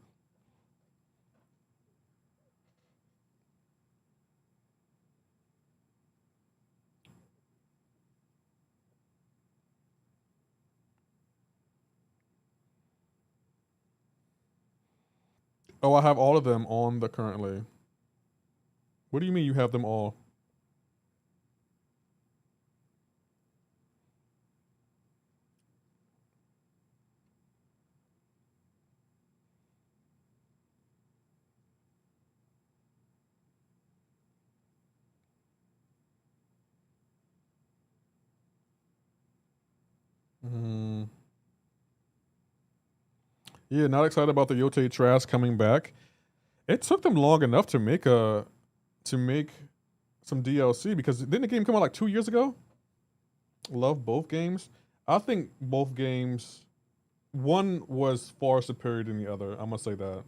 Oh, I have all of them on the currently. What do you mean you have them all? Mm. Yeah, not excited about the Yote Trash coming back. It took them long enough to make some DLC because didn't the game come out like 2 years ago? Love both games. I think both games, one was far superior than the other. I'm gonna say that.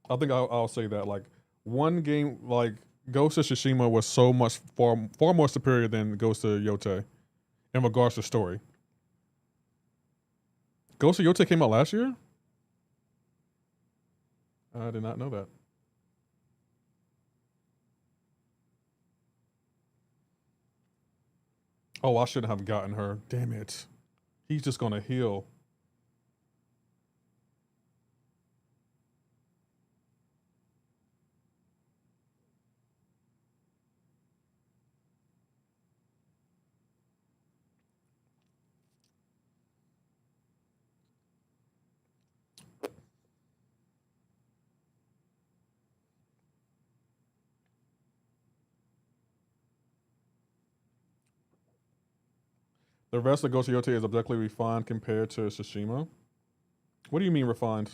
I think I'll say that. Like one game, like Ghost of Tsushima, was so much far more superior than Ghost of Yote in regards to story. Ghost of Yote came out last year? I did not know that. Oh, I shouldn't have gotten her. Damn it. He's just gonna heal. The rest of Ghost of Yote is objectively refined compared to Tsushima. What do you mean refined?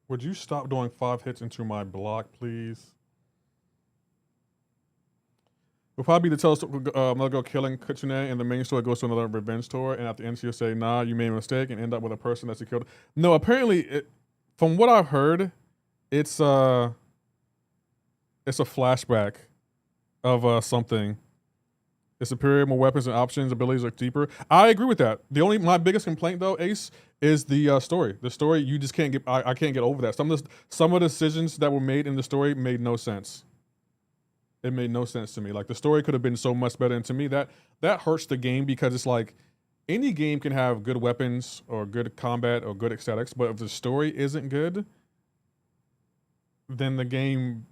Would you stop doing 5 hits into my block, please? Will probably be the another girl killing Kitsune, and the main story goes to another revenge tour, and at the end she'll say, nah, you made a mistake, and end up with a person that she killed. No, apparently, from what I've heard, it's a flashback of something. It's superior, more weapons and options, abilities are deeper. I agree with that. My biggest complaint though, Ace, is the story. The story, you just can't get. I can't get over that. Some of the decisions that were made in the story made no sense. It made no sense to me. Like the story could have been so much better, and to me that hurts the game because it's like any game can have good weapons or good combat or good aesthetics, but if the story isn't good, then the game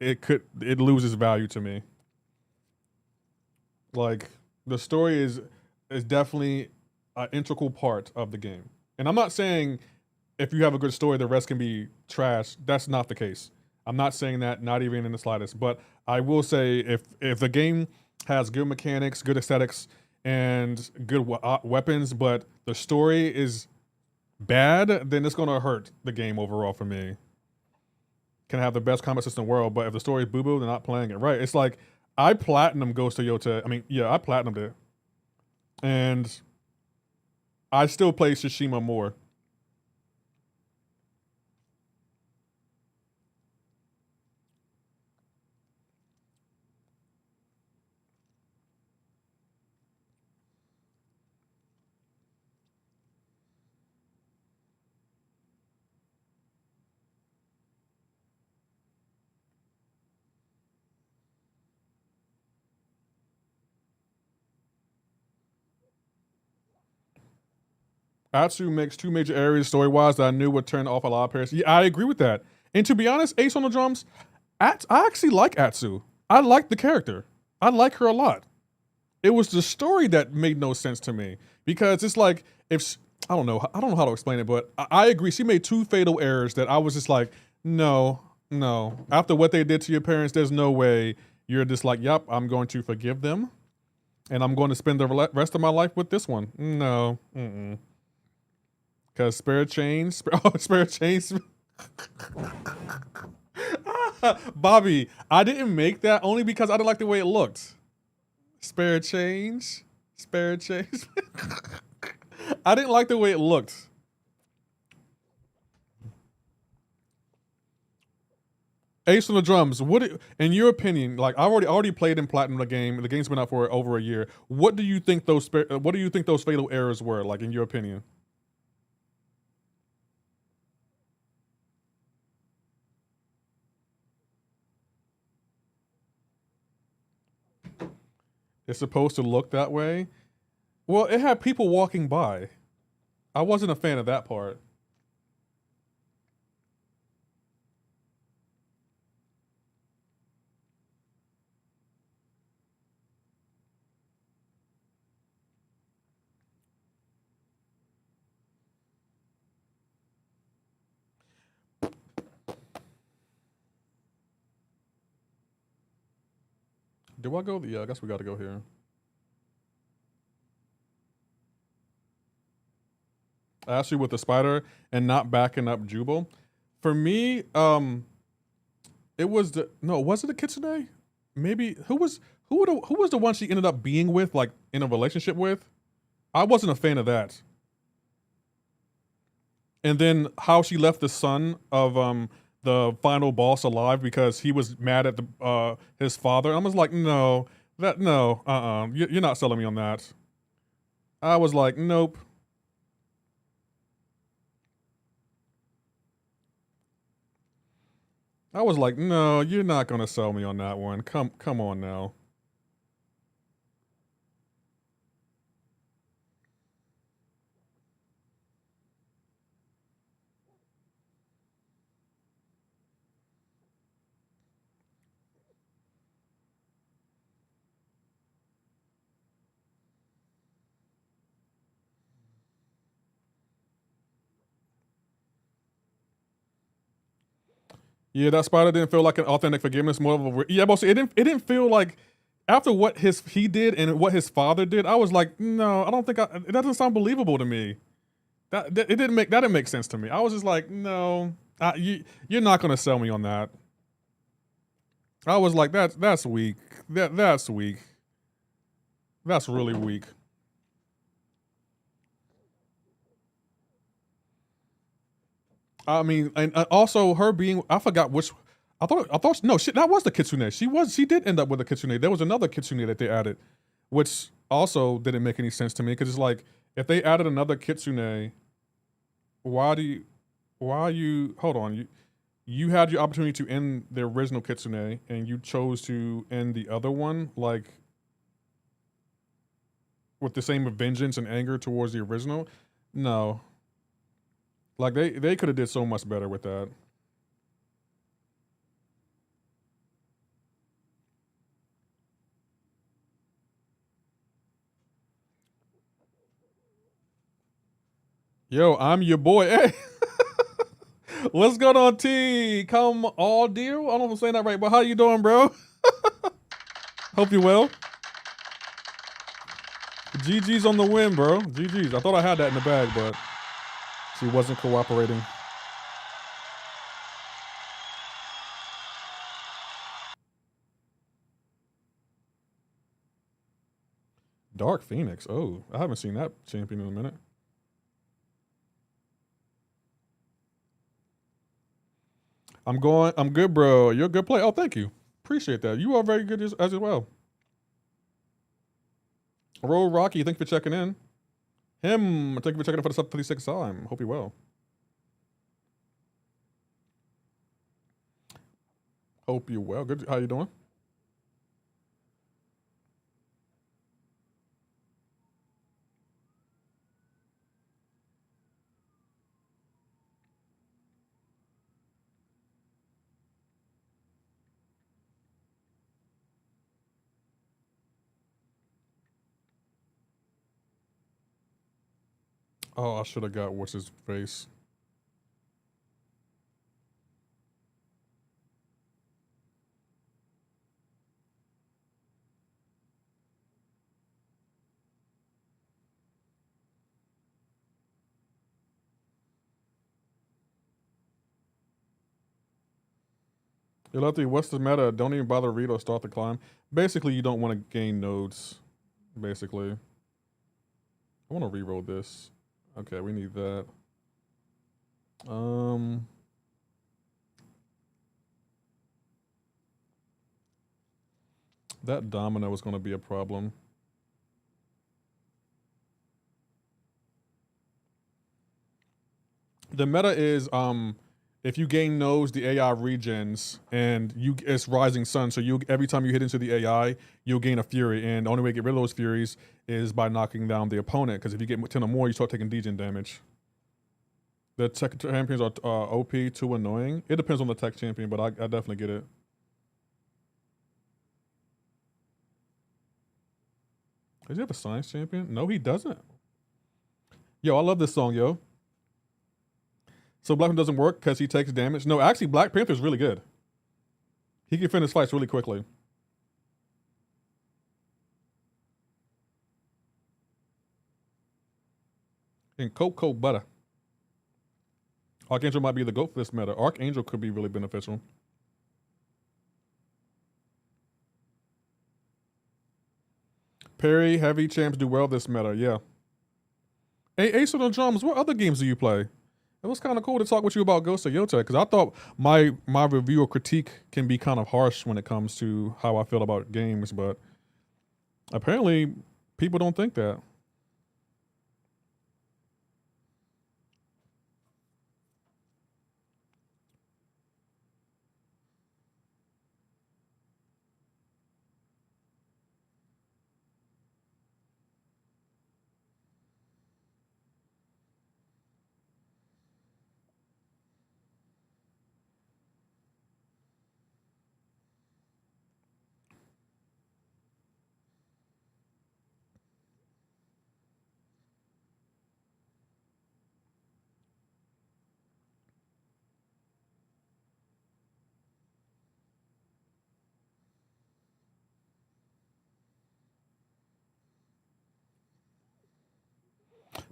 it loses value to me. Like the story is definitely an integral part of the game. And I'm not saying if you have a good story, the rest can be trash. That's not the case. I'm not saying that, not even in the slightest. But I will say if the game has good mechanics, good aesthetics, and good weapons, but the story is bad, then it's gonna hurt the game overall for me. Can have the best combat system in the world, but if the story is boo-boo, they're not playing it right. It's like I platinum Ghost of Yote. I mean, yeah, I platinumed it. And I still play Tsushima more. Atsu makes 2 major areas story-wise that I knew would turn off a lot of players. Yeah, I agree with that. And to be honest, Ace on the drums, I actually like Atsu. I like the character. I like her a lot. It was the story that made no sense to me because it's like if I don't know how to explain it, but I agree. She made two fatal errors that I was just like, no. After what they did to your parents, there's no way you're just like, yep, I'm going to forgive them, and I'm going to spend the rest of my life with this one. No, because spare change, spare change. Bobby, I didn't make that only because I didn't like the way it looked. Spare change. I didn't like the way it looked. Ace on the drums. In your opinion, like I already played in platinum the game. The game's been out for over a year. What do you think those fatal errors were? Like in your opinion? It's supposed to look that way. Well, it had people walking by. I wasn't a fan of that part. Do I go? Yeah, I guess we got to go here. Ashley with the spider and not backing up Jubal. For me, it was was it the Kitsune? Maybe who was the one she ended up being with, like in a relationship with? I wasn't a fan of that. And then how she left the son of the final boss alive because he was mad at the his father. I was like, no, you're not selling me on that. I was like, nope. I was like, no, you're not gonna sell me on that one. Come on now. Yeah, that spider didn't feel like an authentic forgiveness. More of a yeah, but it didn't feel like after what he did and what his father did. I was like, no, I don't think it doesn't sound believable to me. That didn't make sense to me. I was just like, no, you're not gonna sell me on that. I was like, that's weak. That's weak. That's really weak. I mean, and also her being, I forgot which. I thought no shit. That was the kitsune. She did end up with a kitsune. There was another kitsune that they added, which also didn't make any sense to me because it's like if they added another kitsune, why do you, why you hold on you had your opportunity to end the original kitsune and you chose to end the other one like with the same vengeance and anger towards the original. No, like they could have did so much better with that. Yo, I'm your boy. Hey, what's going on, T? Come all dear. I don't know if I'm saying that right, but how you doing, bro? Hope you well. GG's on the win, bro. GG's. I thought I had that in the bag, but she wasn't cooperating. Dark Phoenix. Oh, I haven't seen that champion in a minute. I'm good, bro. You're a good player. Oh, thank you. Appreciate that. You are very good as well. Roll Rocky, thank you for checking in. Thank you for checking in for the sub 36th time. Hope you're well. Hope you're well. Good. How you doing? Oh, I should have got what's his face. You lefty, what's the meta? Don't even bother read or start the climb. Basically, you don't want to gain nodes. Basically. I want to reroll this. Okay, we need that. That domino is going to be a problem. The meta is if you gain nodes, the AI regens, and it's Rising Sun. So you every time you hit into the AI, you'll gain a fury, and the only way to get rid of those furies is by knocking down the opponent. Because if you get 10 or more, you start taking degen damage. The tech champions are OP, too annoying. It depends on the tech champion, but I definitely get it. Does he have a science champion? No, he doesn't. Yo, I love this song, yo. So Black Panther doesn't work because he takes damage? No, actually, Black Panther's really good. He can finish fights really quickly. And cocoa butter. Archangel might be the GOAT for this meta. Archangel could be really beneficial. Parry, heavy champs do well this meta, yeah. Hey, Ace of the Drums, what other games do you play? It was kind of cool to talk with you about Ghost of Yota, because I thought my review or critique can be kind of harsh when it comes to how I feel about games, but apparently people don't think that.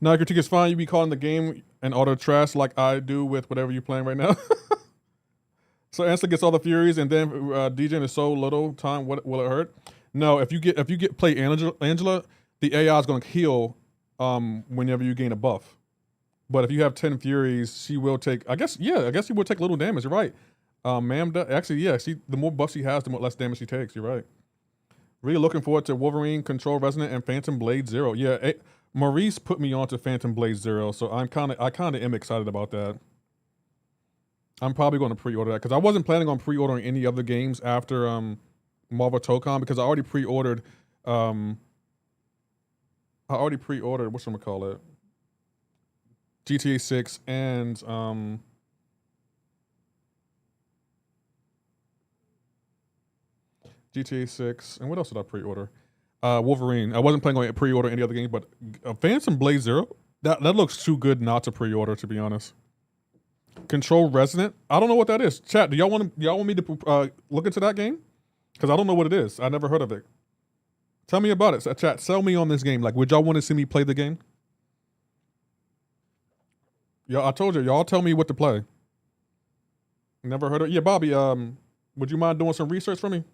Now, critique is fine. You be calling the game and auto trash like I do with whatever you're playing right now. So Ansel gets all the furies, and then DJing is so little time. What will it hurt? No, if you get play Angela, the AI is going to heal whenever you gain a buff. But if you have 10 furies, she will take. I guess she will take little damage. You're right. Mamda, actually, yeah. The more buffs she has, the more less damage she takes. You're right. Really looking forward to Wolverine, Control Resonant, and Phantom Blade Zero. Yeah, Maurice put me on to Phantom Blade Zero, so I kind of am excited about that. I'm probably going to pre-order that because I wasn't planning on pre-ordering any other games after Marvel Tocon because I already pre-ordered whatchamacallit, GTA 6 and GTA 6 and what else did I pre-order? Wolverine. I wasn't planning on pre-order any other games, but Phantom Blade Zero, that looks too good not to pre-order, to be honest. Control Resonant. I don't know what that is. Chat, do y'all want me to look into that game? Because I don't know what it is. I never heard of it. Tell me about it. Chat, sell me on this game. Like, would y'all want to see me play the game? Y'all, I told you, y'all tell me what to play. Never heard of it. Yeah, Bobby, would you mind doing some research for me?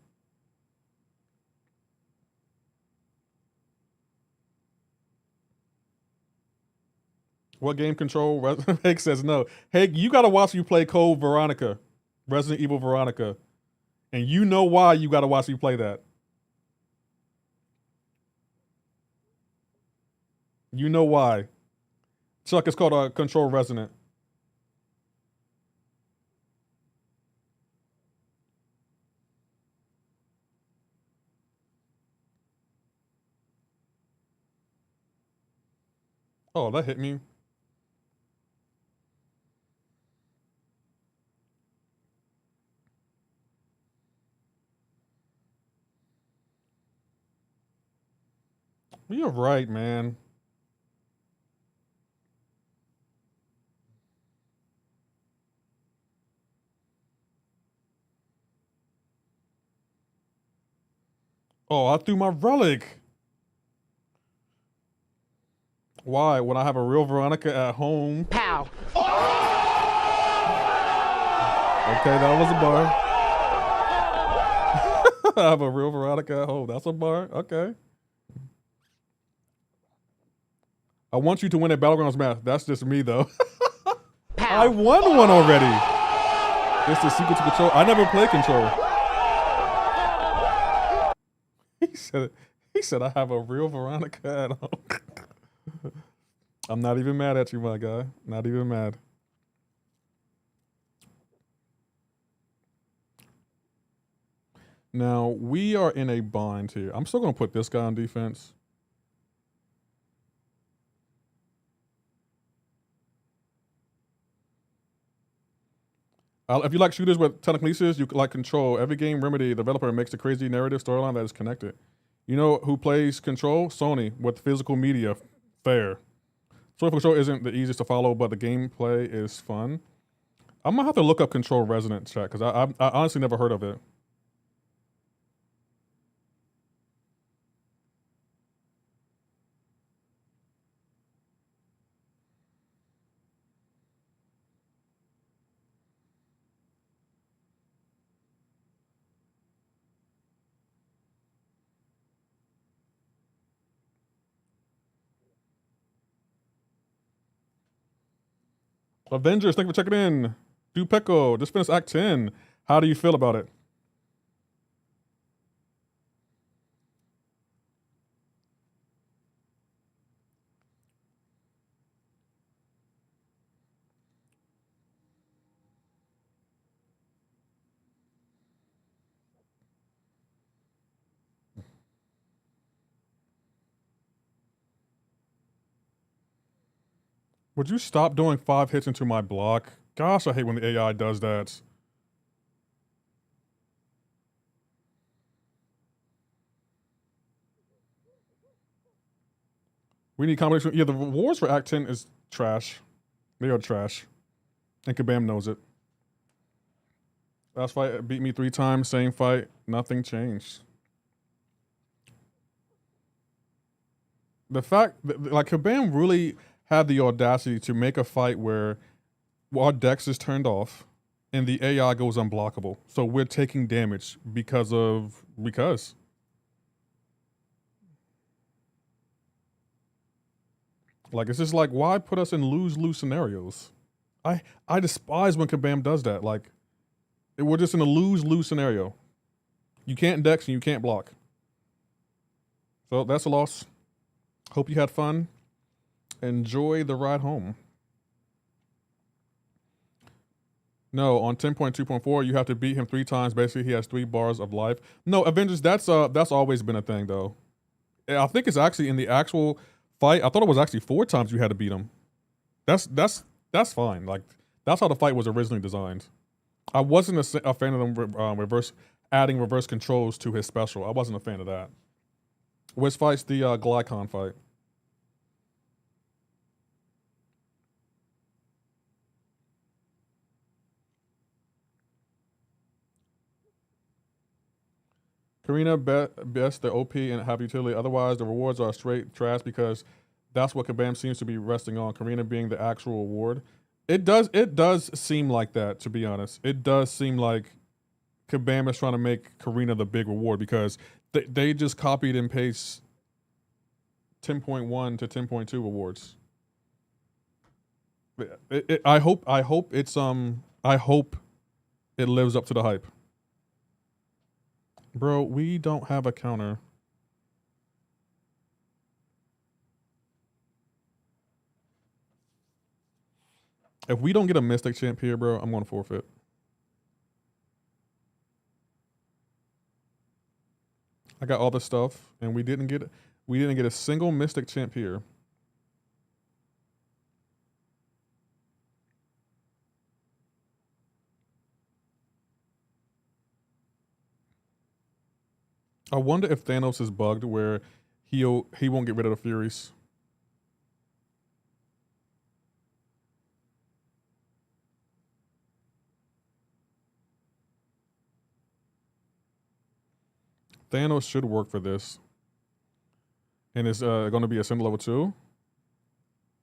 What game control? Hank says no. Hank, you gotta watch you play Code Veronica, Resident Evil Veronica, and you know why you gotta watch me play that. You know why. Chuck, it's called Control Resonant. Oh, that hit me. You're right, man. Oh, I threw my relic. Why? When I have a real Veronica at home. Pow. Okay, that was a bar. I have a real Veronica at home. That's a bar. Okay. I want you to win a Battlegrounds match. That's just me, though. Pow. I won one already. It's the secret to Control. I never played Control. He said I have a real Veronica at home. I'm not even mad at you, my guy. Not even mad. Now, we are in a bind here. I'm still going to put this guy on defense. If you like shooters with telekinesis, you like Control. Every game Remedy developer makes a crazy narrative storyline that is connected. You know who plays Control? Sony with physical media. Fair. Story for Control isn't the easiest to follow, but the gameplay is fun. I'm gonna have to look up Control Resonant chat because I honestly never heard of it. Avengers, thank you for checking in. Dupeco, just finished Act 10. How do you feel about it? Would you stop doing 5 hits into my block? Gosh, I hate when the AI does that. We need combination. Yeah, the rewards for Act 10 is trash. They are trash. And Kabam knows it. Last fight beat me 3 times, same fight, nothing changed. The fact that, like, Kabam really had the audacity to make a fight where our Dex is turned off and the AI goes unblockable. So we're taking damage because. Like, it's just like, why put us in lose-lose scenarios? I despise when Kabam does that. Like, we're just in a lose-lose scenario. You can't Dex and you can't block. So that's a loss. Hope you had fun. Enjoy the ride home. No, on 10.2.4, you have to beat him 3 times. Basically, he has 3 bars of life. No, Avengers, that's always been a thing, though. I think it's actually in the actual fight. I thought it was actually 4 times you had to beat him. That's fine. Like, that's how the fight was originally designed. I wasn't a fan of them adding reverse controls to his special. I wasn't a fan of that. Which fight's the Glycon fight? Karina best the OP and have utility. Otherwise, the rewards are straight trash because that's what Kabam seems to be resting on. Karina being the actual award. It does seem like that, to be honest. It does seem like Kabam is trying to make Karina the big reward because they just copied and pasted 10.1 to 10.2 awards. I hope it lives up to the hype. Bro, we don't have a counter. If we don't get a Mystic Champ here, bro, I'm going to forfeit. I got all the stuff, and we didn't get a single Mystic Champ here. I wonder if Thanos is bugged where he won't get rid of the Furies. Thanos should work for this. And it's going to be Ascended level 2.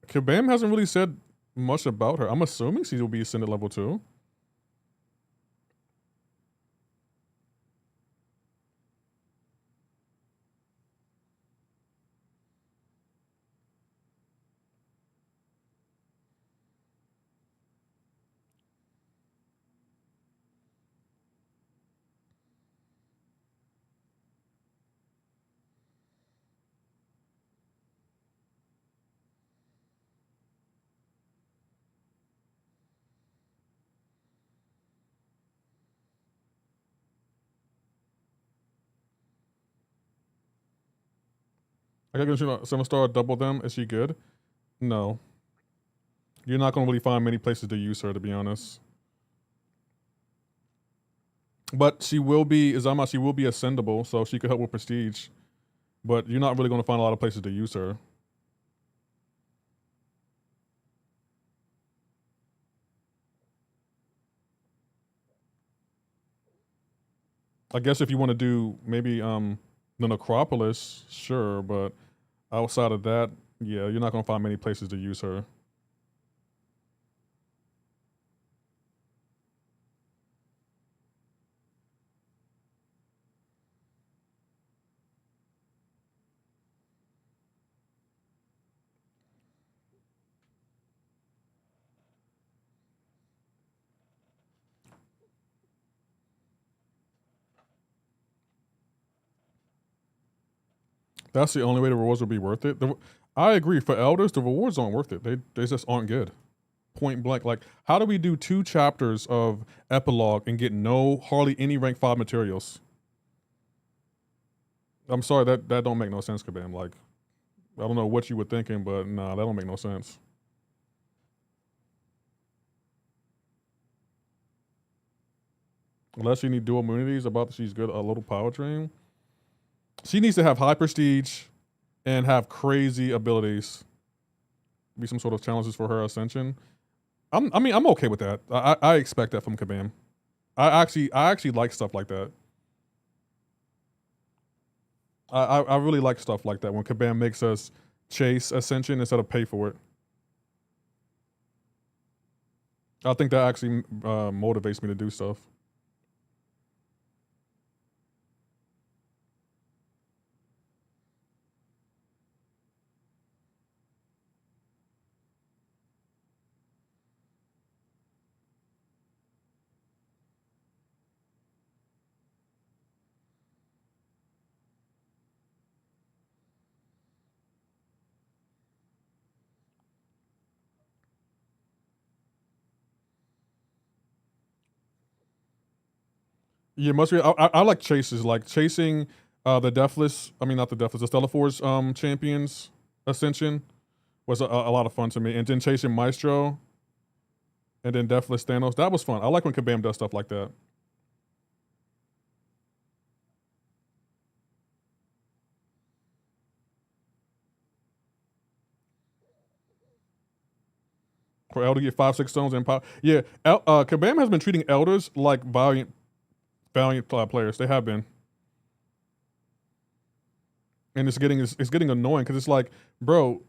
Kabam hasn't really said much about her. I'm assuming she will be Ascended level 2. I got to 7-star double them. Is she good? No. You're not going to really find many places to use her, to be honest. But she will be, Izama, she will be ascendable, so she could help with prestige. But you're not really going to find a lot of places to use her. I guess if you want to do maybe the Necropolis, sure, but outside of that, yeah, you're not going to find many places to use her. That's the only way the rewards will be worth it. I agree. For elders, the rewards aren't worth it. They just aren't good. Point blank. Like, how do we do 2 chapters of epilogue and get hardly any rank 5 materials? I'm sorry, that don't make no sense, Kabam. Like, I don't know what you were thinking, but nah, that don't make no sense. Unless you need dual immunities about that she's good, a little power drain. She needs to have high prestige and have crazy abilities. Be some sort of challenges for her ascension. I'm okay with that. I expect that from Kabam. I actually like stuff like that. I really like stuff like that when Kabam makes us chase ascension instead of pay for it. I think that actually motivates me to do stuff. Yeah, must be. I like chases, like chasing the Deathless. I mean, not the Deathless, the Stellaforce champions Ascension was a lot of fun to me, and then chasing Maestro, and then Deathless Thanos. That was fun. I like when Kabam does stuff like that. For Elder to get 5-6 stones and power. Yeah, Kabam has been treating elders like valiant players. They have been. And it's getting annoying because it's like, bro,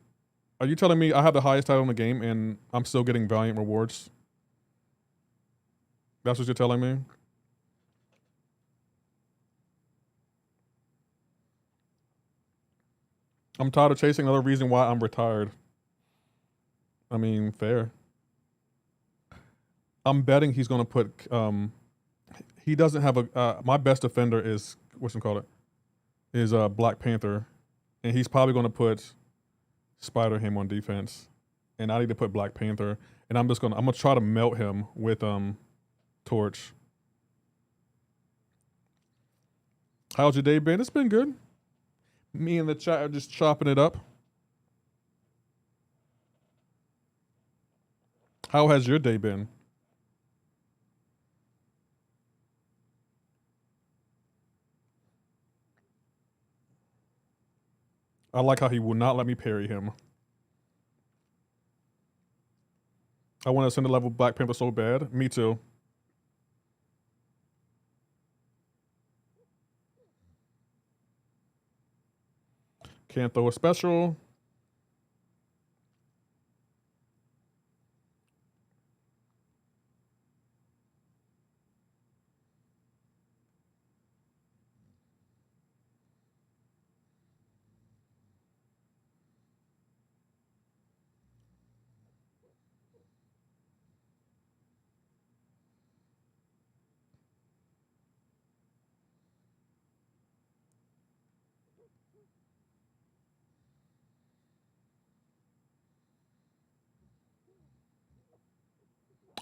are you telling me I have the highest title in the game and I'm still getting Valiant rewards? That's what you're telling me? I'm tired of chasing. Another reason why I'm retired. I mean, fair. I'm betting he's gonna put. He doesn't have a. My best defender is is Black Panther, and he's probably gonna put Spider him on defense, and I need to put Black Panther, and I'm gonna try to melt him with Torch. How's your day been? It's been good. Me and the chat are just chopping it up. How has your day been? I like how he will not let me parry him. I want to send a level Black Panther so bad. Me too. Can't throw a special.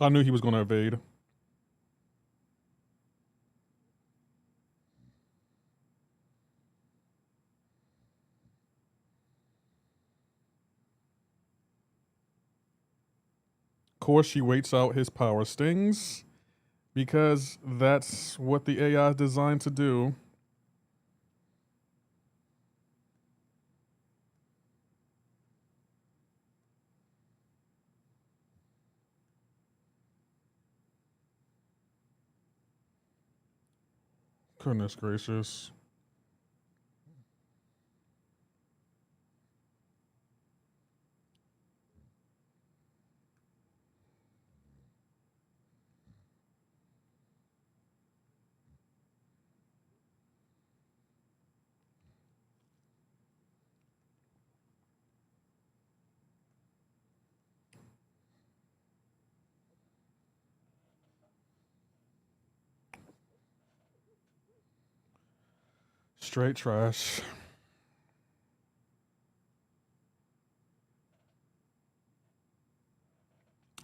I knew he was going to evade. Of course, she waits out his power stings because that's what the AI is designed to do. Goodness gracious. Straight trash.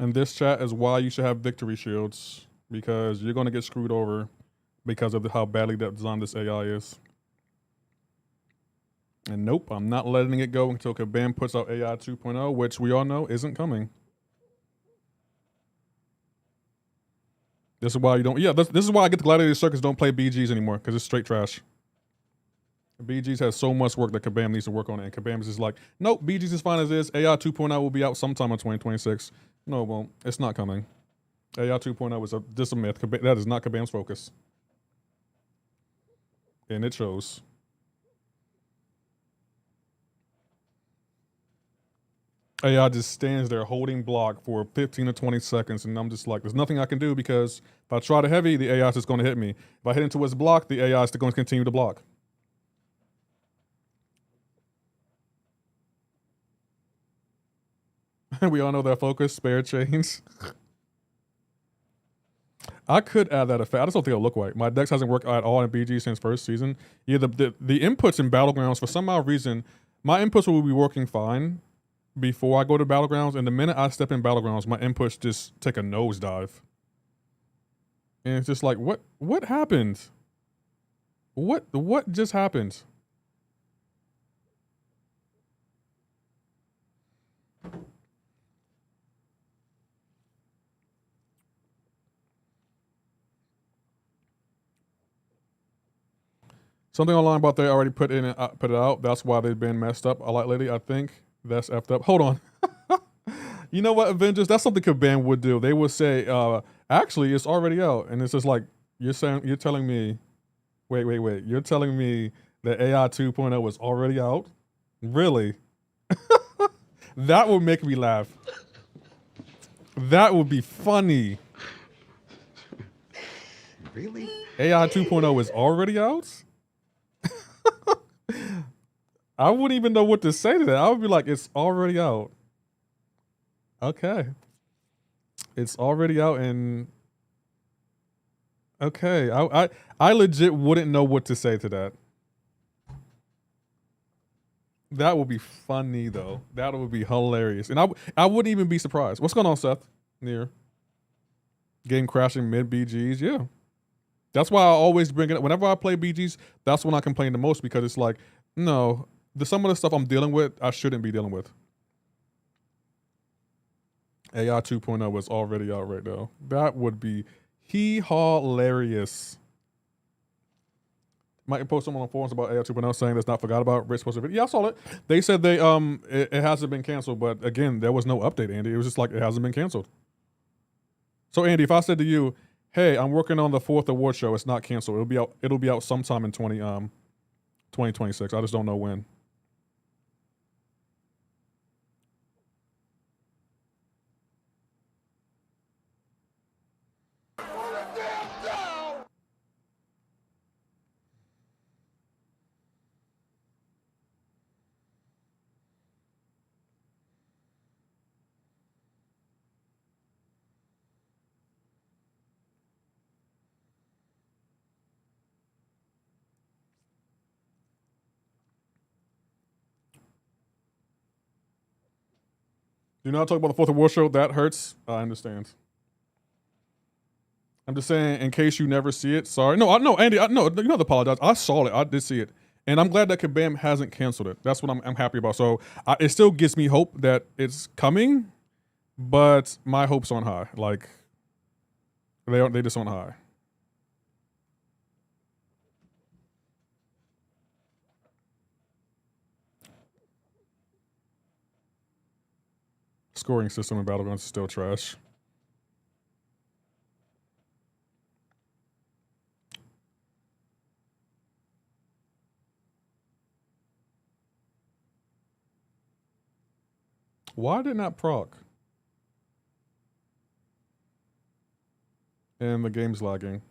And this chat is why you should have victory shields, because you're going to get screwed over because of how badly that designed this AI is. And nope, I'm not letting it go until Kabam puts out AI 2.0, which we all know isn't coming. This is why you don't. Yeah, this is why I get the Gladiator Circus don't play BGs anymore, because it's straight trash. BGs has so much work that Kabam needs to work on it, and Kabam is just like, nope, BGs is fine as is. AI 2.0 will be out sometime in 2026. No, it won't. It's not coming. AI 2.0 is just a myth. That is not Kabam's focus. And it shows. AI just stands there holding block for 15 to 20 seconds, and I'm just like, there's nothing I can do, because if I try to heavy, the AI is just going to hit me. If I hit into its block, the AI is going to continue to block. We all know that focus, spare chains. I could add that effect. I just don't think it'll look right. My dex hasn't worked at all in BG since first season. Yeah, the inputs in Battlegrounds, for some odd reason, my inputs will be working fine before I go to Battlegrounds, and the minute I step in Battlegrounds, my inputs just take a nosedive. And it's just like, what happened? What just happened? Something online about they already put it out. That's why they've been messed up a lot lately. I think that's effed up. Hold on. You know what, Avengers? That's something Kabam would do. They would say, actually, it's already out, and it's just like you're telling me, wait. You're telling me that AI 2.0 is already out? Really? That would make me laugh. That would be funny. Really? AI 2.0 is already out? I wouldn't even know what to say to that. I would be like, it's already out. Okay. It's already out, and okay. I legit wouldn't know what to say to that. That would be funny though. That would be hilarious. And I wouldn't even be surprised. What's going on, Seth? Near. Game crashing mid BGs, yeah. That's why I always bring it up. Whenever I play BGs, that's when I complain the most, because it's like, no, some of the stuff I'm dealing with, I shouldn't be dealing with. AI 2.0 is already out right now. That would be hilarious. Might post someone on forums about AI 2.0 saying that's not forgot about. Rich posted, yeah, I saw it. They said it hasn't been canceled, but again, there was no update, Andy. It was just like, it hasn't been canceled. So Andy, if I said to you, hey, I'm working on the 4th award show, it's not canceled. It'll be out sometime in 2026. I just don't know when. You know, I talk about the 4th of War show. That hurts. I understand. I'm just saying, in case you never see it. Sorry. No, Andy. No, you don't have to apologize. I saw it. I did see it. And I'm glad that Kabam hasn't canceled it. That's what I'm happy about. So it still gives me hope that it's coming, but my hopes aren't high. Like, they just aren't high. Scoring system in Battlegrounds is still trash. Why did not proc? And the game's lagging.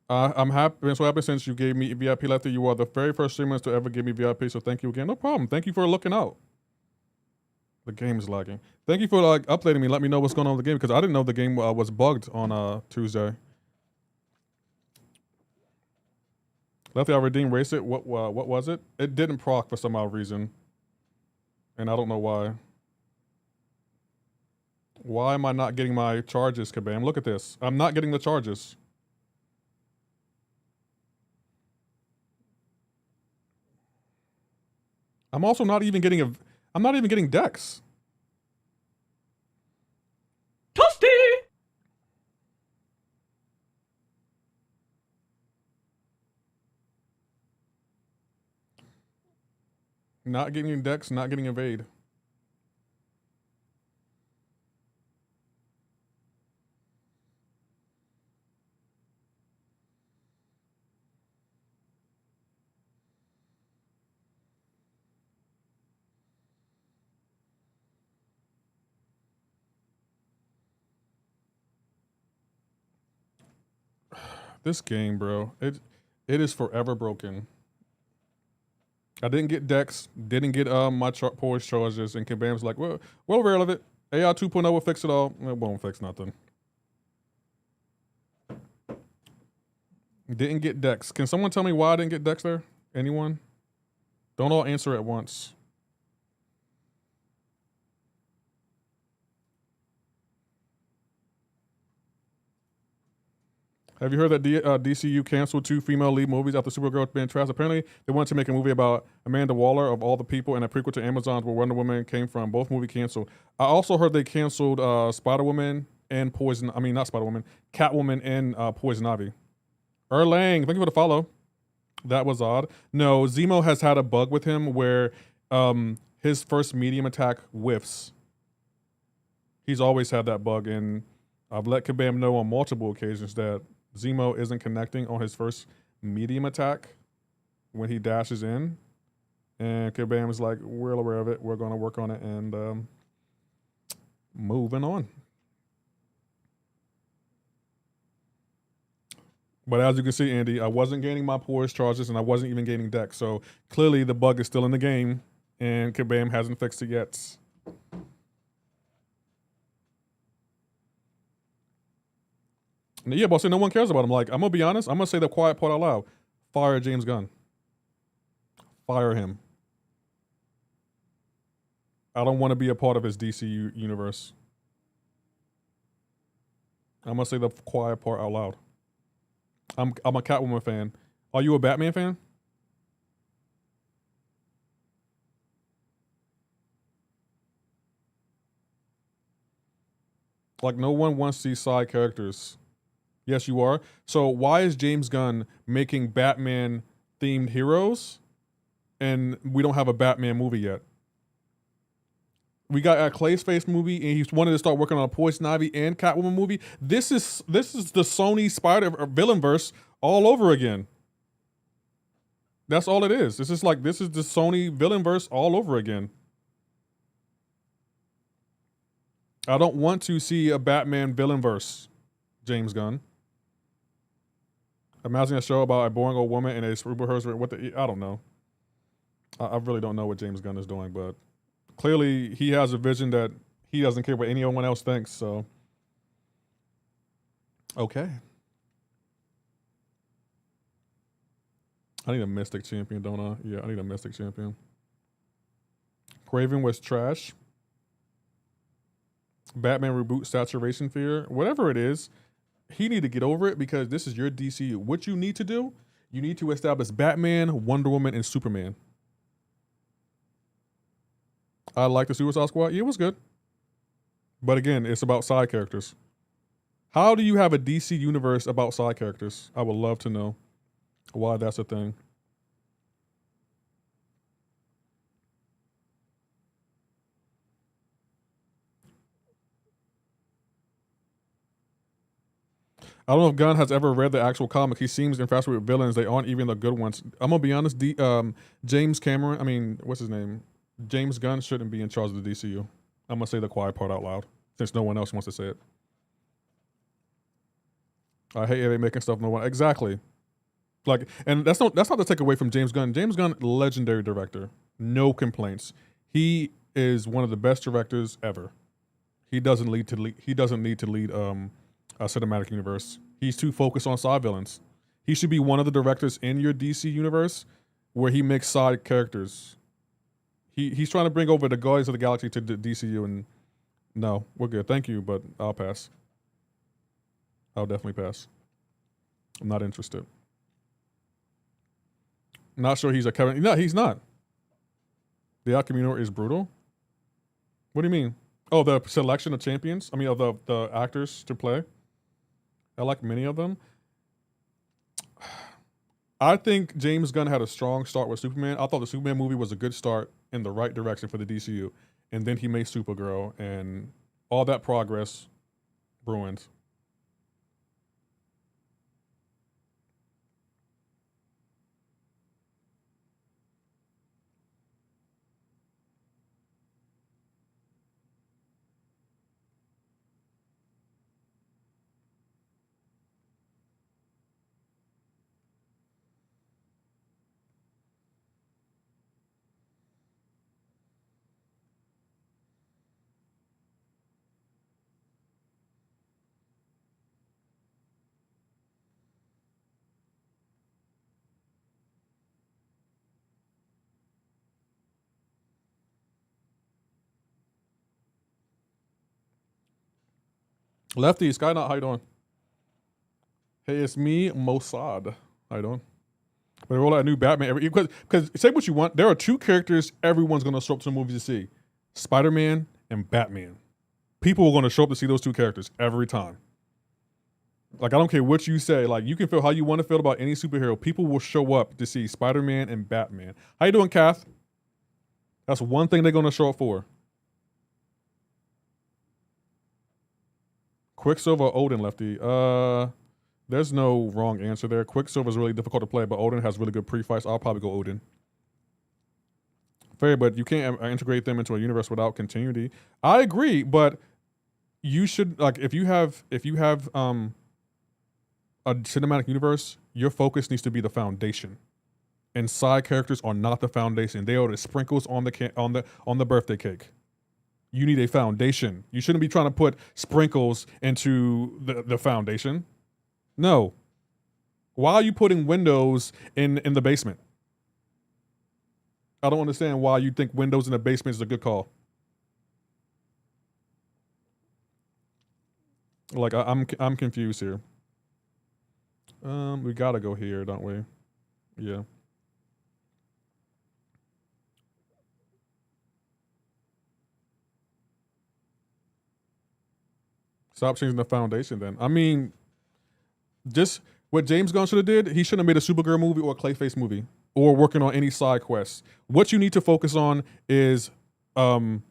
I'm happy. I'm so happy since you gave me VIP lefty. You are the very first streamers to ever give me VIP. So thank you again. No problem. Thank you for looking out. The game is lagging. Thank you for like updating me. Let me know what's going on with the game because I didn't know the game was bugged on Tuesday. Lefty, I redeemed race it. What was it? It didn't proc for some odd reason, and I don't know why. Why am I not getting my charges, Kabam? Look at this. I'm not getting the charges. I'm also not even getting I'm not even getting decks. Toasty! Not getting decks, not getting evade. This game, bro, it is forever broken. I didn't get decks, didn't get my poised charges, and Kabam's like, well, aware of it. AI 2.0 will fix it all. It won't fix nothing. Didn't get decks. Can someone tell me why I didn't get decks there? Anyone? Don't all answer at once. Have you heard that DCU canceled 2 female lead movies after Supergirl being trashed? Apparently, they wanted to make a movie about Amanda Waller, of all the people, and a prequel to Amazon's where Wonder Woman came from. Both movies canceled. I also heard they canceled Spider-Woman and not Spider-Woman, Catwoman and Poison Ivy. Erlang, thank you for the follow. That was odd. No, Zemo has had a bug with him where his first medium attack whiffs. He's always had that bug, and I've let Kabam know on multiple occasions that Zemo isn't connecting on his first medium attack when he dashes in. And Kabam is like, we're aware of it. We're going to work on it and moving on. But as you can see, Andy, I wasn't gaining my poise charges and I wasn't even gaining decks. So clearly the bug is still in the game and Kabam hasn't fixed it yet. Yeah, boss, no one cares about him. Like, I'm going to be honest. I'm going to say the quiet part out loud. Fire James Gunn. Fire him. I don't want to be a part of his DC universe. I'm going to say the quiet part out loud. I'm a Catwoman fan. Are you a Batman fan? Like, no one wants these side characters. Yes, you are. So why is James Gunn making Batman-themed heroes and we don't have a Batman movie yet? We got a Clay's Face movie and he's wanted to start working on a Poison Ivy and Catwoman movie. This is the Sony Villainverse all over again. That's all it is. This is the Sony Villainverse all over again. I don't want to see a Batman Villainverse, James Gunn. Imagine a show about a boring old woman and a superhero. I don't know. I really don't know what James Gunn is doing, but clearly he has a vision that he doesn't care what anyone else thinks. So Okay. I need a Mystic champion, don't I? Yeah, I need a Mystic champion. Craven was trash. Batman reboot saturation fear. Whatever it is, he need to get over it because this is your DCU. What you need to do, you need to establish Batman, Wonder Woman, and Superman. I like the Suicide Squad. Yeah, it was good. But again, it's about side characters. How do you have a DC universe about side characters? I would love to know why that's a thing. I don't know if Gunn has ever read the actual comic. He seems infatuated with villains. They aren't even the good ones. I'm gonna be honest. James Cameron. I mean, what's his name? James Gunn shouldn't be in charge of the DCU. I'm gonna say the quiet part out loud, since no one else wants to say it. I hate they making stuff no one exactly. Like, and that's not to take away from James Gunn. James Gunn, legendary director, no complaints. He is one of the best directors ever. He doesn't need to lead a cinematic universe. He's too focused on side villains. He should be one of the directors in your DC universe where he makes side characters. He's trying to bring over the Guardians of the Galaxy to the DCU, and no, we're good. Thank you, but I'll pass. I'll definitely pass. I'm not interested. Not sure he's a Kevin. No, he's not. The Alchemino is brutal. What do you mean? Oh, the selection of champions? I mean, of the actors to play? I like many of them. I think James Gunn had a strong start with Superman. I thought the Superman movie was a good start in the right direction for the DCU. And then he made Supergirl, and all that progress ruined. Lefty, Skyknight, how you doing? Hey, it's me, Mossad. How you doing? But they roll out a new Batman every because say what you want. There are two characters everyone's gonna show up to the movies to see: Spider-Man and Batman. People are gonna show up to see those two characters every time. Like, I don't care what you say. Like, you can feel how you want to feel about any superhero. People will show up to see Spider-Man and Batman. How you doing, Kath? That's one thing they're gonna show up for. Quicksilver, Odin, Lefty. There's no wrong answer there. Quicksilver is really difficult to play, but Odin has really good pre-fights. I'll probably go Odin. Fair, but you can't integrate them into a universe without continuity. I agree, but you should, like, if you have a cinematic universe, your focus needs to be the foundation, and side characters are not the foundation. They are the sprinkles on the birthday cake. You need a foundation. You shouldn't be trying to put sprinkles into the foundation. No. Why are you putting windows in the basement? I don't understand why you think windows in the basement is a good call. Like, I'm confused here. We gotta go here, don't we? Yeah. Stop changing the foundation then. I mean, just what James Gunn should have did, he shouldn't have made a Supergirl movie or a Clayface movie or working on any side quests. What you need to focus on is Batman,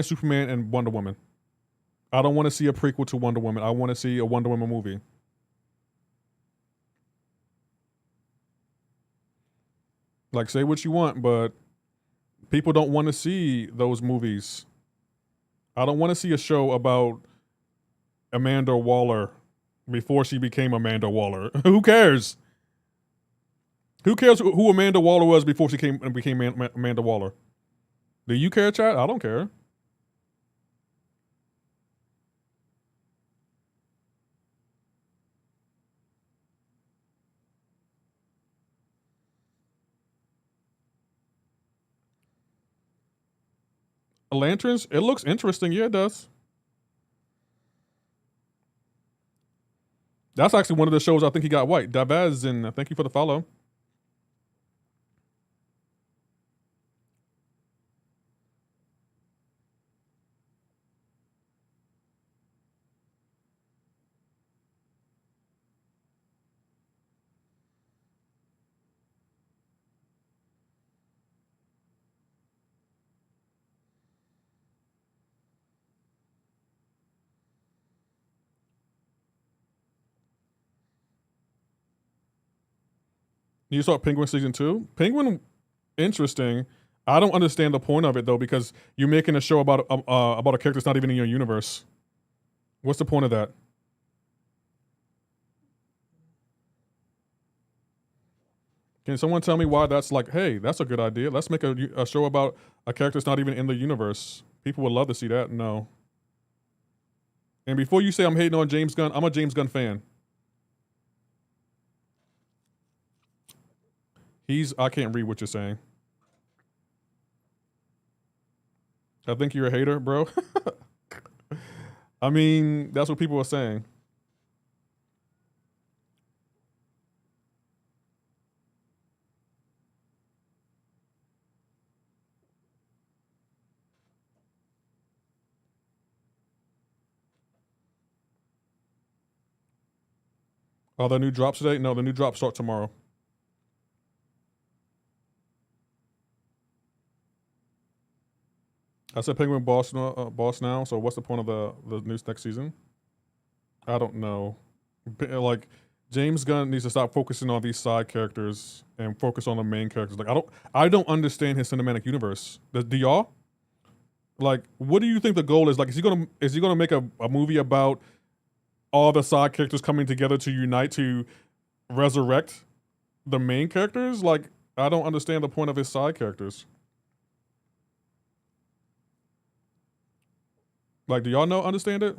Superman, and Wonder Woman. I don't want to see a prequel to Wonder Woman. I want to see a Wonder Woman movie. Like, say what you want, but people don't want to see those movies. I don't want to see a show about Amanda Waller before she became Amanda Waller. Who cares? Who cares who Amanda Waller was before she became Amanda Waller? Do you care, chat? I don't care. Lanterns, it looks interesting. Yeah, it does. That's actually one of the shows I think he got white. Davaz, and thank you for the follow. You saw Penguin season 2? Penguin, interesting. I don't understand the point of it though, because you're making a show about a character that's not even in your universe. What's the point of that? Can someone tell me why that's like, hey, that's a good idea. Let's make a show about a character that's not even in the universe. People would love to see that. No. And before you say I'm hating on James Gunn, I'm a James Gunn fan. I can't read what you're saying. I think you're a hater, bro. I mean, that's what people are saying. Are there new drops today? No, the new drops start tomorrow. I said Penguin boss now. So what's the point of the news next season? I don't know. Like James Gunn needs to stop focusing on these side characters and focus on the main characters. Like I don't understand his cinematic universe. Do y'all? Like, what do you think the goal is? Like, is he gonna make a movie about all the side characters coming together to unite to resurrect the main characters? Like, I don't understand the point of his side characters. Like, do y'all understand it?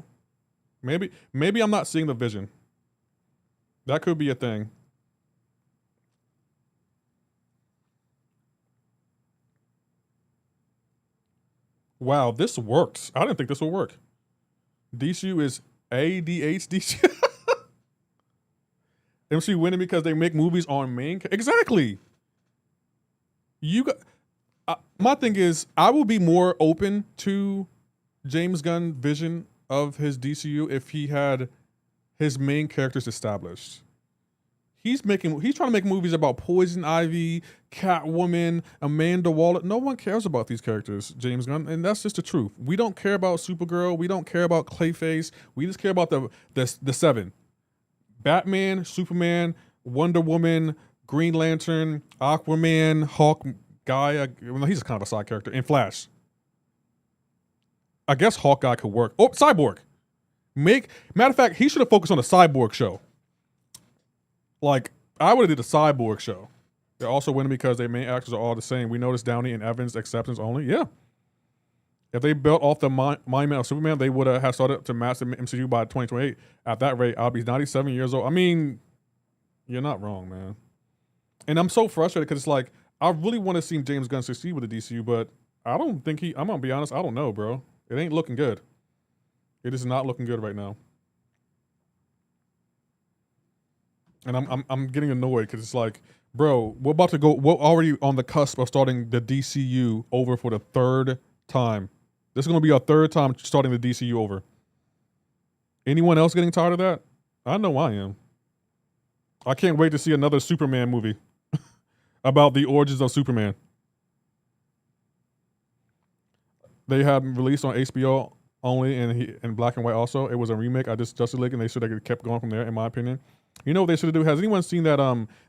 Maybe I'm not seeing the vision. That could be a thing. Wow, this works. I didn't think this would work. DCU is ADHD. MC winning because they make movies on main. Exactly. My thing is, I will be more open to James Gunn vision of his DCU if he had his main characters established. He's trying to make movies about Poison Ivy, Catwoman, Amanda Waller. No one cares about these characters, James Gunn, and that's just the truth. We don't care about Supergirl. We don't care about Clayface. We just care about the seven: Batman, Superman, Wonder Woman, Green Lantern, Aquaman, Hawkeye. Well, he's kind of a side character, and Flash. I guess Hawkeye could work. Oh, Cyborg. Matter of fact, he should have focused on a Cyborg show. Like, I would have did a Cyborg show. They're also winning because their main actors are all the same. We noticed Downey and Evans exceptions only. Yeah. If they built off the monument of Superman, they would have started to master MCU by 2028. At that rate, I'll be 97 years old. I mean, you're not wrong, man. And I'm so frustrated because it's like, I really want to see James Gunn succeed with the DCU, but I don't think I'm going to be honest, I don't know, bro. It ain't looking good. It is not looking good right now. And I'm getting annoyed because it's like, bro, we're already on the cusp of starting the DCU over for the third time. This is going to be our third time starting the DCU over. Anyone else getting tired of that? I know I am. I can't wait to see another Superman movie about the origins of Superman. They had released on HBO only in black and white also. It was a remake. Justice League, and they should have kept going from there, in my opinion. You know what they should do? Has anyone seen that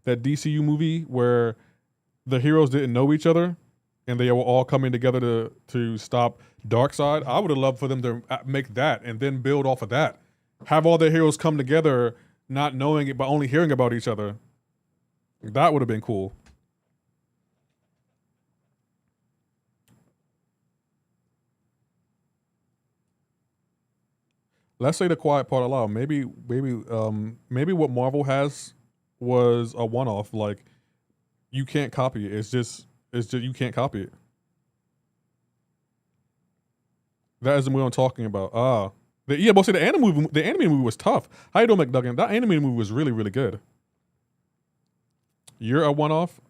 DCU movie where the heroes didn't know each other and they were all coming together to stop Darkseid? I would have loved for them to make that and then build off of that. Have all the heroes come together, not knowing it, but only hearing about each other. That would have been cool. Let's say the quiet part aloud. Maybe what Marvel has was a one-off. Like, you can't copy it. It's just you can't copy it. That is the movie I'm talking about. Yeah, but see, the anime movie was tough. How you doing, McDuggan? That anime movie was really, really good. You're a one-off.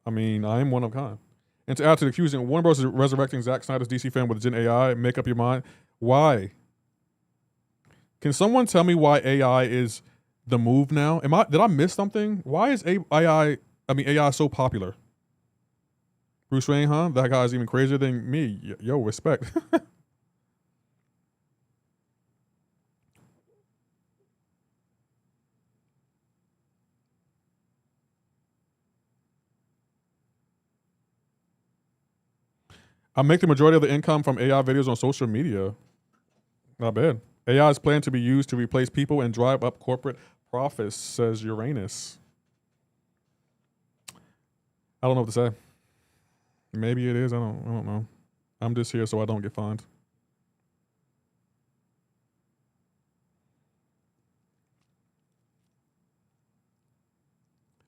I mean, I am one of kind. And to add to the accusing, Warner Bros. Is resurrecting Zack Snyder's DC film with Gen AI. Make up your mind. Why? Can someone tell me why AI is the move now? Did I miss something? Why is AI so popular? Bruce Wayne, huh? That guy's even crazier than me. Yo, respect. I make the majority of the income from AI videos on social media. Not bad. AI is planned to be used to replace people and drive up corporate profits, says Uranus. I don't know what to say. Maybe it is. I don't know. I'm just here so I don't get fined.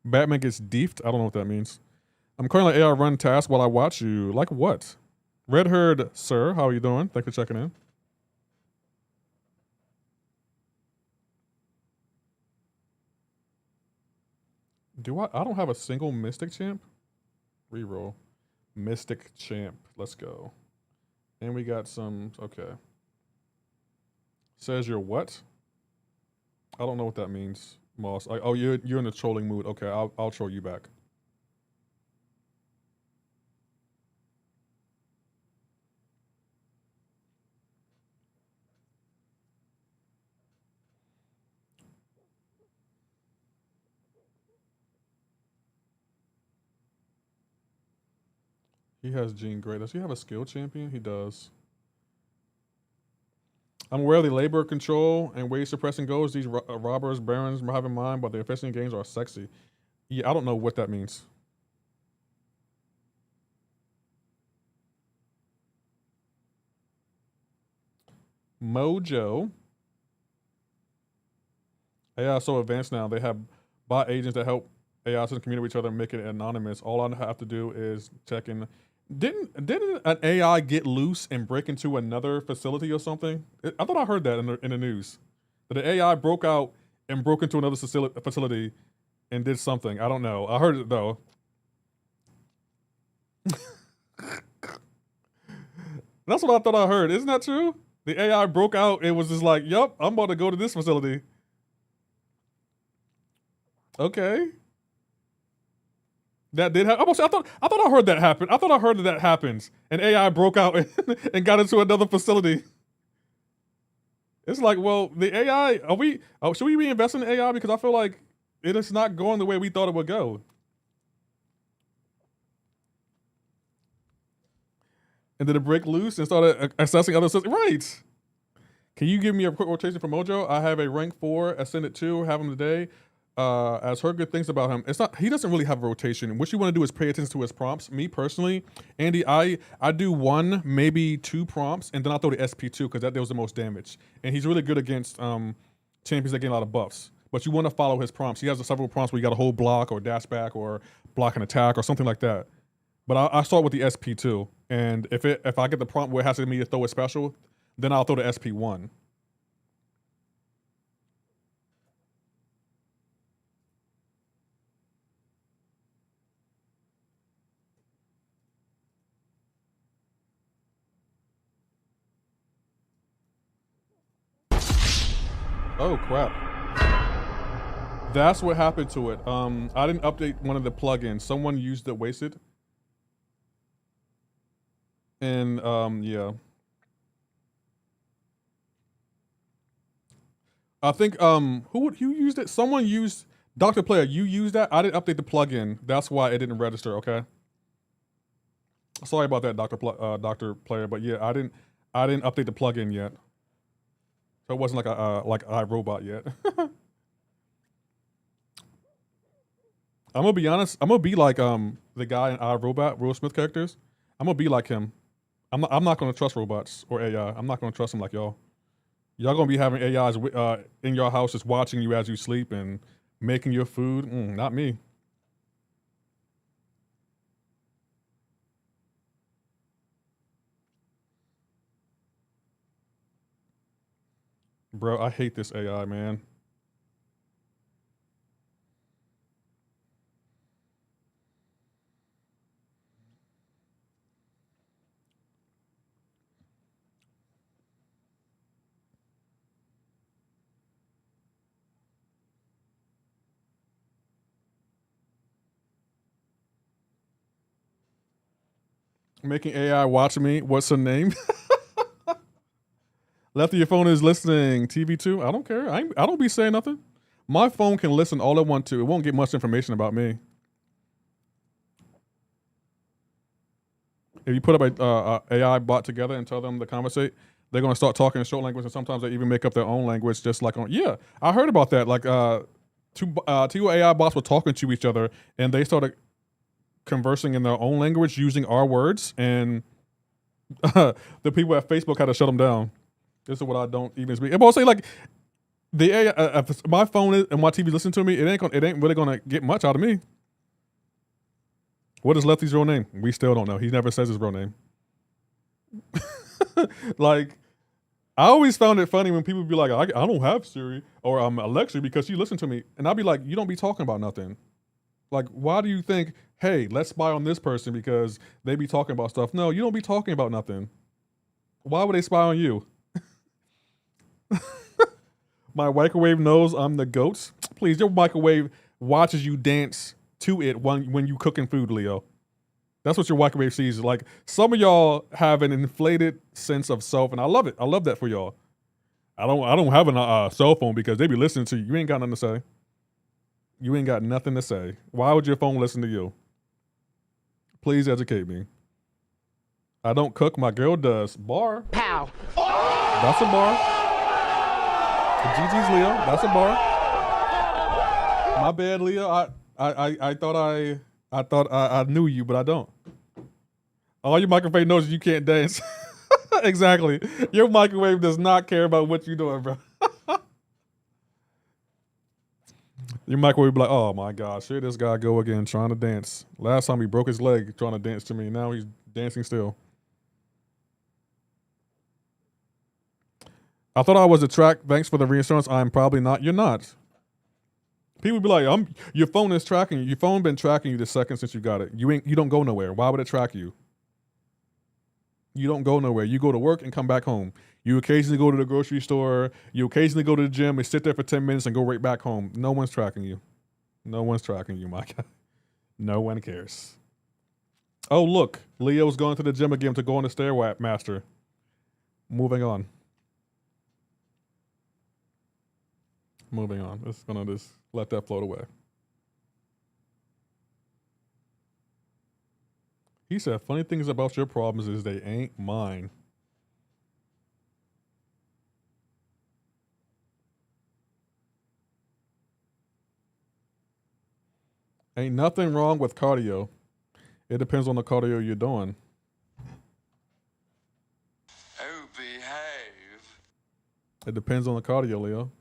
Batman gets deefed. I don't know what that means. I'm currently AI run task while I watch you. Like what? Red Herd, sir. How are you doing? Thanks for checking in. I don't have a single Mystic champ? Reroll. Mystic champ. Let's go. And we got some, okay. Says you're what? I don't know what that means, Moss. Oh, you're in the trolling mood. Okay, I'll troll you back. He has Jean Grey. Does he have a skill champion? He does. I'm aware of the labor control and wage suppressing goals these robbers, barons have in mind, but their efficient games are sexy. Yeah, I don't know what that means. Mojo. AI is so advanced now. They have bot agents that help AI to communicate with each other and make it anonymous. All I have to do is check in. Didn't an AI get loose and break into another facility or something? I thought I heard that in the news. That the AI broke out and broke into another facility and did something. I don't know. I heard it though. That's what I thought I heard. Isn't that true? The AI broke out and was just like, "Yup, I'm about to go to this facility." Okay. That did happen. I thought I heard that happen. I thought I heard that happens. And AI broke out and got into another facility. It's like, well, the AI, should we reinvest in AI? Because I feel like it is not going the way we thought it would go. And did it break loose and started assessing other systems? Right. Can you give me a quick rotation for Mojo? I have a rank 4, ascended 2, have him today. As heard good things about him. He doesn't really have a rotation. What you want to do is pay attention to his prompts. Me personally, Andy, I do 1, maybe 2 prompts, and then I'll throw the SP2 because that deals the most damage. And he's really good against champions that get a lot of buffs. But you want to follow his prompts. He has several prompts where you got a whole block or dash back or block and attack or something like that. But I start with the SP2, and if I get the prompt where it has to me to throw a special, then I'll throw the SP1. Oh crap. That's what happened to it. I didn't update one of the plugins. Someone used it wasted. And yeah. I think who used it? Someone used Dr. Player, you used that? I didn't update the plugin. That's why it didn't register, okay? Sorry about that, Dr. Player, but yeah, I didn't update the plugin yet. So it wasn't like like iRobot yet. I'm gonna be honest. I'm gonna be like the guy in iRobot, Will Smith characters. I'm gonna be like him. I'm not gonna trust robots or AI. I'm not gonna trust them like y'all. Y'all gonna be having AIs in your house just watching you as you sleep and making your food. Not me. Bro, I hate this AI, man. Making AI watch me. What's her name? Lefty, your phone is listening. TV2. I don't care. I don't be saying nothing. My phone can listen all it want to. It won't get much information about me. If you put up a AI bot together and tell them to conversate, they're gonna start talking in short language, and sometimes they even make up their own language, just like on. Yeah, I heard about that. Like two AI bots were talking to each other, and they started conversing in their own language using our words, and the people at Facebook had to shut them down. This is what I don't even speak. But I'll say like the AI, if my phone and my TV listen to me, it ain't really gonna get much out of me. What is Lefty's real name? We still don't know. He never says his real name. Like, I always found it funny when people be like, I don't have Siri or Alexa because she listened to me. And I'll be like, you don't be talking about nothing. Like, why do you think, hey, let's spy on this person because they be talking about stuff? No, you don't be talking about nothing. Why would they spy on you? My microwave knows I'm the goat. Please, your microwave watches you dance to it when you cooking food, Leo. That's what your microwave sees. Like, some of y'all have an inflated sense of self, and I love it. I love that for y'all. I don't have a cell phone because they be listening to you. You ain't got nothing to say. You ain't got nothing to say. Why would your phone listen to you? Please educate me. I don't cook. My girl does. Bar. Pow. That's a bar. GG's Leo. That's a bar. My bad, Leo. I thought I knew you, but I don't. All your microwave knows is you can't dance. Exactly. Your microwave does not care about what you're doing, bro. Your microwave be like, oh my gosh, here this guy go again trying to dance. Last time he broke his leg trying to dance to me. Now he's dancing still. I thought I was a track. Thanks for the reassurance. I'm probably not. You're not. People be like, your phone is tracking you. Your phone been tracking you the second since you got it. You don't go nowhere. Why would it track you? You don't go nowhere. You go to work and come back home. You occasionally go to the grocery store. You occasionally go to the gym and sit there for 10 minutes and go right back home. No one's tracking you. No one's tracking you, my guy. No one cares. Oh, look. Leo's going to the gym again to go on the Stairmaster. Moving on. Moving on. Just gonna just let that float away. He said, funny things about your problems is they ain't mine. Ain't nothing wrong with cardio. It depends on the cardio you're doing. Oh, behave. It depends on the cardio, Leo.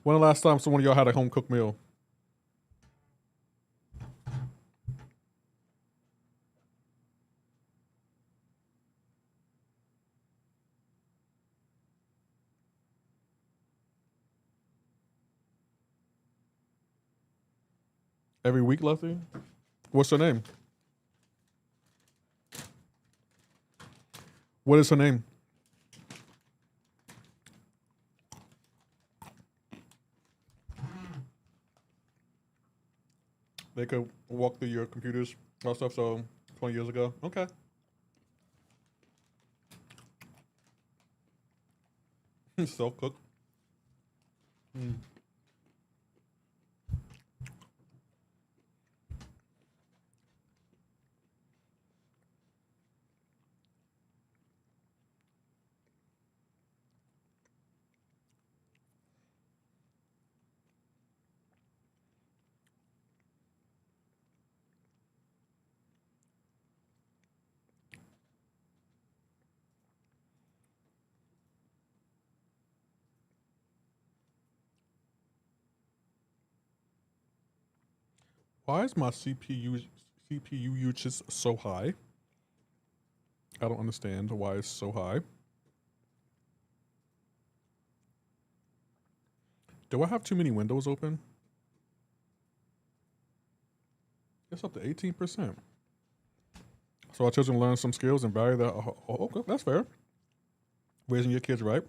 When the last time someone of y'all had a home cooked meal? Every week, Lefty? What's her name? What is her name? They could walk through your computers or stuff, so 20 years ago. Okay. Self-cooked. Why is my CPU usage so high? I don't understand why it's so high. Do I have too many windows open? It's up to 18%. So our children learn some skills and value that. Oh, okay, that's fair. Raising your kids right.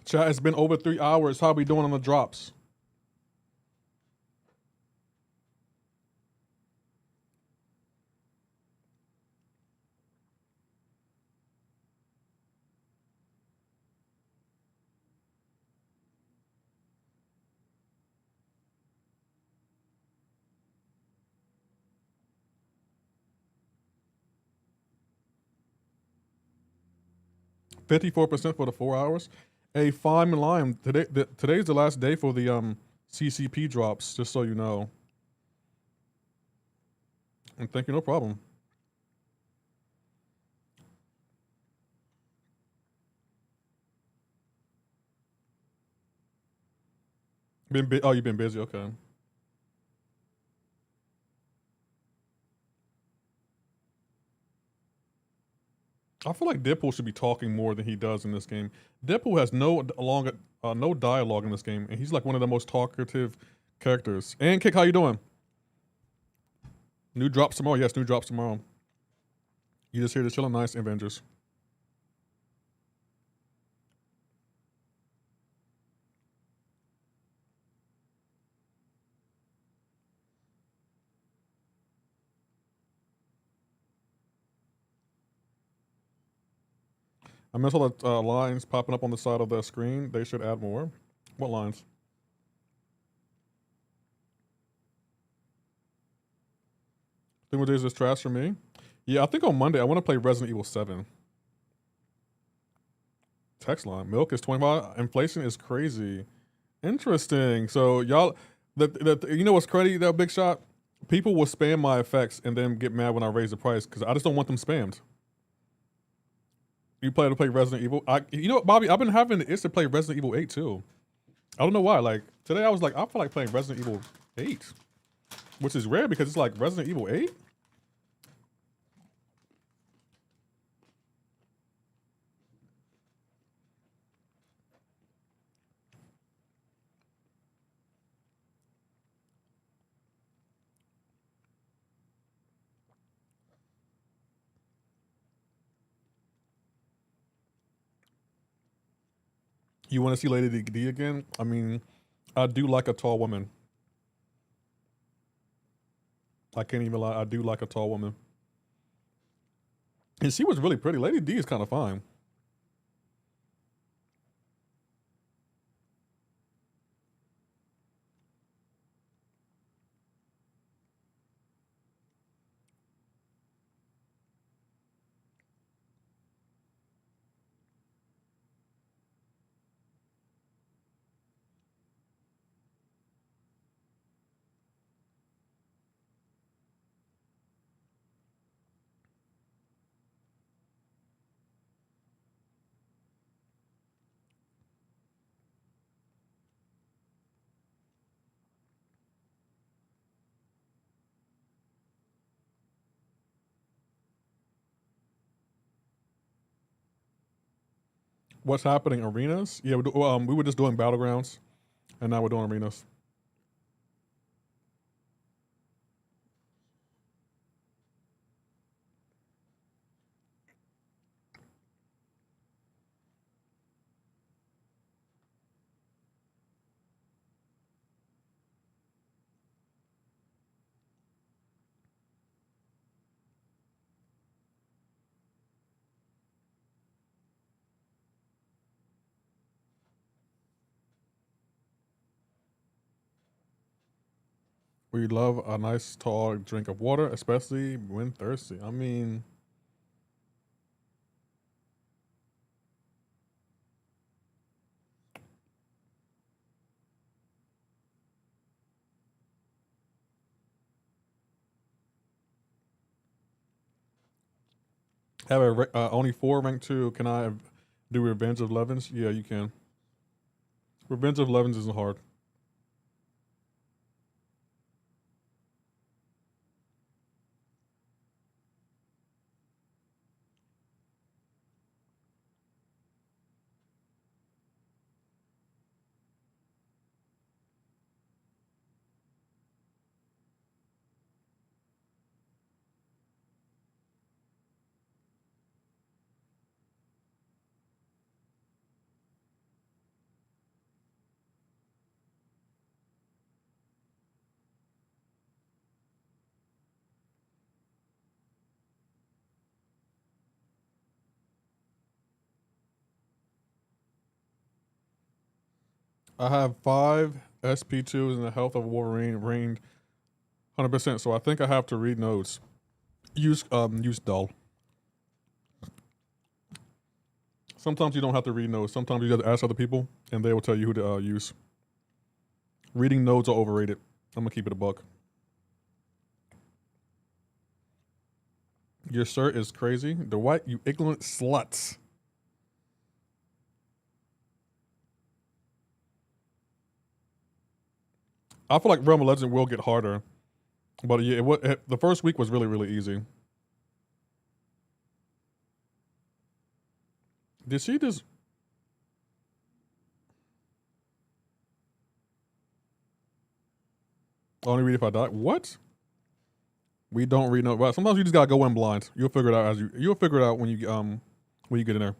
Chat, it's been over 3 hours. How we doing on the drops? $54% for the 4 hours. Hey, fine and lime. Today's the last day for the CCP drops, just so you know. And thank you, no problem. You've been busy, okay. I feel like Deadpool should be talking more than he does in this game. Deadpool has no dialogue in this game, and he's like one of the most talkative characters. And Kick, how you doing? New drops tomorrow. Yes, new drops tomorrow. You just here to chill. Nice, Avengers. I miss all the lines popping up on the side of the screen. They should add more. What lines? Think what days is trash for me? Yeah, I think on Monday I want to play Resident Evil 7. Text line. Milk is 25. Inflation is crazy. Interesting. So y'all, you know what's crazy? That big shot. People will spam my effects and then get mad when I raise the price because I just don't want them spammed. You plan to play Resident Evil? You know what, Bobby? I've been having the itch to play Resident Evil 8 too. I don't know why. Like today, I was like, I feel like playing Resident Evil 8, which is rare because it's like Resident Evil 8. You want to see Lady D again? I mean, I do like a tall woman. I can't even lie. I do like a tall woman. And she was really pretty. Lady D is kind of fine. What's happening? Arenas? Yeah, we were just doing Battlegrounds, and now we're doing arenas. We love a nice tall drink of water, especially when thirsty. I mean, have only 4 rank 2. Can I do Revenge of Levens? Yeah, you can. Revenge of Levens isn't hard. I have 5 SP2s and the health of Wolverine reigned 100%. So I think I have to read notes. Use dull. Sometimes you don't have to read notes. Sometimes you just ask other people and they will tell you who to use. Reading notes are overrated. I'm gonna keep it a buck. Your shirt is crazy. The white, you ignorant sluts. I feel like Realm of Legend will get harder, but yeah, the first week was really, really easy. Did she just? Only read if I die. What? We don't read no. Well, sometimes you just gotta go in blind. You'll figure it out you'll figure it out when you get in there.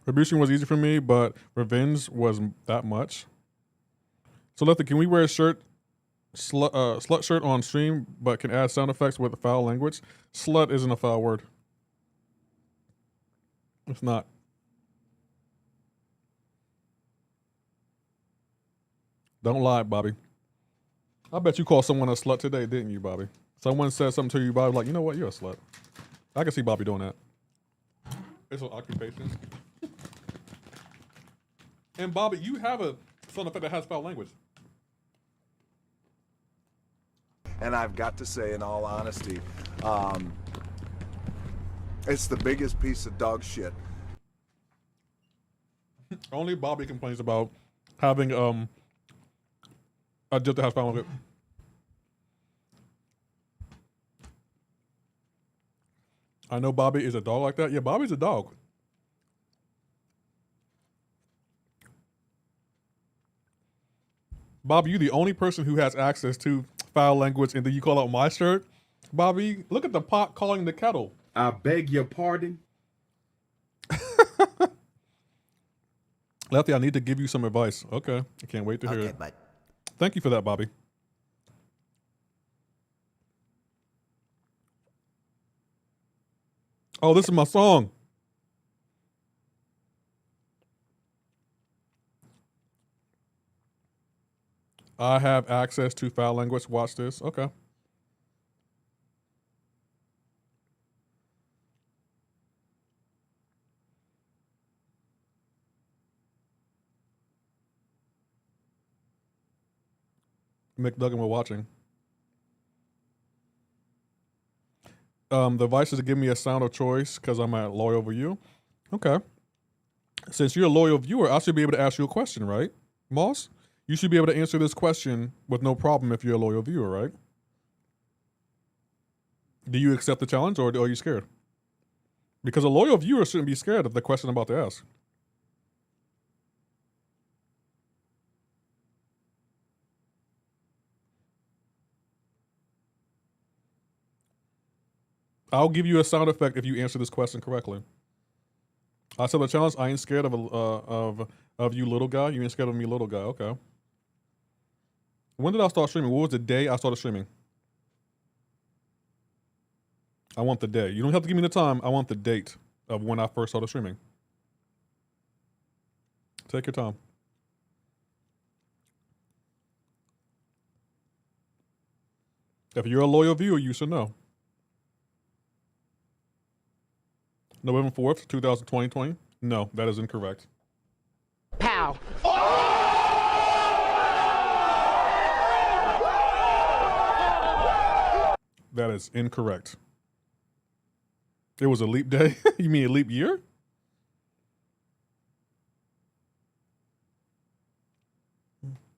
Retribution was easy for me, but Revenge was that much. So Lefty, can we wear a shirt, slut shirt on stream, but can add sound effects with foul language? Slut isn't a foul word. It's not. Don't lie, Bobby. I bet you called someone a slut today, didn't you, Bobby? Someone said something to you, Bobby, like, you know what, you're a slut. I can see Bobby doing that. It's an occupation. And Bobby, you have a sound effect that has foul language. And I've got to say, in all honesty, it's the biggest piece of dog shit. Only Bobby complains about having a jet that has foul language. I know Bobby is a dog like that. Yeah, Bobby's a dog. Bobby, you the only person who has access to foul language, and then you call out my shirt. Bobby, look at the pot calling the kettle. I beg your pardon? Lefty, I need to give you some advice. Okay, I can't wait to hear it. But Thank you for that, Bobby. Oh, this is my song. I have access to foul language. Watch this. Okay. McDuggan, we're watching. The advice is to give me a sound of choice because I'm a loyal viewer. Okay. Since you're a loyal viewer, I should be able to ask you a question, right, Moss? You should be able to answer this question with no problem if you're a loyal viewer, right? Do you accept the challenge or are you scared? Because a loyal viewer shouldn't be scared of the question I'm about to ask. I'll give you a sound effect if you answer this question correctly. I said the challenge. I ain't scared of you, little guy. You ain't scared of me, little guy. Okay. When did I start streaming? What was the day I started streaming? I want the day. You don't have to give me the time. I want the date of when I first started streaming. Take your time. If you're a loyal viewer, you should know. November 4th, 2020? No, that is incorrect. Pow. That is incorrect. It was a leap day? You mean a leap year?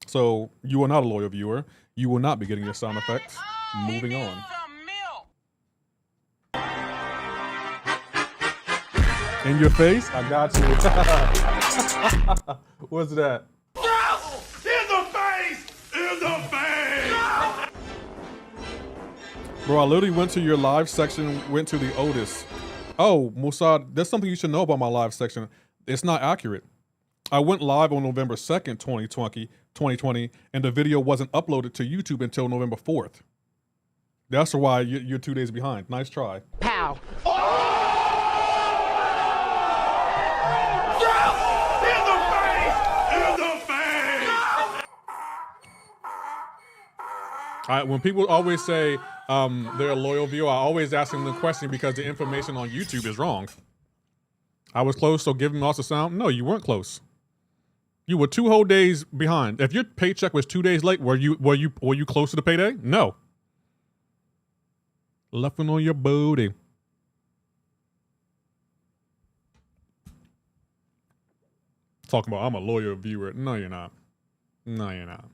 So you are not a loyal viewer. You will not be getting your sound effects. Moving on. In your face? I got you. What's that? In the face! In the face! Bro, I literally went to your live section, went to the Otis. Oh, Musad, there's something you should know about my live section. It's not accurate. I went live on November 2nd, 2020, and the video wasn't uploaded to YouTube until November 4th. That's why you're 2 days behind. Nice try. Pow. When people always say they're a loyal viewer, I always ask them the question because the information on YouTube is wrong. I was close, so give them us a sound. No, you weren't close. You were 2 whole days behind. If your paycheck was 2 days late, were you close to the payday? No. Left one on your booty. Talking about I'm a loyal viewer. No, you're not. No, you're not.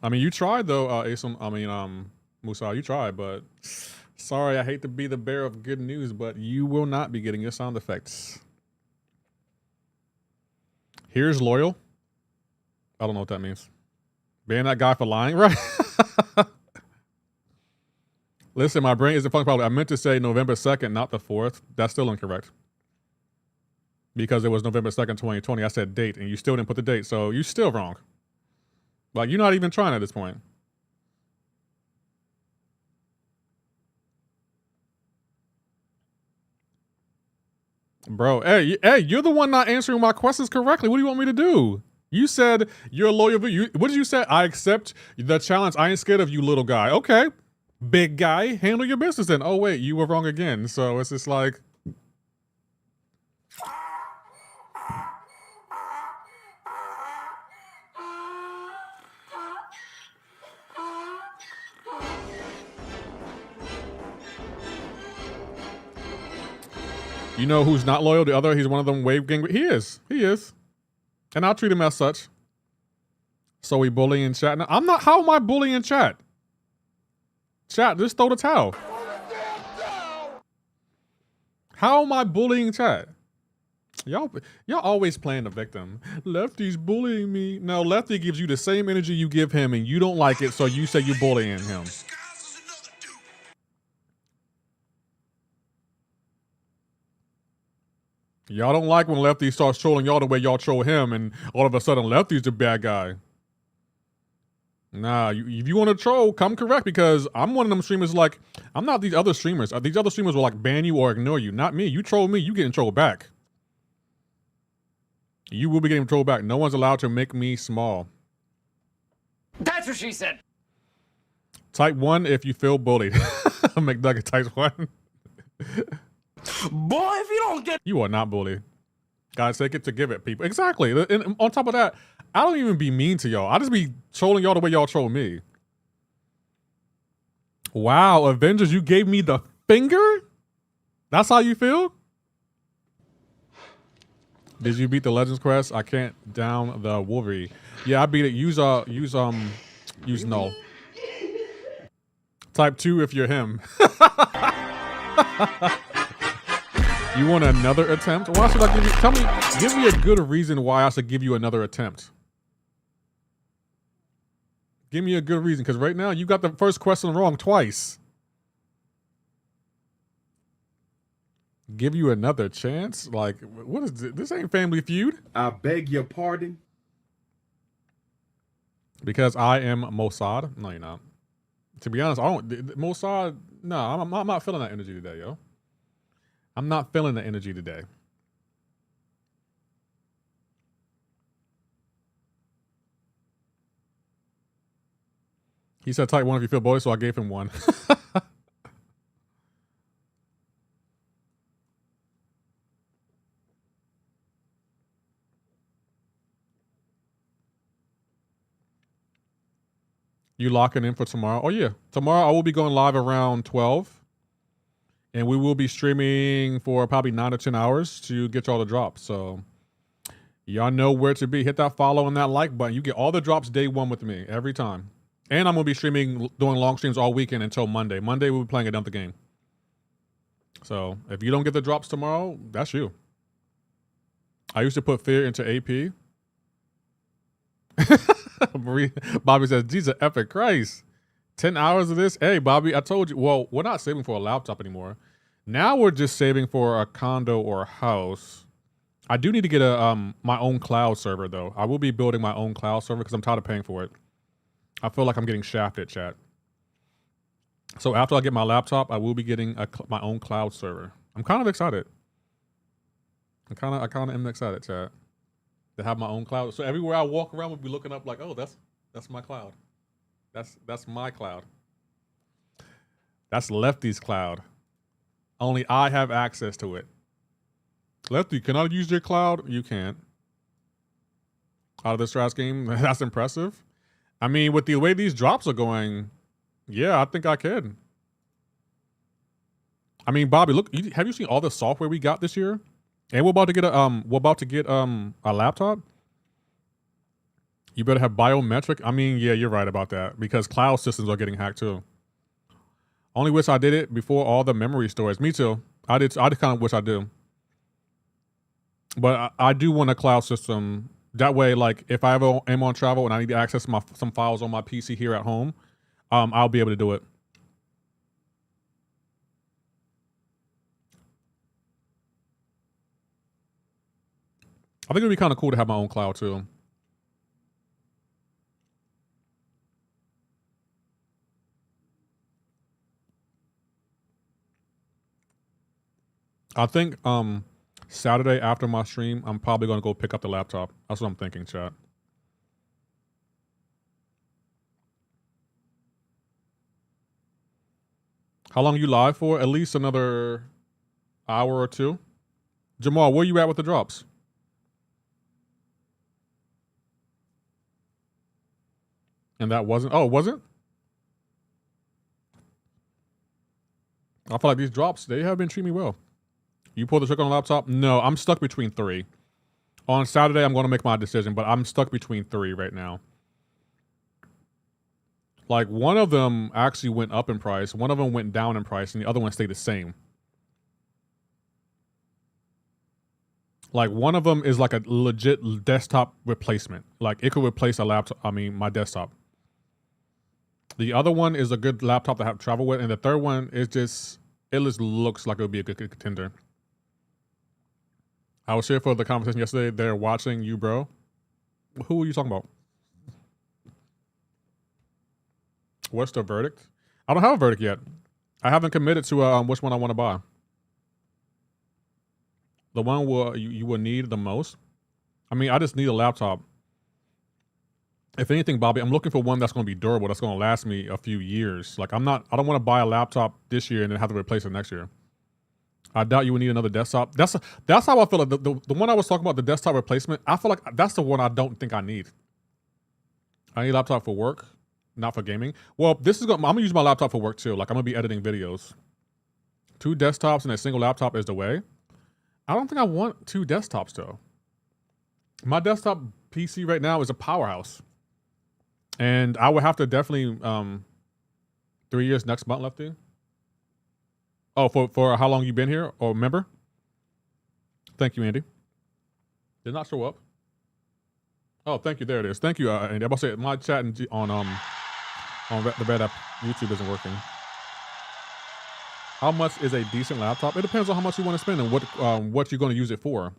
I mean, you tried though, Musa, you tried, but sorry, I hate to be the bearer of good news, but you will not be getting your sound effects. Here's loyal. I don't know what that means. Ban that guy for lying, right? Listen, my brain isn't functioning properly. I meant to say November 2nd, not the 4th. That's still incorrect. Because it was November 2nd, 2020. I said date, and you still didn't put the date, so you're still wrong. Like, you're not even trying at this point. Bro, hey, you're the one not answering my questions correctly. What do you want me to do? You said you're a loyal viewer. What did you say? I accept the challenge. I ain't scared of you, little guy. Okay, big guy, handle your business then. Oh, wait, you were wrong again. So it's just like... You know who's not loyal? The other, he's one of them wave gang. He is. And I'll treat him as such. So we bullying chat. Now, I'm not, how am I bullying chat? Chat, just throw the towel. How am I bullying chat? Y'all always playing the victim. Lefty's bullying me. No, Lefty gives you the same energy you give him and you don't like it, so you say you're bullying him. Y'all don't like when Lefty starts trolling y'all the way y'all troll him, and all of a sudden Lefty's the bad guy. Nah, if you want to troll, come correct, because I'm one of them streamers like, I'm not these other streamers. These other streamers will like ban you or ignore you. Not me. You troll me, you getting trolled back. You will be getting trolled back. No one's allowed to make me small. That's what she said. Type 1 if you feel bullied. McNugget types 1. Boy, if you don't get... You are not bullied. Guys, take it to give it, people. Exactly. And on top of that, I don't even be mean to y'all. I just be trolling y'all the way y'all troll me. Wow, Avengers, you gave me the finger? That's how you feel? Did you beat the Legends quest? I can't down the Wolverine. Yeah, I beat it. Use null. Type 2 if you're him. You want another attempt? Why should I give you, give me a good reason why I should give you another attempt. Give me a good reason, because right now you got the first question wrong twice. Give you another chance? Like, what is this? This ain't Family Feud. I beg your pardon. Because I am Mossad. No, you're not. To be honest, I don't. Mossad. No, I'm not feeling that energy today, yo. I'm not feeling the energy today. He said type 1 if you feel bullied, so I gave him 1. You locking in for tomorrow? Oh, yeah. Tomorrow I will be going live around 12. And we will be streaming for probably 9 or 10 hours to get y'all the drops. So y'all know where to be. Hit that follow and that like button. You get all the drops day 1 with me every time. And I'm going to be streaming, doing long streams all weekend until Monday. Monday we'll be playing another game. So if you don't get the drops tomorrow, that's you. I used to put fear into AP. Bobby says, Jesus, epic Christ. 10 hours of this? Hey, Bobby, I told you. Well, we're not saving for a laptop anymore. Now we're just saving for a condo or a house. I do need to get a my own cloud server, though. I will be building my own cloud server because I'm tired of paying for it. I feel like I'm getting shafted, chat. So after I get my laptop, I will be getting my own cloud server. I'm kind of excited. I kind of am excited, chat, to have my own cloud. So everywhere I walk around, we'll be looking up like, oh, that's my cloud. That's my cloud. That's Lefty's cloud. Only I have access to it. Lefty, can I use your cloud? You can't. Out of this Strats game? That's impressive. I mean, with the way these drops are going, yeah, I think I can. I mean, Bobby, look, have you seen all the software we got this year? And we're about to get a laptop. You better have biometric. I mean, yeah, you're right about that because cloud systems are getting hacked too. Only wish I did it before all the memory storage. Me too. I kind of wish I do. But I do want a cloud system. That way, like, if I ever am on travel and I need to access some files on my PC here at home, I'll be able to do it. I think it'd be kind of cool to have my own cloud too. I think Saturday after my stream, I'm probably gonna go pick up the laptop. That's what I'm thinking, chat. How long you live for? At least another hour or two. Jamal, where you at with the drops? And that wasn't, oh, it wasn't? I feel like these drops, they have been treating me well. You pull the trigger on the laptop? No, I'm stuck between 3. On Saturday, I'm going to make my decision, but I'm stuck between 3 right now. Like, one of them actually went up in price, one of them went down in price, and the other one stayed the same. Like, one of them is like a legit desktop replacement. Like, it could replace a laptop, my desktop. The other one is a good laptop to have travel with, and the third one is just, it just looks like it would be a good contender. I was here for the conversation yesterday. They're watching you, bro. Who are you talking about? What's the verdict? I don't have a verdict yet. I haven't committed to which one I want to buy. The one you will need the most. I mean, I just need a laptop. If anything, Bobby, I'm looking for one that's going to be durable, that's going to last me a few years. Like, I don't want to buy a laptop this year and then have to replace it next year. I doubt you would need another desktop. That's how I feel like the one I was talking about, the desktop replacement, I feel like that's the one I don't think I need. I need a laptop for work, not for gaming. Well, I'm going to use my laptop for work too. Like, I'm going to be editing videos. 2 desktops and a single laptop is the way. I don't think I want 2 desktops though. My desktop PC right now is a powerhouse. And I would have to definitely 3 years next month, Lefty. Oh, for how long you been here or member? Thank you, Andy. Did not show up. Oh, thank you. There it is. Thank you, Andy. I'm about to say my chat on the Red App YouTube isn't working. How much is a decent laptop? It depends on how much you want to spend and what you're going to use it for.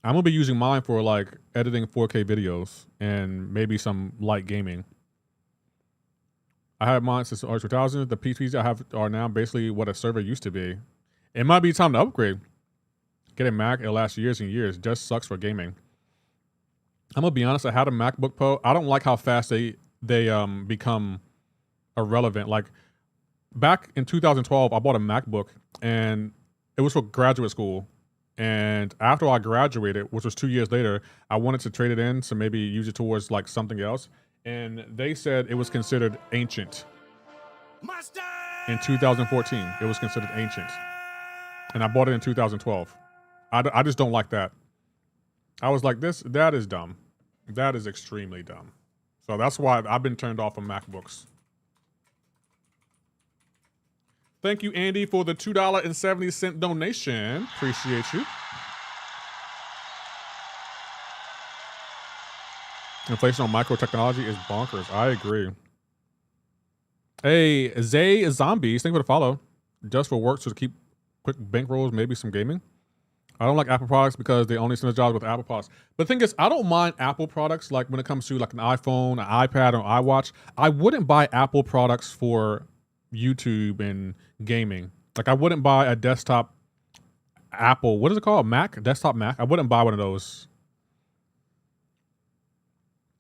I'm going to be using mine for like editing 4K videos and maybe some light gaming. I had mine since early 2000s. The PCs I have are now basically what a server used to be. It might be time to upgrade. Get a Mac, it'll last years and years. Just sucks for gaming. I'm gonna be honest, I had a MacBook Pro. I don't like how fast they become irrelevant. Like back in 2012, I bought a MacBook and it was for graduate school. And after I graduated, which was 2 years later, I wanted to trade it in to maybe use it towards like something else. And they said it was considered ancient. In 2014, it was considered ancient. And I bought it in 2012. I just don't like that. I was like, that is dumb. That is extremely dumb. So that's why I've been turned off from MacBooks. Thank you, Andy, for the $2.70 donation. Appreciate you. Inflation on microtechnology is bonkers. I agree. Hey, Zay Zombies, thank you for the follow. Just for work, so to keep quick bankrolls, maybe some gaming. I don't like Apple products because they only synergize with Apple products. But the thing is, I don't mind Apple products like when it comes to like an iPhone, an iPad, or iWatch. I wouldn't buy Apple products for YouTube and gaming. Like I wouldn't buy a desktop Apple, what is it called? Mac? Desktop Mac? I wouldn't buy one of those.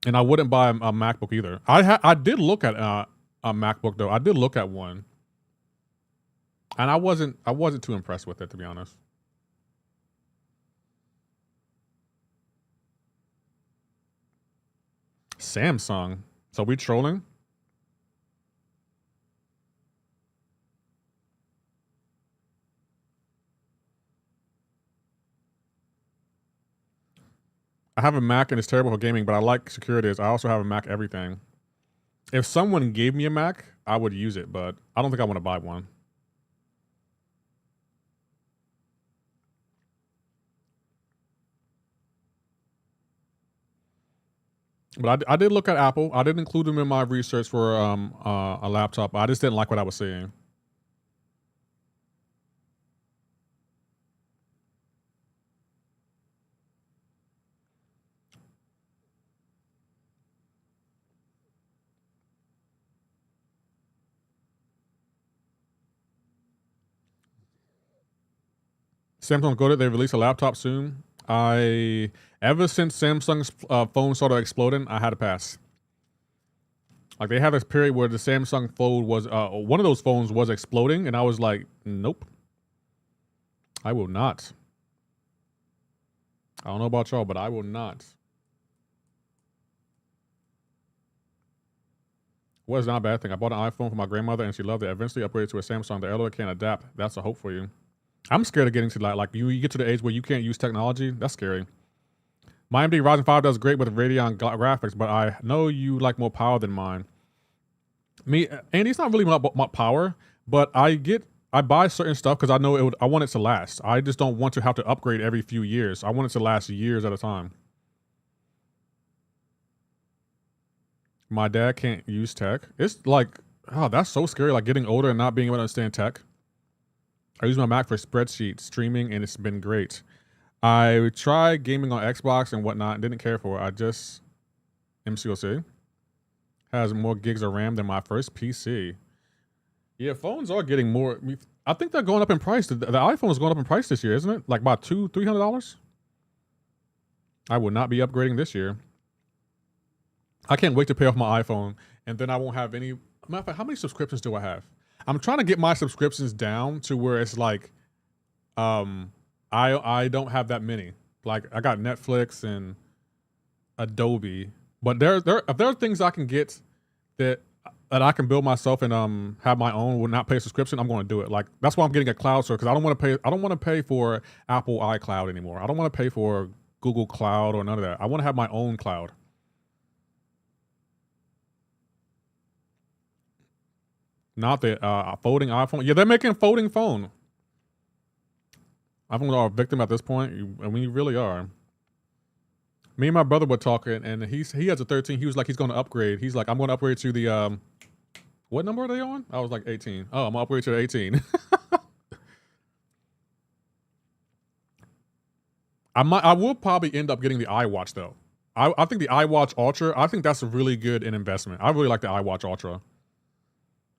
And I wouldn't buy a MacBook either. I did look at a MacBook though. I did look at one. And I wasn't too impressed with it, to be honest. Samsung. So we trolling? I have a Mac and it's terrible for gaming, but I like security. I also have a Mac everything. If someone gave me a Mac, I would use it, but I don't think I want to buy one. But I did look at Apple. I didn't include them in my research for a laptop. I just didn't like what I was seeing. Samsung go to they release a laptop soon. Ever since Samsung's phone started exploding, I had to pass. Like they had this period where the Samsung Fold was one of those phones was exploding, and I was like, nope, I will not. I don't know about y'all, but I will not. Was not a bad thing. I bought an iPhone for my grandmother, and she loved it. Eventually upgraded to a Samsung. The elderly can't adapt. That's a hope for you. I'm scared of getting to like you get to the age where you can't use technology. That's scary. My AMD Ryzen 5 does great with Radeon graphics, but I know you like more power than mine. Me, Andy, it's not really about power, but I buy certain stuff because I know I want it to last. I just don't want to have to upgrade every few years. I want it to last years at a time. My dad can't use tech. It's like, oh, that's so scary. Like getting older and not being able to understand tech. I use my Mac for spreadsheets, streaming, and it's been great. I tried gaming on Xbox and whatnot and didn't care for it. I just, MCoC, has more gigs of RAM than my first PC. Yeah, phones are getting more. I think they're going up in price. The iPhone is going up in price this year, isn't it? Like about $200-$300? I will not be upgrading this year. I can't wait to pay off my iPhone, and then I won't have any. Matter of fact, how many subscriptions do I have? I'm trying to get my subscriptions down to where it's like, I don't have that many. Like I got Netflix and Adobe, but if there are things I can get that I can build myself and have my own, would not pay a subscription, I'm going to do it. Like that's why I'm getting a cloud service because I don't want to pay for Apple iCloud anymore. I don't want to pay for Google Cloud or none of that. I want to have my own cloud. Not the folding iPhone. Yeah, they're making folding phone. iPhones are a victim at this point. I mean, you really are. Me and my brother were talking, and he has a 13. He was like, he's going to upgrade. He's like, I'm going to upgrade to the what number are they on? I was like 18. Oh, I'm going to upgrade to the 18. I will probably end up getting the iWatch though. I think the iWatch Ultra, I think that's really good in investment. I really like the iWatch Ultra.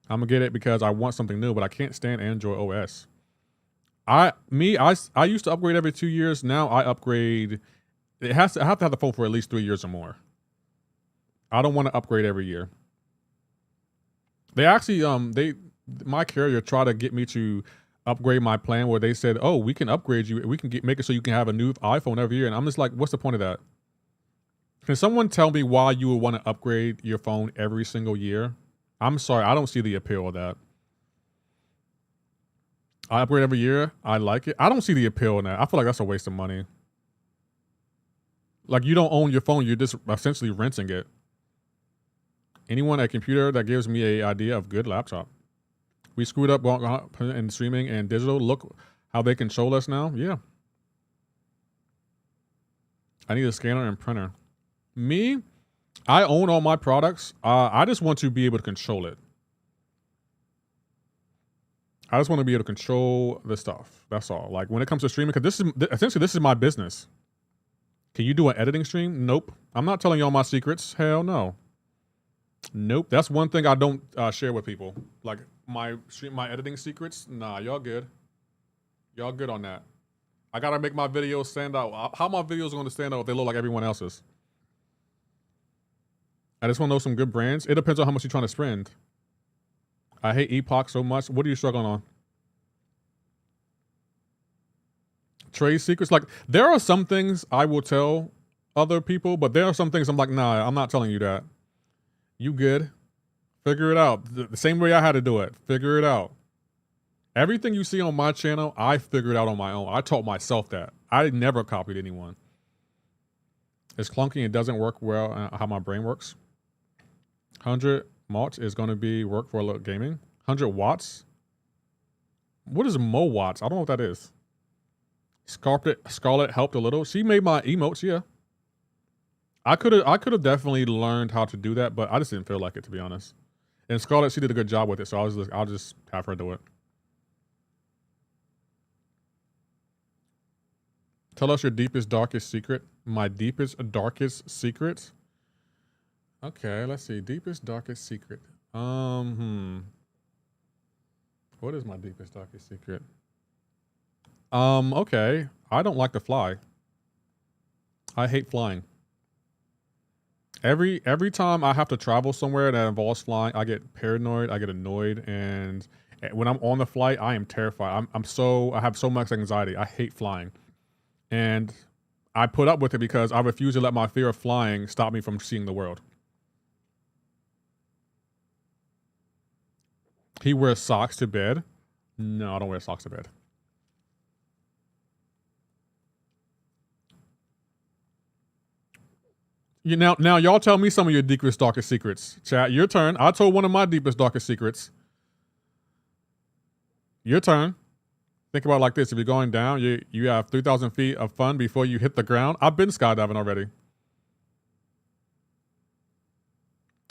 I'm gonna get it because I want something new, but I can't stand Android OS. I used to upgrade every 2 years. Now I upgrade. I have to have the phone for at least 3 years or more. I don't want to upgrade every year. They actually my carrier tried to get me to upgrade my plan where they said, "Oh, we can upgrade you. We can make it so you can have a new iPhone every year." And I'm just like, "What's the point of that?" Can someone tell me why you would want to upgrade your phone every single year? I'm sorry, I don't see the appeal of that. I upgrade every year. I like it. I don't see the appeal in that. I feel like that's a waste of money. Like, you don't own your phone. You're just essentially renting it. Anyone at computer that gives me an idea of good laptop. We screwed up in streaming and digital. Look how they control us now. Yeah. I need a scanner and printer. Me, I own all my products. I just want to be able to control it. I just want to be able to control the stuff. That's all. Like, when it comes to streaming, because essentially this is my business. Can you do an editing stream? Nope. I'm not telling y'all my secrets. Hell no. Nope. That's one thing I don't share with people. Like, my editing secrets. Nah, y'all good. Y'all good on that. I gotta make my videos stand out. How my videos are gonna stand out if they look like everyone else's? I just want to know some good brands. It depends on how much you're trying to spend. I hate MCoC so much. What are you struggling on? Trade secrets. Like, there are some things I will tell other people, but there are some things I'm like, nah, I'm not telling you that. You good. Figure it out. The same way I had to do it. Figure it out. Everything you see on my channel, I figured out on my own. I taught myself that. I never copied anyone. It's clunky and doesn't work well how my brain works. 100 watts is going to be work for a little gaming. 100 watts? What is watts? I don't know what that is. Scarlett helped a little. She made my emotes, yeah. I could have definitely learned how to do that, but I just didn't feel like it, to be honest. And Scarlett, she did a good job with it, so I'll just have her do it. Tell us your deepest, darkest secret. My deepest, darkest secret? Okay, let's see. Deepest, darkest secret. What is my deepest, darkest secret? Okay. I don't like to fly. I hate flying. Every time I have to travel somewhere that involves flying, I get paranoid, I get annoyed, and when I'm on the flight, I am terrified. I have so much anxiety. I hate flying. And I put up with it because I refuse to let my fear of flying stop me from seeing the world. He wears socks to bed. No, I don't wear socks to bed. Now y'all tell me some of your deepest, darkest secrets. Chat, your turn. I told one of my deepest, darkest secrets. Your turn. Think about it like this. If you're going down, you have 3,000 feet of fun before you hit the ground. I've been skydiving already.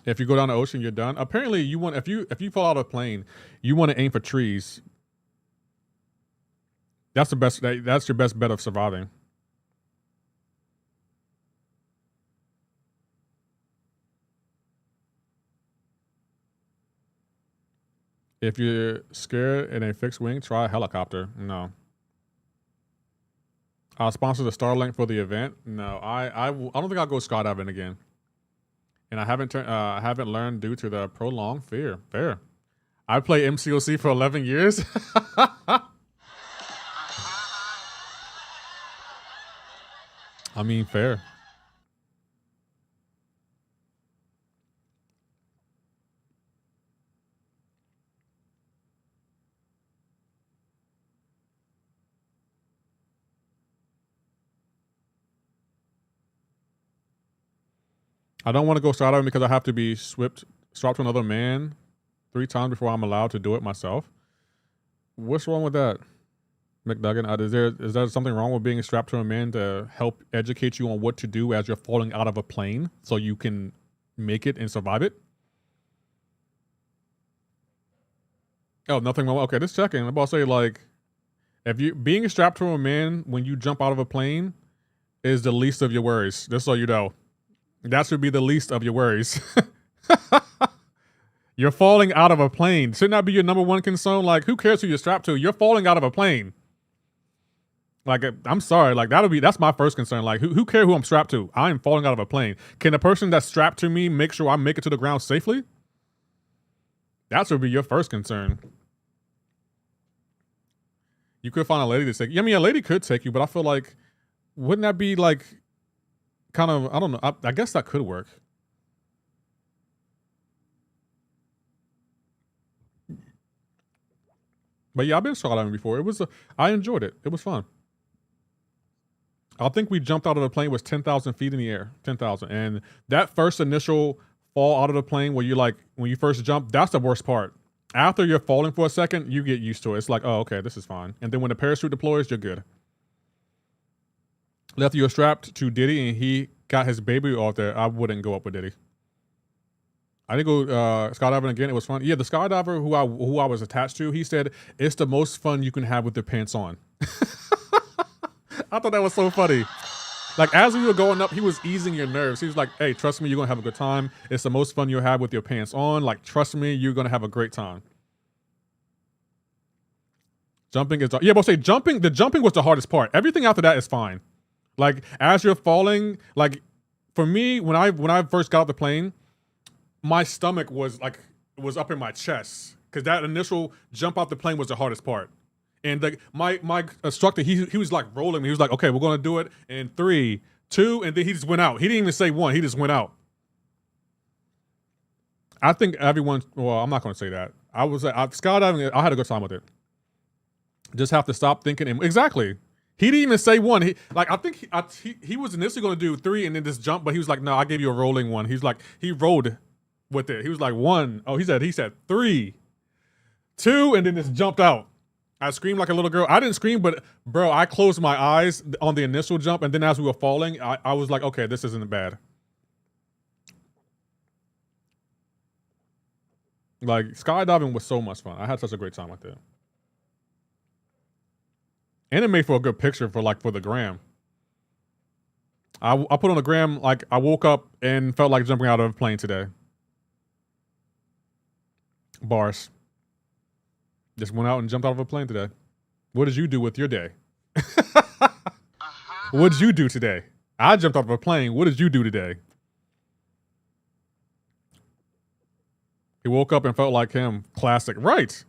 If you go down the ocean, you're done. Apparently, if you fall out of a plane, you want to aim for trees. That's the best. That's your best bet of surviving. If you're scared in a fixed wing, try a helicopter. No. I'll sponsor the Starlink for the event. No, I don't think I'll go skydiving again. And I haven't learned due to the prolonged fear. Fair. I played MCoC for 11 years. I mean, fair. I don't want to go skydiving because I have to be strapped to another man 3 times before I'm allowed to do it myself. What's wrong with that, McDuggan? Is there something wrong with being strapped to a man to help educate you on what to do as you're falling out of a plane so you can make it and survive it? Oh, nothing wrong. Okay, just checking. I'm about to say, like, if you being strapped to a man when you jump out of a plane is the least of your worries. Just so you know. That should be the least of your worries. You're falling out of a plane. Shouldn't that be your number one concern? Like, who cares who you're strapped to? You're falling out of a plane. Like, I'm sorry. Like, that's my first concern. Like, who cares who I'm strapped to? I am falling out of a plane. Can the person that's strapped to me make sure I make it to the ground safely? That should be your first concern. You could find a lady to take you. I mean, a lady could take you, but I feel like, wouldn't that be like, kind of, I don't know. I guess that could work. But yeah, I've been skydiving before. I enjoyed it. It was fun. I think we jumped out of the plane was 10,000 feet in the air, 10,000. And that first initial fall out of the plane where you like, when you first jump, that's the worst part. After you're falling for a second, you get used to it. It's like, oh, okay, this is fine. And then when the parachute deploys, you're good. Left, you're strapped to Diddy and he got his baby off there. I wouldn't go up with Diddy. I didn't go skydiving again. It was fun. Yeah, the skydiver who I was attached to, he said it's the most fun you can have with your pants on. I thought that was so funny. Like, as we were going up, he was easing your nerves. He was like, hey, trust me, you're gonna have a good time. It's the most fun you'll have with your pants on. Like, trust me, you're gonna have a great time. Jumping is, yeah, but say the jumping was the hardest part. Everything after that is fine. Like, as you're falling, like, for me, when I first got off the plane, my stomach was up in my chest because that initial jump off the plane was the hardest part. And my instructor, he was like rolling me. He was like, okay, we're gonna do it in 3, 2, and then he just went out. He didn't even say 1. He just went out. I think everyone. Well, I'm not gonna say that. Skydiving. I had a good time with it. Just have to stop thinking. Exactly. He didn't even say 1. I think he was initially gonna do 3 and then just jump, but he was like, no, I gave you a rolling 1. He's like, he rolled with it. He was like 1. Oh, he said 3, 2, and then just jumped out. I screamed like a little girl. I didn't scream, but bro, I closed my eyes on the initial jump, and then as we were falling, I was like, okay, this isn't bad. Like, skydiving was so much fun. I had such a great time with it. And it made for a good picture for the gram. I put on the gram, like, I woke up and felt like jumping out of a plane today. Bars. Just went out and jumped out of a plane today. What did you do with your day? What did you do today? I jumped out of a plane. What did you do today? He woke up and felt like him. Classic. Right.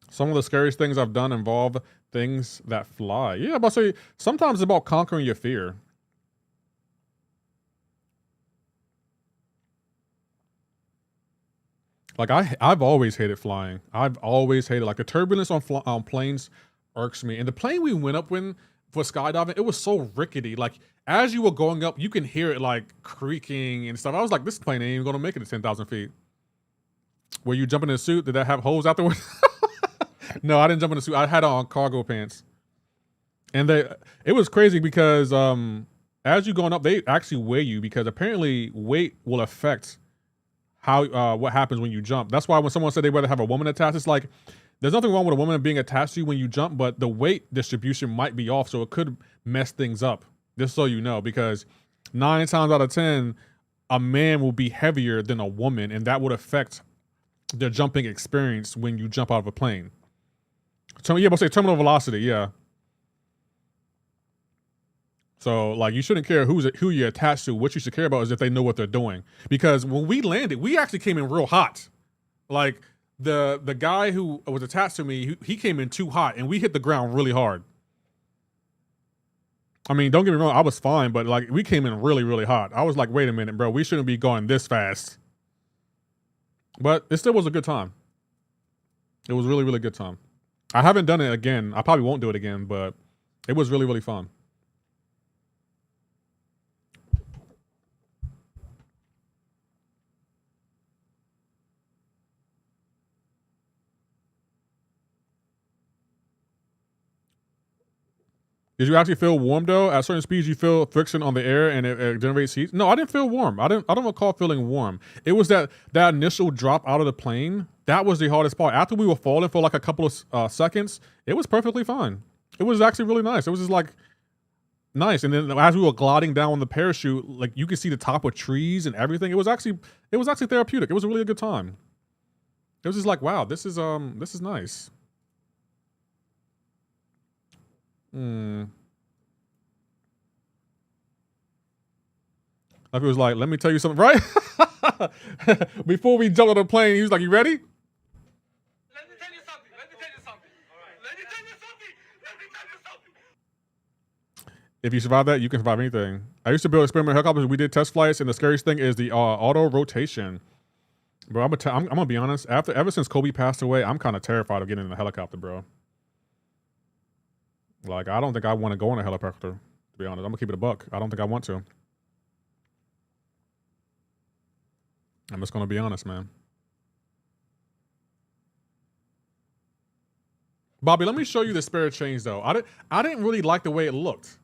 Some of the scariest things I've done involve things that fly. Yeah, but say sometimes it's about conquering your fear. Like I've always hated flying. I've always hated, like, the turbulence on planes irks me. And the plane we went up in for skydiving, it was so rickety. Like, as you were going up, you can hear it like creaking and stuff. I was like, this plane ain't even gonna make it to 10,000 feet. Were you jumping in a suit? Did that have holes afterwards? No, I didn't jump in a suit. I had on cargo pants. And it was crazy because as you're going up, they actually weigh you because apparently weight will affect how what happens when you jump. That's why when someone said they rather have a woman attached, it's like, there's nothing wrong with a woman being attached to you when you jump, but the weight distribution might be off, so it could mess things up. Just so you know, because 9 times out of 10, a man will be heavier than a woman, and that would affect their jumping experience when you jump out of a plane. So yeah, but say terminal velocity, yeah. So, like, you shouldn't care who you're attached to. What you should care about is if they know what they're doing. Because when we landed, we actually came in real hot. Like, the guy who was attached to me, he came in too hot, and we hit the ground really hard. I mean, don't get me wrong, I was fine, but like, we came in really, really hot. I was like, wait a minute, bro, we shouldn't be going this fast. But it still was a good time. It was really, really good time. I haven't done it again. I probably won't do it again, but it was really, really fun. Did you actually feel warm though? At certain speeds, you feel friction on the air and it generates heat. No, I didn't feel warm. I don't recall feeling warm. It was that initial drop out of the plane. That was the hardest part. After we were falling for like a couple of seconds, it was perfectly fine. It was actually really nice. It was just like nice. And then as we were gliding down on the parachute, like you could see the top of trees and everything. It was actually therapeutic. It was a really good time. It was just like, wow, this is nice. Like it was like, let me tell you something, right? Before we jumped on the plane, he was like, you ready? Let me tell you something. Let me tell you something. All right. Let me tell you something. Let me tell you something. If you survive that, you can survive anything. I used to build experimental helicopters. We did test flights, and the scariest thing is the auto rotation. Bro, I'm gonna be honest. Ever since Kobe passed away, I'm kind of terrified of getting in a helicopter, bro. Like, I don't think I want to go in a helicopter, to be honest. I'm gonna keep it a buck. I don't think I want to. I'm just gonna be honest, man. Bobby, let me show you the spirit change though. I didn't really like the way it looked.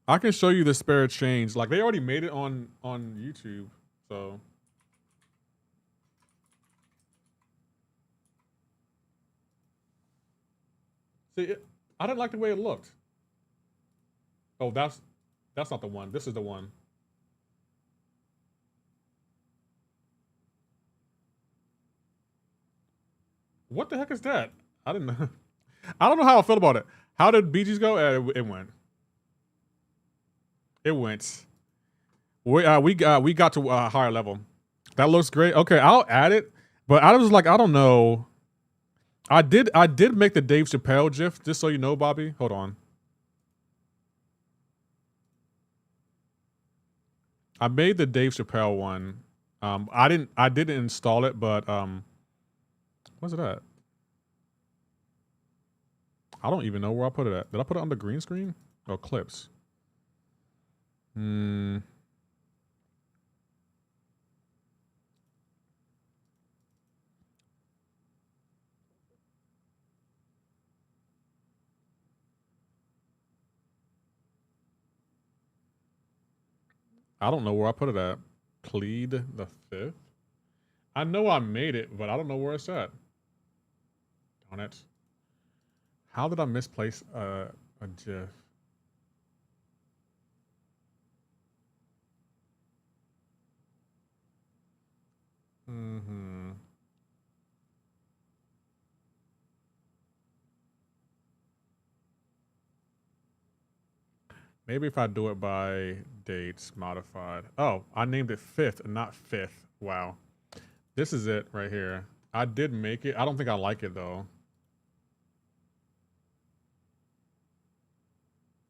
I can show you the spirit change. Like they already made it on YouTube, so. See, I didn't like the way it looked. Oh, that's not the one. This is the one. What the heck is that? I didn't know. I don't know how I feel about it. How did BGs go? It went. It went. We got to a higher level. That looks great. Okay, I'll add it. But I was like, I don't know. I did make the Dave Chappelle GIF, just so you know, Bobby. Hold on. I made the Dave Chappelle one. I didn't install it, but what's it at? I don't even know where I put it at. Did I put it on the green screen? Oh, clips. I don't know where I put it at. Plead the fifth. I know I made it, but I don't know where it's at. Darn it. How did I misplace a GIF? Maybe if I do it by dates modified. Oh, I named it fifth, not fifth. Wow. This is it right here. I did make it. I don't think I like it though.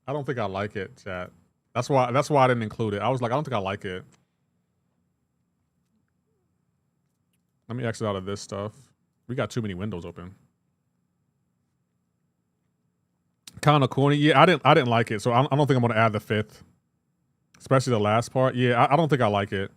I don't think I like it, chat. That's why I didn't include it. I was like, I don't think I like it. Let me exit out of this stuff. We got too many windows open. Kind of corny. Yeah, I didn't like it, so I don't think I'm gonna add the fifth, especially the last part. Yeah, I don't think I like it.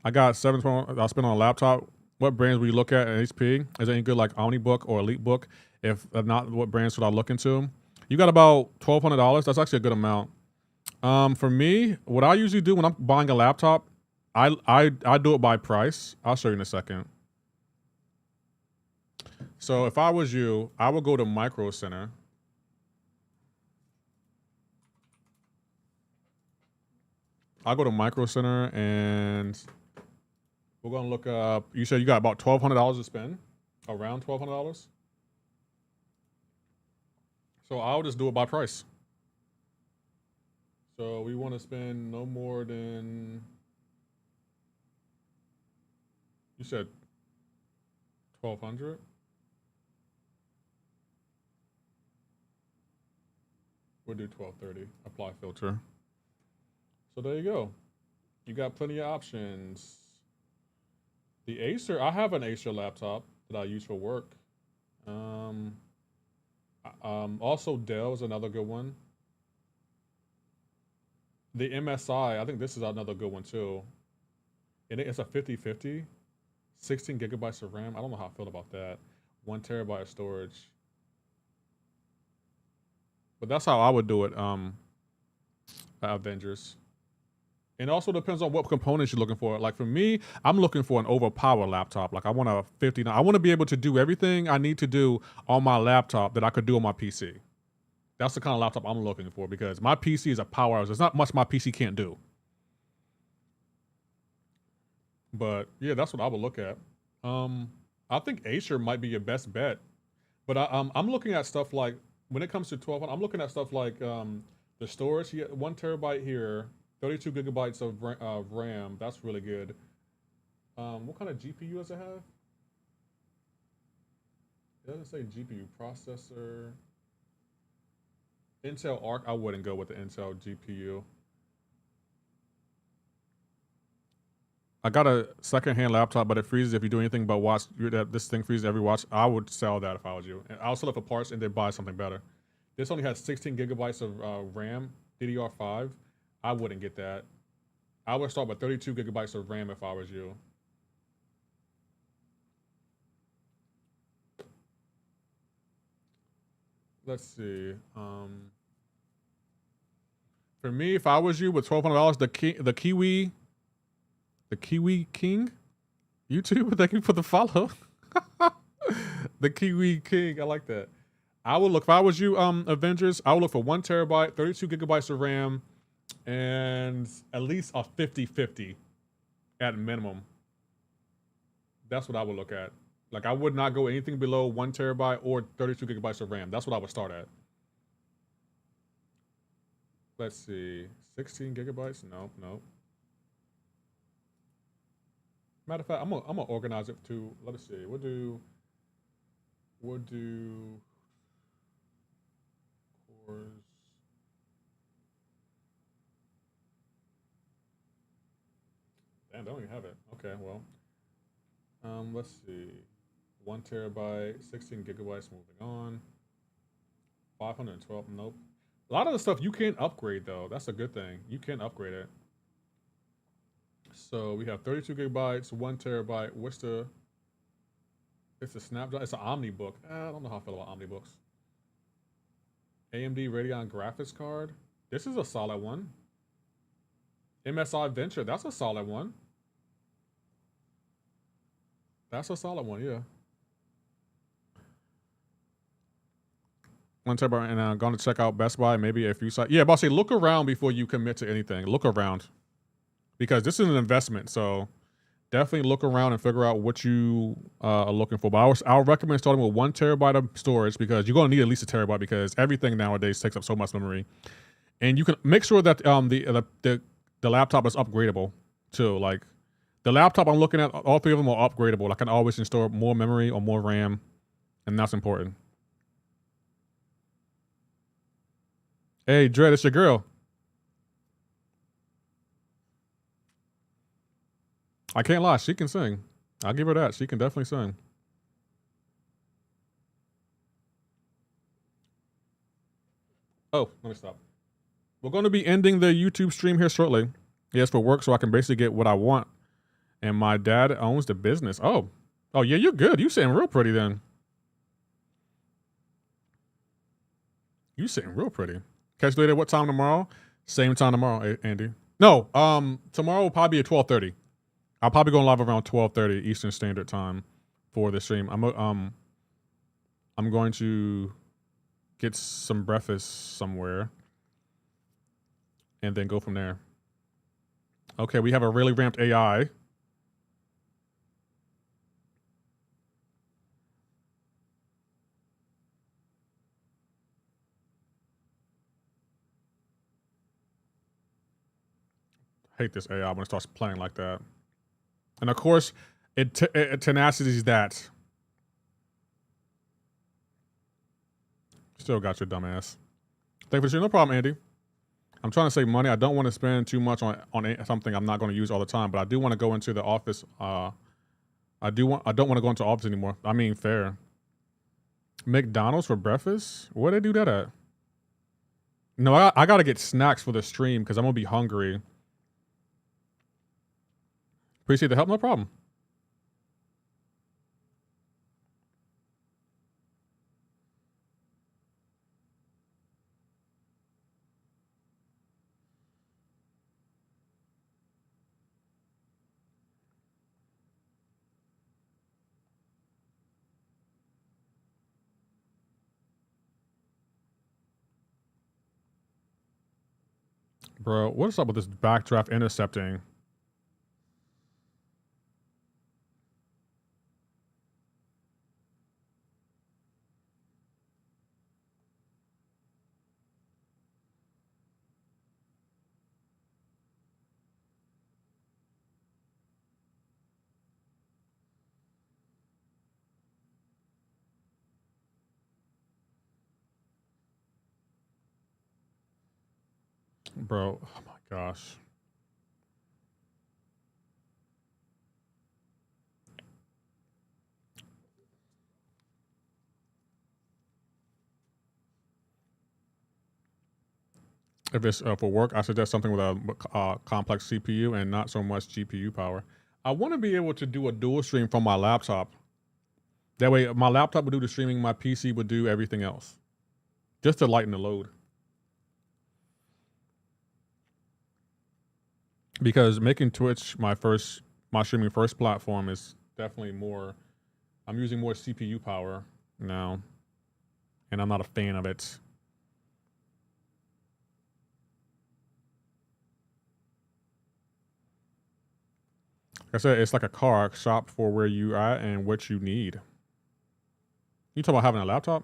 I got 7 I spent on a laptop. What brands will you look at HP? Is it any good like OmniBook or EliteBook? If not, what brands should I look into? You got about $1,200. That's actually a good amount. For me, what I usually do when I'm buying a laptop, I do it by price. I'll show you in a second. So if I was you, I would go to Micro Center. I'll go to Micro Center and we're gonna look up. You said you got about $1,200 to spend, around $1,200. So I'll just do it by price. So we want to spend no more than. You said 1,200. We'll do 1,230. Apply filter. So there you go. You got plenty of options. The Acer, I have an Acer laptop that I use for work. Also Dell is another good one. The MSI, I think this is another good one too. And it's a 50/50, 16 gigabytes of RAM. I don't know how I feel about that. 1 terabyte of storage. But that's how I would do it. Avengers. And also depends on what components you're looking for. Like for me, I'm looking for an overpowered laptop. Like I want a 59. I want to be able to do everything I need to do on my laptop that I could do on my PC. That's the kind of laptop I'm looking for because my PC is a powerhouse. There's not much my PC can't do. But yeah, that's what I would look at. I think Acer might be your best bet. But I'm looking at stuff like, when it comes to 12, I'm looking at stuff like the storage. 1 terabyte here, 32 gigabytes of RAM. That's really good. What kind of GPU does it have? It doesn't say GPU. Processor. Intel Arc. I wouldn't go with the Intel GPU. I got a second-hand laptop, but it freezes if you do anything but watch. This thing freezes every watch. I would sell that if I was you. And I'll sell it for parts and then buy something better. This only has 16 gigabytes of RAM, DDR5. I wouldn't get that. I would start with 32 gigabytes of RAM if I was you. Let's see. For me, if I was you with $1,200, the Kiwi King, YouTube, thank you for the follow. The Kiwi King, I like that. I would look, if I was you, Avengers, I would look for 1 terabyte, 32 gigabytes of RAM, and at least a 50-50 at minimum. That's what I would look at. Like I would not go anything below 1 terabyte or 32 gigabytes of RAM. That's what I would start at. Let's see, 16 gigabytes? Nope. Matter of fact, I'm gonna organize it to. Let us see. We'll do cores. Damn, they don't even have it. Okay, well, let's see. 1 terabyte, 16 gigabytes. Moving on. 512. Nope. A lot of the stuff you can upgrade though. That's a good thing. You can upgrade it. So we have 32 gigabytes, 1 terabyte. It's a Snapdragon. It's an OmniBook. I don't know how I feel about OmniBooks. AMD Radeon graphics card. This is a solid one. MSI Venture. That's a solid one. That's a solid one, yeah. 1 terabyte, and I'm going to check out Best Buy, maybe a few sites. Yeah, but I'll say look around before you commit to anything. Look around. Because this is an investment, so definitely look around and figure out what you are looking for. But I would recommend starting with 1 terabyte of storage because you're going to need at least a terabyte because everything nowadays takes up so much memory. And you can make sure that the laptop is upgradable too. Like the laptop I'm looking at, all 3 of them are upgradable. I can always install more memory or more RAM, and that's important. Hey, Dread, it's your girl. I can't lie, she can sing. I'll give her that. She can definitely sing. Oh, let me stop. We're going to be ending the YouTube stream here shortly. Yes, for work, so I can basically get what I want. And my dad owns the business. Oh, yeah, you're good. You sitting real pretty then. You sitting real pretty. Catch you later. What time tomorrow? Same time tomorrow, Andy. No, tomorrow will probably be at 12:30. I'll probably go live around 12:30 Eastern Standard Time for the stream. I'm going to get some breakfast somewhere and then go from there. Okay, we have a really ramped AI. Hate this AI when it starts playing like that. And of course, it tenacities that. Still got your dumb ass. Thank you for sharing. No problem, Andy. I'm trying to save money. I don't want to spend too much on something I'm not going to use all the time, but I do want to go into the office. I don't want to go into the office anymore. I mean, fair. McDonald's for breakfast? Where they do that at? No, I got to get snacks for the stream because I'm going to be hungry. Appreciate the help. No problem. Bro, what is up with this backdraft intercepting? Bro, oh my gosh. If it's for work, I suggest something with a complex CPU and not so much GPU power. I want to be able to do a dual stream from my laptop. That way, my laptop would do the streaming, my PC would do everything else, just to lighten the load. Because making Twitch my streaming first platform is definitely more. I'm using more CPU power now, and I'm not a fan of it. Like I said, it's like a car. Shop for where you are and what you need. You talking about having a laptop?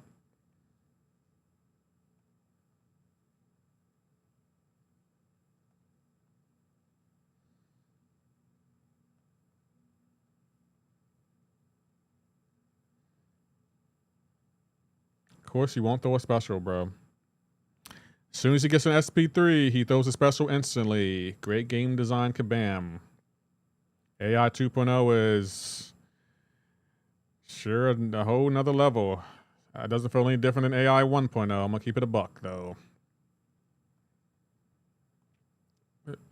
Of course, you won't throw a special, bro. As soon as he gets an SP3, he throws a special instantly. Great game design, Kabam. AI 2.0 is sure a whole nother level. It doesn't feel any different than AI 1.0. I'm gonna keep it a buck though.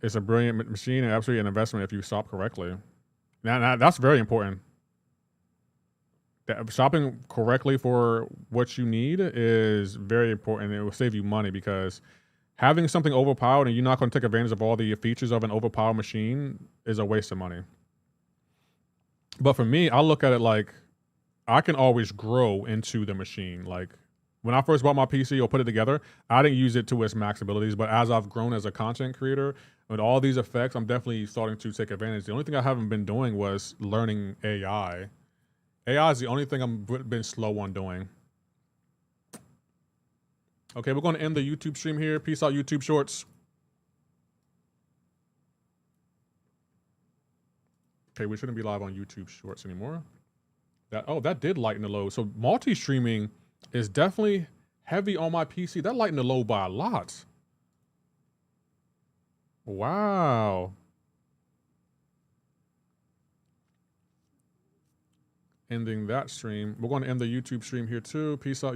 It's a brilliant machine and absolutely an investment if you shop correctly. Now that's very important. Shopping correctly for what you need is very important. It will save you money because having something overpowered and you're not going to take advantage of all the features of an overpowered machine is a waste of money. But for me, I look at it like I can always grow into the machine. Like when I first bought my PC or put it together, I didn't use it to its max abilities. But as I've grown as a content creator with all these effects, I'm definitely starting to take advantage. The only thing I haven't been doing was learning AI. AI is the only thing I've been slow on doing. Okay, we're going to end the YouTube stream here. Peace out, YouTube Shorts. Okay, we shouldn't be live on YouTube Shorts anymore. That did lighten the load. So multi-streaming is definitely heavy on my PC. That lightened the load by a lot. Wow. Ending that stream. We're going to end the YouTube stream here too. Peace out.